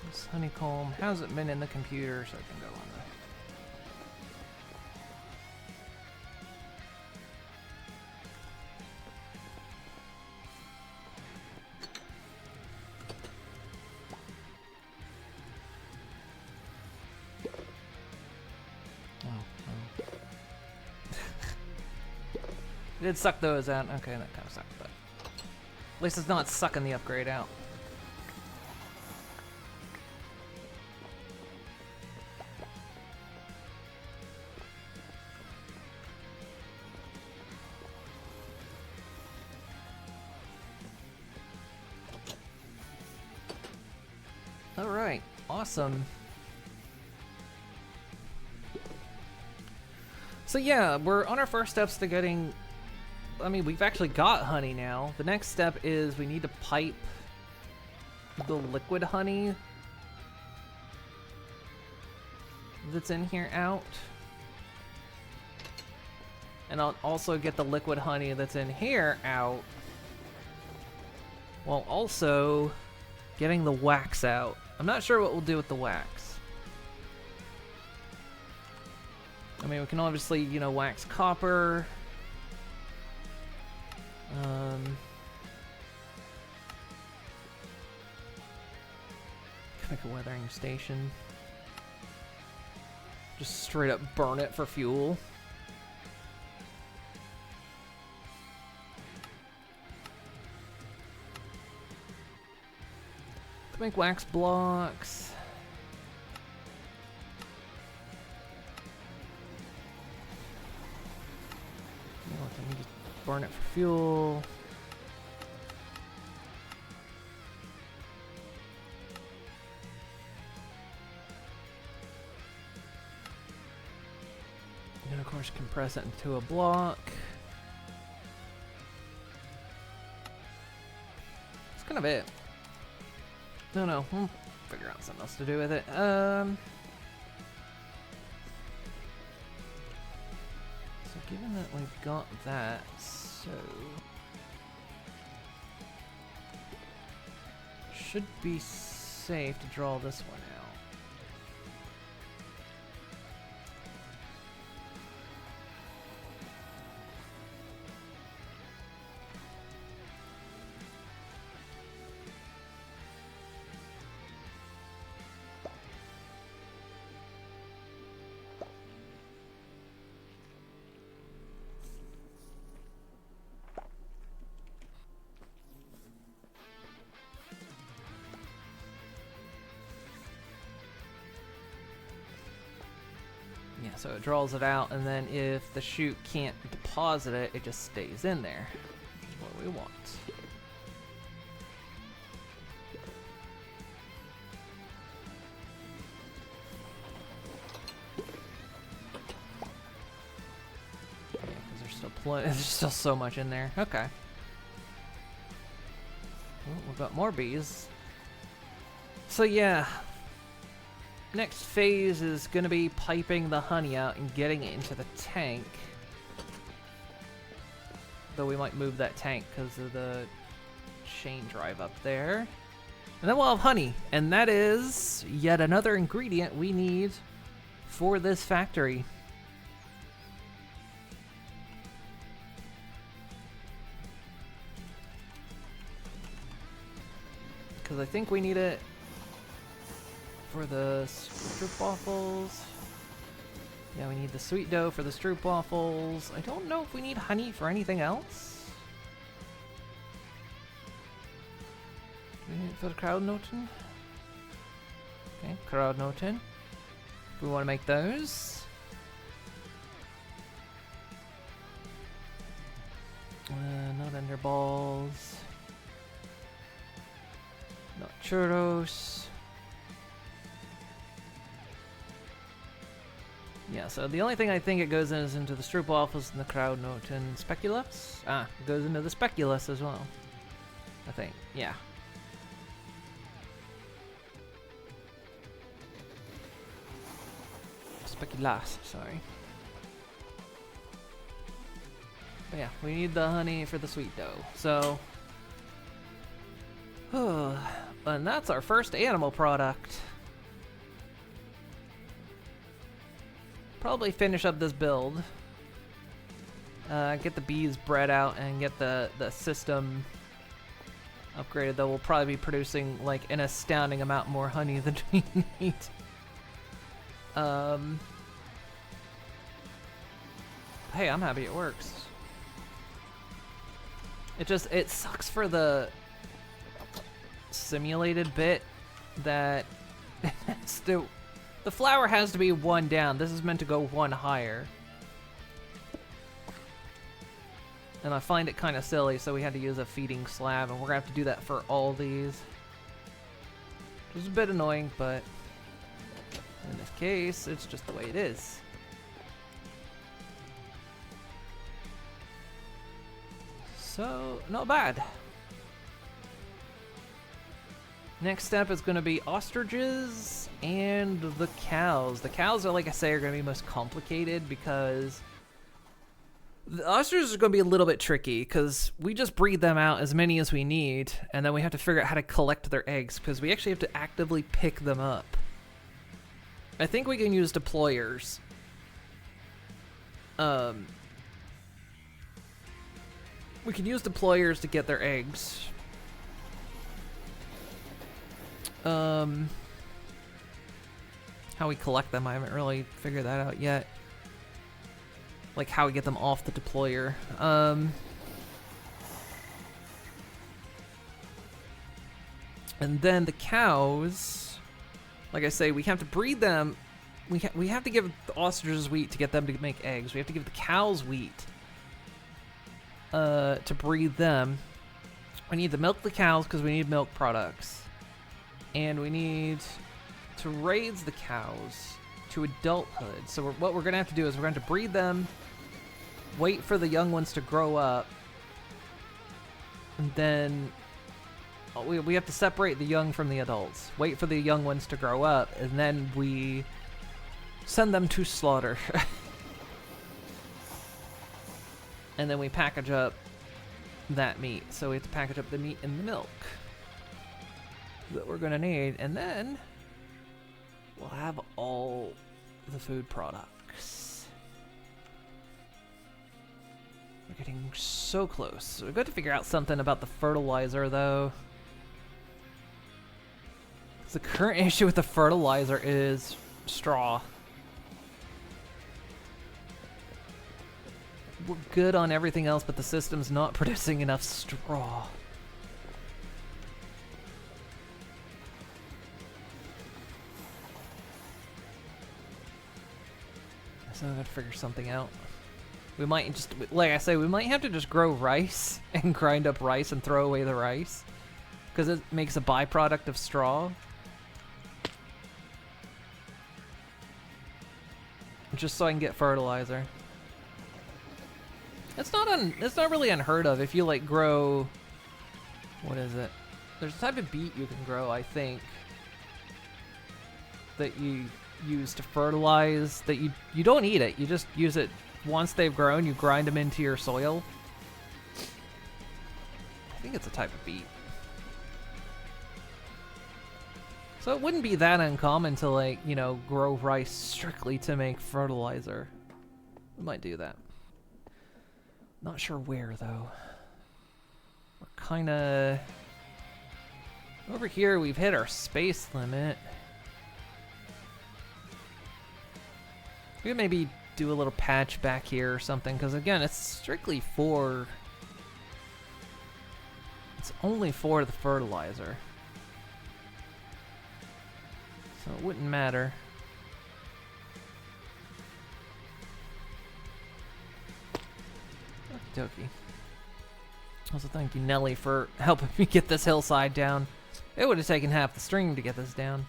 This honeycomb hasn't been in the computer, so I can go on It did suck those out. Okay, that kind of sucked, but at least it's not sucking the upgrade out. All right, awesome. So yeah, we're on our first steps to getting, I mean, we've actually got honey now. The next step is we need to pipe the liquid honey that's in here out. And I'll also get the liquid honey that's in here out, while also getting the wax out. I'm not sure what we'll do with the wax. I mean, we can obviously, you know, wax copper. Make a weathering station. Just straight up burn it for fuel. Make wax blocks. You know what, let me just burn it for fuel. And of course compress it into a block. That's kind of it. No, we'll figure out something else to do with it. So given that we've got that, so should be safe to draw this one out. Yeah, so it draws it out, and then if the chute can't deposit it, it just stays in there, which is what we want. Yeah, because there's still there's still so much in there. Okay. Well, we've got more bees. So yeah. Next phase is going to be piping the honey out and getting it into the tank. Though we might move that tank because of the chain drive up there. And then we'll have honey. And that is yet another ingredient we need for this factory. Because I think we need it for the stroopwafels. Yeah, we need the sweet dough for the stroopwafels. I don't know if we need honey for anything else. Do we need it for the Kruidnoten? Okay, Kruidnoten. We want to make those. Not underballs. Not churros. Yeah, so the only thing I think it goes in is into the stroopwafels and the crowd note and speculoos. Ah, it goes into the speculoos as well. I think, yeah. Speculoos, sorry. But yeah, we need the honey for the sweet dough. So, and that's our first animal product. Probably finish up this build. Get the bees bred out and get the system upgraded, though we'll probably be producing like an astounding amount more honey than we need. Hey, I'm happy it works. It sucks for the simulated bit that the flower has to be one down. This is meant to go one higher. And I find it kind of silly, so we had to use a feeding slab, and we're gonna have to do that for all these. Which is a bit annoying, but in this case, it's just the way it is. So, not bad. Next step is going to be ostriches and the cows. The cows are, like I say, are going to be most complicated because the ostriches are going to be a little bit tricky because we just breed them out as many as we need, and then we have to figure out how to collect their eggs because we actually have to actively pick them up. I think we can use deployers. We can use deployers to get their eggs. How we collect them, I haven't really figured that out yet. Like how we get them off the deployer. And then the cows, like I say, we have to breed them. We have to give the ostriches wheat to get them to make eggs. We have to give the cows wheat to breed them. We need to milk the cows because we need milk products. And we need to raise the cows to adulthood. So what we're going to have to do is we're going to breed them, wait for the young ones to grow up, and then we have to separate the young from the adults, wait for the young ones to grow up, and then we send them to slaughter. And then we package up that meat. So we have to package up the meat and the milk that we're gonna need, and then we'll have all the food products. We're getting so close. We've got to figure out something about the fertilizer, though. The current issue with the fertilizer is straw. We're good on everything else, but the system's not producing enough straw. So I gotta figure something out. We might just, like I say, we might have to just grow rice and grind up rice and throw away the rice, because it makes a byproduct of straw. Just so I can get fertilizer. It's not really unheard of if you like grow. What is it? There's a type of beet you can grow, I think, that you use to fertilize. That you don't eat it. You just use it once they've grown. You grind them into your soil. I think it's a type of beet. So it wouldn't be that uncommon to, like, you know, grow rice strictly to make fertilizer. We might do that. Not sure where, though. We're kind of... Over here, we've hit our space limit. We could maybe do a little patch back here or something, because, again, it's strictly for... It's only for the fertilizer. So it wouldn't matter. Okie dokie. Also, thank you, Nelly, for helping me get this hillside down. It would have taken half the string to get this down.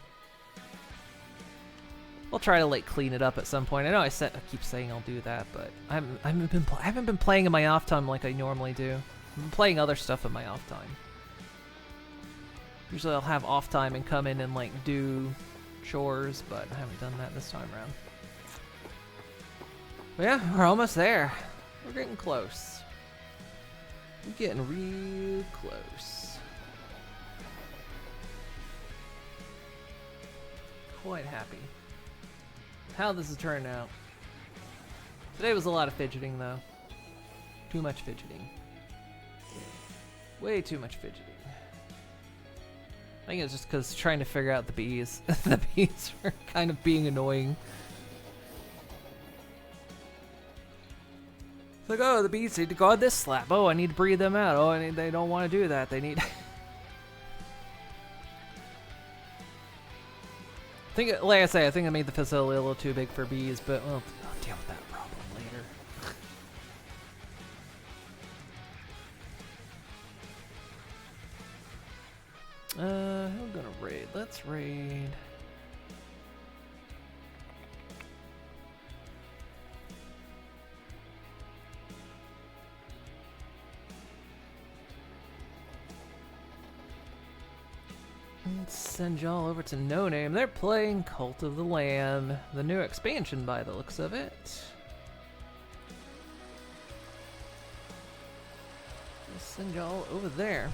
I'll try to like clean it up at some point. I know I keep saying I'll do that, but I haven't been playing in my off time like I normally do. I've been playing other stuff in my off time. Usually I'll have off time and come in and like do chores, but I haven't done that this time around. But yeah, we're almost there. We're getting close. We're getting real close. Quite happy how this is turning out. Today was a lot of fidgeting though. Too much fidgeting. Way too much fidgeting. I think it's just because trying to figure out the bees. The bees are kind of being annoying. It's like, oh, the bees need to guard this slab. Oh, I need to breathe them out. Oh, they don't want to do that. They need... like I say, I think I made the facility a little too big for bees, but well, I'll deal with that problem later. Who I'm gonna raid? Let's raid. Let's send y'all over to No Name. They're playing Cult of the Lamb, the new expansion by the looks of it. Let's send y'all over there.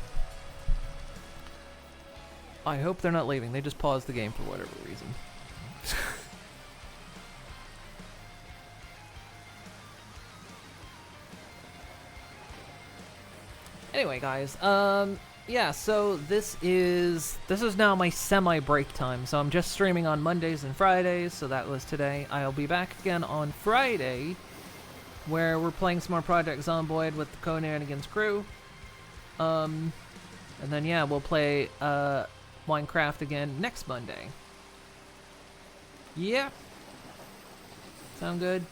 I hope they're not leaving. They just paused the game for whatever reason. Anyway, guys, yeah, so this is now my semi-break time. So I'm just streaming on Mondays and Fridays, so that was today. I'll be back again on Friday, where we're playing some more Project Zomboid with the Conanigans crew. And then, yeah, we'll play, Minecraft again next Monday. Yeah. Sound good?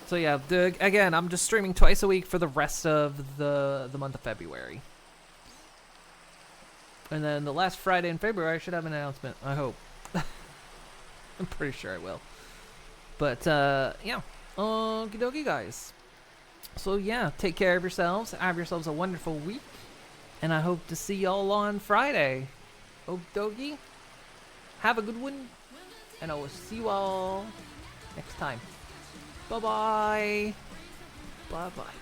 So yeah, again, I'm just streaming twice a week for the rest of the month of February. And then the last Friday in February I should have an announcement, I hope. I'm pretty sure I will. But yeah. Okie dokie, guys. So yeah, take care of yourselves. Have yourselves a wonderful week. And I hope to see y'all on Friday. Okie dokie. Have a good one. And I will see you all next time. Bye-bye. Bye-bye.